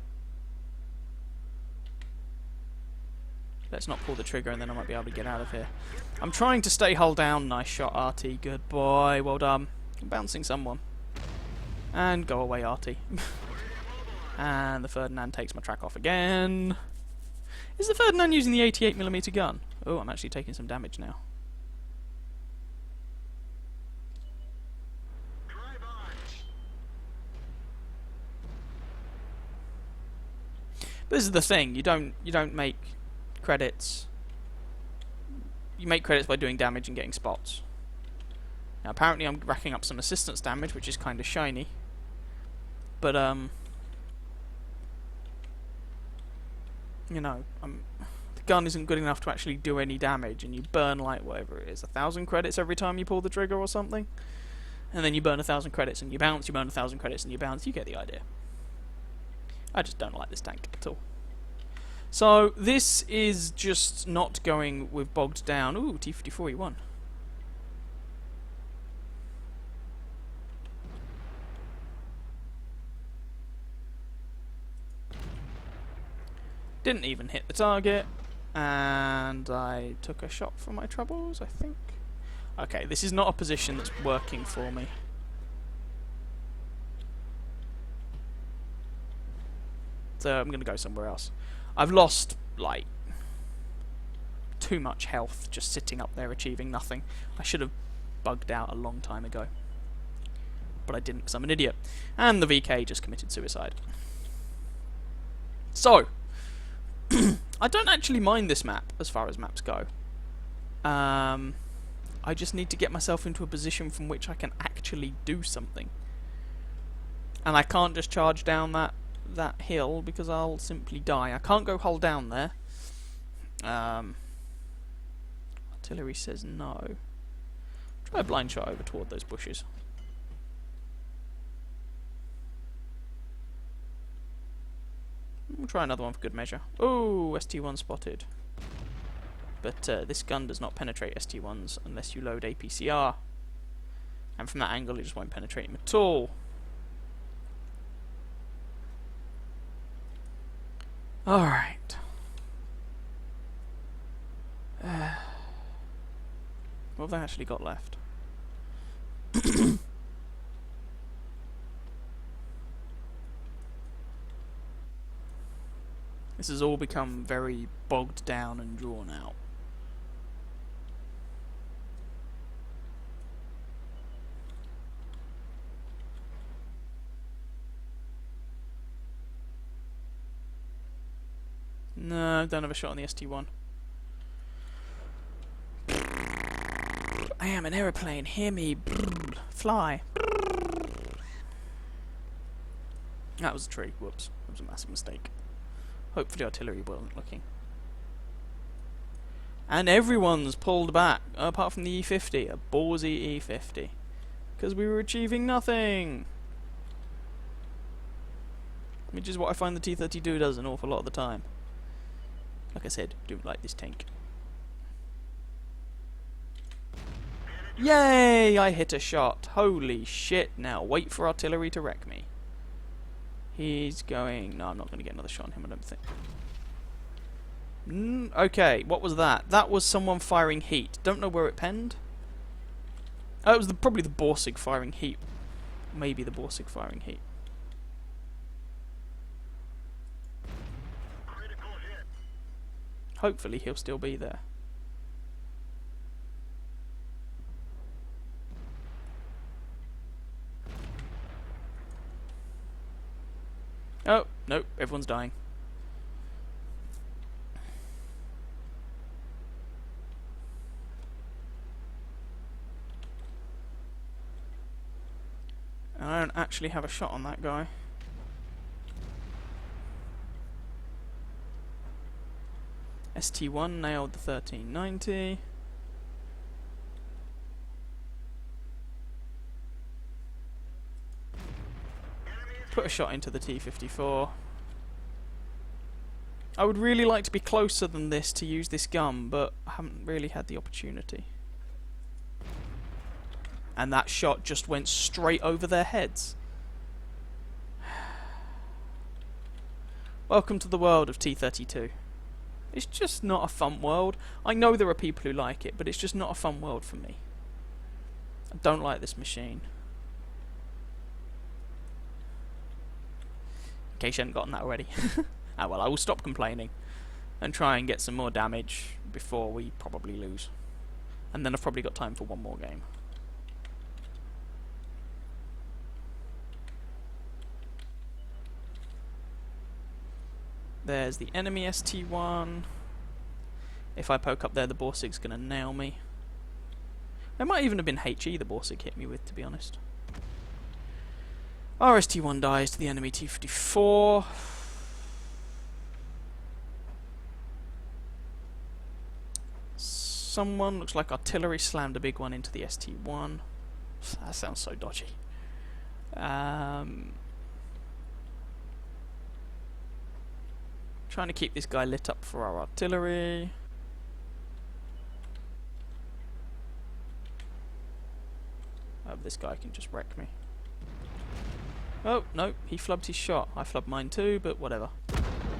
Let's not pull the trigger and then I might be able to get out of here. I'm trying to stay hull down. Nice shot, RT. Good boy. Well done. I'm bouncing someone. And go away, RT. And the Ferdinand takes my track off again. Is the Ferdinand using the 88mm gun? Oh, I'm actually taking some damage now. But this is the thing, you don't make credits. You make credits by doing damage and getting spots. Now apparently I'm racking up some assistance damage, which is kind of shiny. But you know, the gun isn't good enough to actually do any damage, and you burn like whatever it is, 1,000 credits every time you pull the trigger or something. And then you burn 1,000 credits and you bounce, you burn 1,000 credits and you bounce, you get the idea. I just don't like this tank at all. So, this is just not going with bogged down. Ooh, T-54E1. Didn't even hit the target. And I took a shot for my troubles, I think. Okay, this is not a position that's working for me. So I'm going to go somewhere else. I've lost, like, too much health just sitting up there achieving nothing. I should have bugged out a long time ago. But I didn't because I'm an idiot. And the VK just committed suicide. So, I don't actually mind this map as far as maps go. I just need to get myself into a position from which I can actually do something. And I can't just charge down that hill because I'll simply die. I can't go hull down there. Artillery says no. Try a blind shot over toward those bushes. We'll try another one for good measure. Oh, ST1 spotted. But this gun does not penetrate ST1s unless you load APCR. And from that angle it just won't penetrate him at all. Alright. What have they actually got left? This has all become very bogged down and drawn out. No, don't have a shot on the ST1. I am an aeroplane. Hear me. Fly. That was a tree. Whoops. That was a massive mistake. Hopefully artillery wasn't looking. And everyone's pulled back, apart from the E50. A ballsy E50. Because we were achieving nothing. Which is what I find the T-32 does an awful lot of the time. Like I said, don't like this tank. Yay! I hit a shot. Holy shit. Now wait for artillery to wreck me. He's going... No, I'm not going to get another shot on him, I don't think. Okay, what was that? That was someone firing heat. Don't know where it penned. Oh, it was probably the Borsig firing heat. Maybe the Borsig firing heat. Hopefully he'll still be there. Oh, nope, everyone's dying. I don't actually have a shot on that guy. ST1 nailed the 1390. Put a shot into the T-54. I would really like to be closer than this to use this gun, but I haven't really had the opportunity. And that shot just went straight over their heads. Welcome to the world of T-32. It's just not a fun world. I know there are people who like it, but it's just not a fun world for me. I don't like this machine. In case you hadn't gotten that already. Ah well, I will stop complaining and try and get some more damage before we probably lose. And then I've probably got time for one more game. There's the enemy ST1. If I poke up there, the Borsig's going to nail me. It might even have been HE the Borsig hit me with, to be honest. Our ST1 dies to the enemy T-54. Someone, looks like artillery, slammed a big one into the ST1. That sounds so dodgy. Trying to keep this guy lit up for our artillery. This guy can just wreck me. Oh, no, he flubbed his shot. I flubbed mine too, but whatever.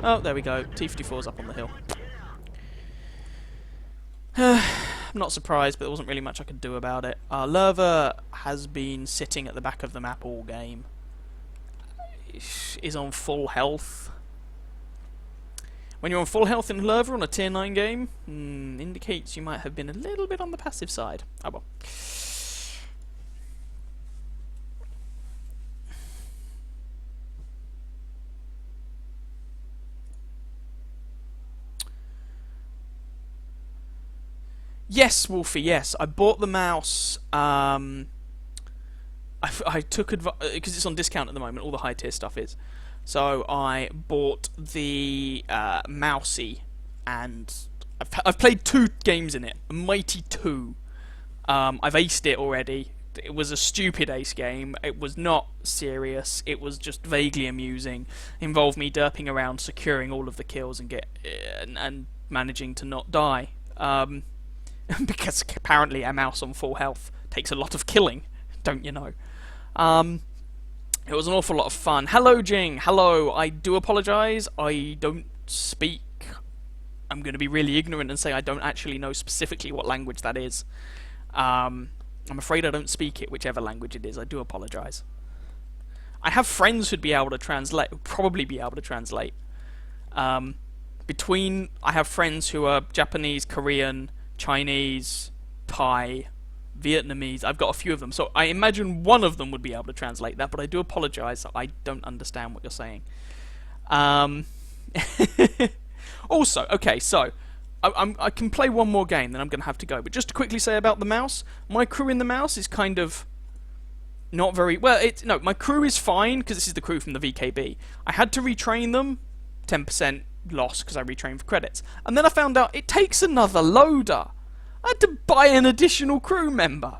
Oh, there we go. T-54's up on the hill. I'm not surprised, but there wasn't really much I could do about it. Our Lerva has been sitting at the back of the map all game. Is on full health. When you're on full health in Lerva on a tier 9 game, indicates you might have been a little bit on the passive side. Oh well. Yes, Wolfie, yes. I bought the mouse. I took advantage because it's on discount at the moment. All the high tier stuff is. So I bought the mousey, and I've played 2 games in it. A mighty 2. I've aced it already. It was a stupid ace game. It was not serious. It was just vaguely amusing. It involved me derping around, securing all of the kills, and managing to not die. Because apparently a mouse on full health takes a lot of killing, don't you know? It was an awful lot of fun. Hello, Jing. Hello. I do apologise. I don't speak. I'm going to be really ignorant and say I don't actually know specifically what language that is. I'm afraid I don't speak it, whichever language it is. I do apologise. I have friends who'd be able to translate, probably be able to translate. I have friends who are Japanese, Korean, Chinese, Thai, Vietnamese. I've got a few of them, so I imagine one of them would be able to translate that, but I do apologise. I don't understand what you're saying. Also, okay, so I can play one more game, then I'm going to have to go. But just to quickly say about the mouse, my crew in the mouse is kind of not very well. No, my crew is fine because this is the crew from the VKB. I had to retrain them, 10% loss because I retrained for credits, and then I found out it takes another loader. I had to buy an additional crew member,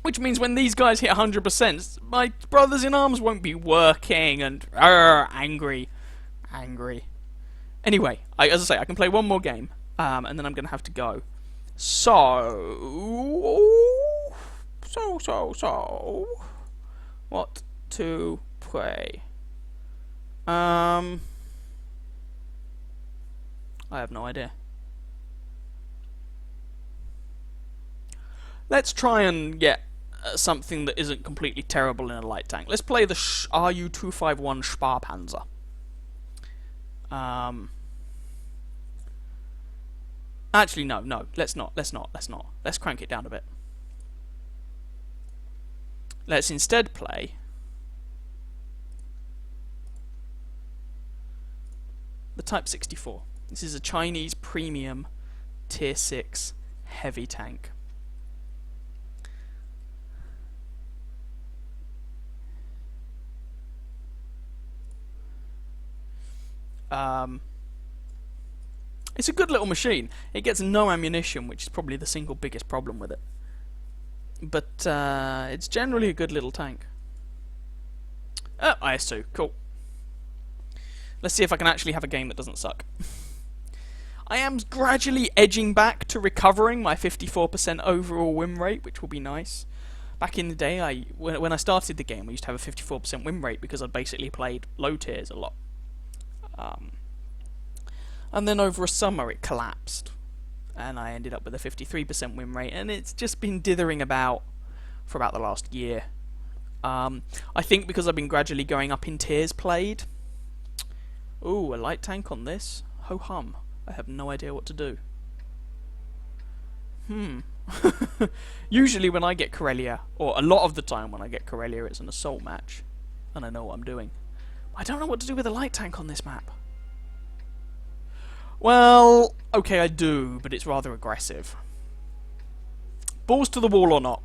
which means when these guys hit 100%, my brothers in arms won't be working and angry. Anyway, as I say, I can play one more game, and then I'm going to have to go. So, what to play? I have no idea. Let's try and get something that isn't completely terrible in a light tank. Let's play the RU-251 Sparpanzer. Actually, no. Let's not. Let's crank it down a bit. Let's instead play the Type 64. This is a Chinese premium tier 6 heavy tank. It's a good little machine. It gets no ammunition, which is probably the single biggest problem with it. But it's generally a good little tank. Oh, IS-2. Cool. Let's see if I can actually have a game that doesn't suck. I am gradually edging back to recovering my 54% overall win rate, which will be nice. Back in the day, when I started the game, I used to have a 54% win rate because I'd basically played low tiers a lot. And then over a summer it collapsed, and I ended up with a 53% win rate, and it's just been dithering about for about the last year. I think because I've been gradually going up in tiers played. Ooh, a light tank on this? Ho hum. I have no idea what to do. Usually when I get Corellia, or a lot of the time when I get Corellia, it's an assault match, and I know what I'm doing. I don't know what to do with a light tank on this map. Well, okay, I do, but it's rather aggressive. Balls to the wall or not?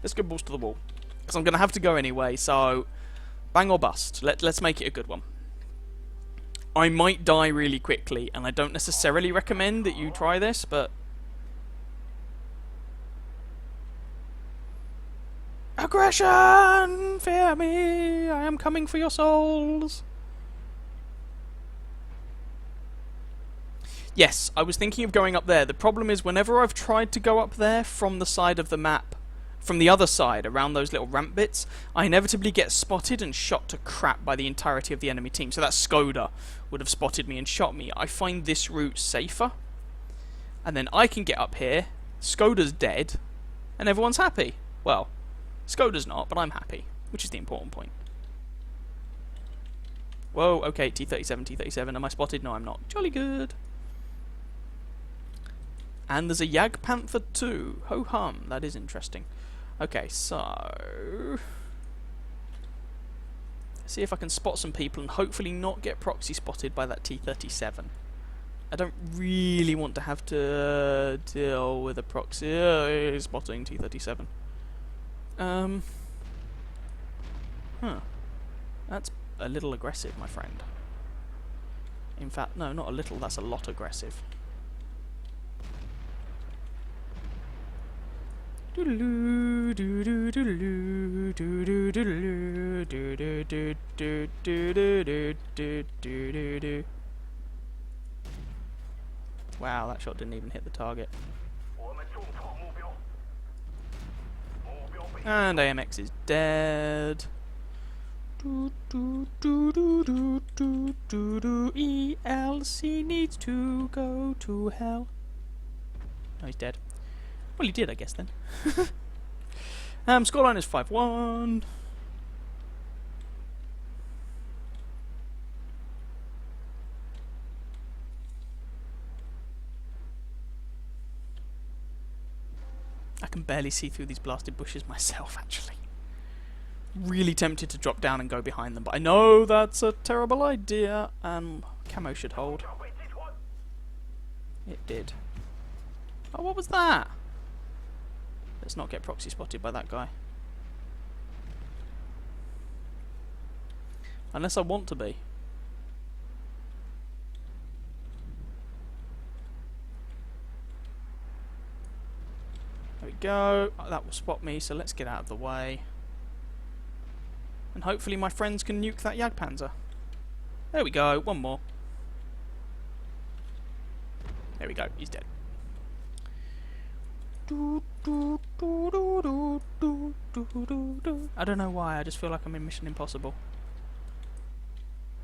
Let's go balls to the wall, because I'm going to have to go anyway, so bang or bust. Let's make it a good one. I might die really quickly, and I don't necessarily recommend that you try this, but... Aggression! Fear me! I am coming for your souls! Yes, I was thinking of going up there. The problem is whenever I've tried to go up there from the side of the map, from the other side, around those little ramp bits, I inevitably get spotted and shot to crap by the entirety of the enemy team. So that Skoda would have spotted me and shot me. I find this route safer. And then I can get up here, Skoda's dead, and everyone's happy. Well, Skoda's not, but I'm happy, which is the important point. Whoa, okay, T-37, T-37. Am I spotted? No, I'm not. Jolly good. And there's a Jagdpanther too. Ho hum, that is interesting. Okay, so... see if I can spot some people and hopefully not get proxy spotted by that T-37. I don't really want to have to deal with a proxy spotting T-37. That's a little aggressive, my friend. In fact, no, not a little, that's a lot aggressive. Wow, that shot didn't even hit the target. And AMX is dead. ELC needs to go to hell. Oh, he's dead. Well, he did, I guess, then. Scoreline is 5-1. I can barely see through these blasted bushes myself, actually. Really tempted to drop down and go behind them, but I know that's a terrible idea, and Camo should hold. It did. Oh, what was that? Let's not get proxy spotted by that guy. Unless I want to be. There we go. Oh, that will spot me, so let's get out of the way. And hopefully my friends can nuke that Jagdpanzer. There we go, one more. There we go, he's dead. I don't know why, I just feel like I'm in Mission Impossible.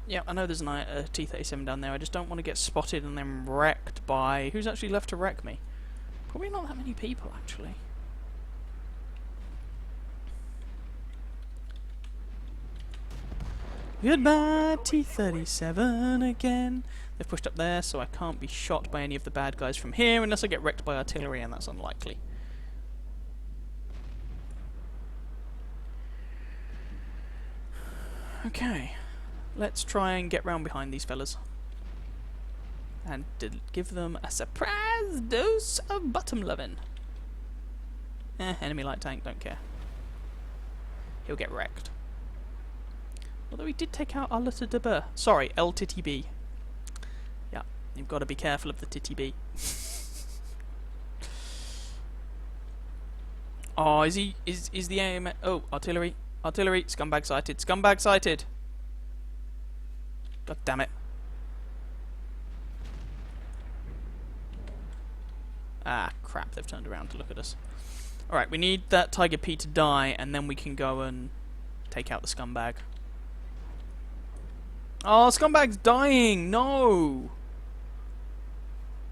Yeah, I know there's a T-37 down there, I just don't want to get spotted and then wrecked by... Who's actually left to wreck me? Probably not that many people, actually. Goodbye, T-37 again. They've pushed up there, so I can't be shot by any of the bad guys from here unless I get wrecked by artillery, and that's unlikely. Okay, let's try and get round behind these fellas. And give them a surprise dose of bottom lovin'. Enemy light tank, don't care. He'll get wrecked. Although he did take out our little debur. Sorry, LTTB. Yeah, you've got to be careful of the TTB. Oh, is the aim? Oh, artillery, artillery, scumbag sighted, scumbag sighted. God damn it. Ah, crap, they've turned around to look at us. Alright, we need that Tiger P to die, and then we can go and take out the scumbag. Oh, scumbag's dying! No!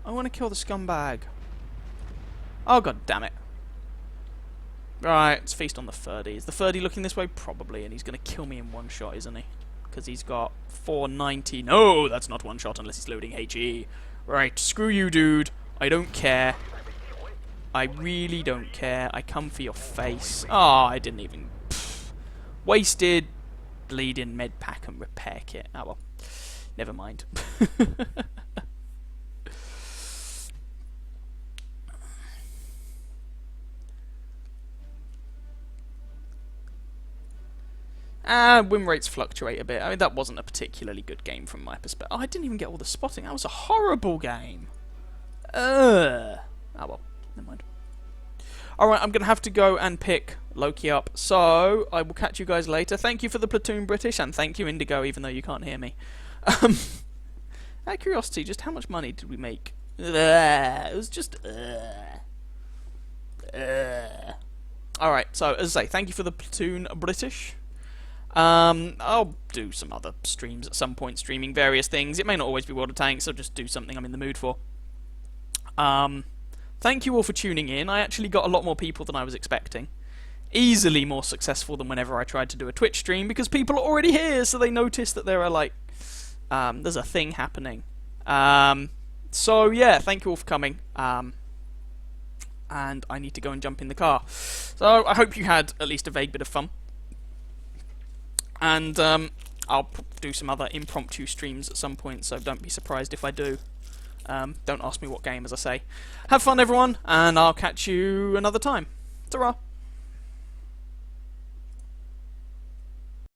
I want to kill the scumbag. Oh, god damn it. Right, let's feast on the Ferdy. Is the Ferdy looking this way? Probably, and he's going to kill me in one shot, isn't he? Because he's got 490. No, that's not one shot unless he's loading HE. Right, screw you, dude. I don't care. I really don't care. I come for your face. Oh, I didn't even... Pff, wasted bleeding med pack and repair kit. Oh well. Never mind. Win rates fluctuate a bit. I mean, that wasn't a particularly good game from my perspective. Oh, I didn't even get all the spotting. That was a horrible game. Oh well, never mind. Alright, I'm going to have to go and pick Loki up, so I will catch you guys later. Thank you for the platoon, British, and thank you, Indigo, even though you can't hear me. Out of curiosity, just how much money did we make? It was just... Alright, so, as I say, thank you for the platoon, British. I'll do some other streams at some point, streaming various things. It may not always be World of Tanks, I'll just do something I'm in the mood for. Thank you all for tuning in. I actually got a lot more people than I was expecting. Easily more successful than whenever I tried to do a Twitch stream, because people are already here, so they notice that there are, like, there's a thing happening. So, yeah, thank you all for coming. And I need to go and jump in the car. So, I hope you had at least a vague bit of fun. And, I'll do some other impromptu streams at some point, so don't be surprised if I do. Don't ask me what game, as I say. Have fun, everyone, and I'll catch you another time. Ta-ra!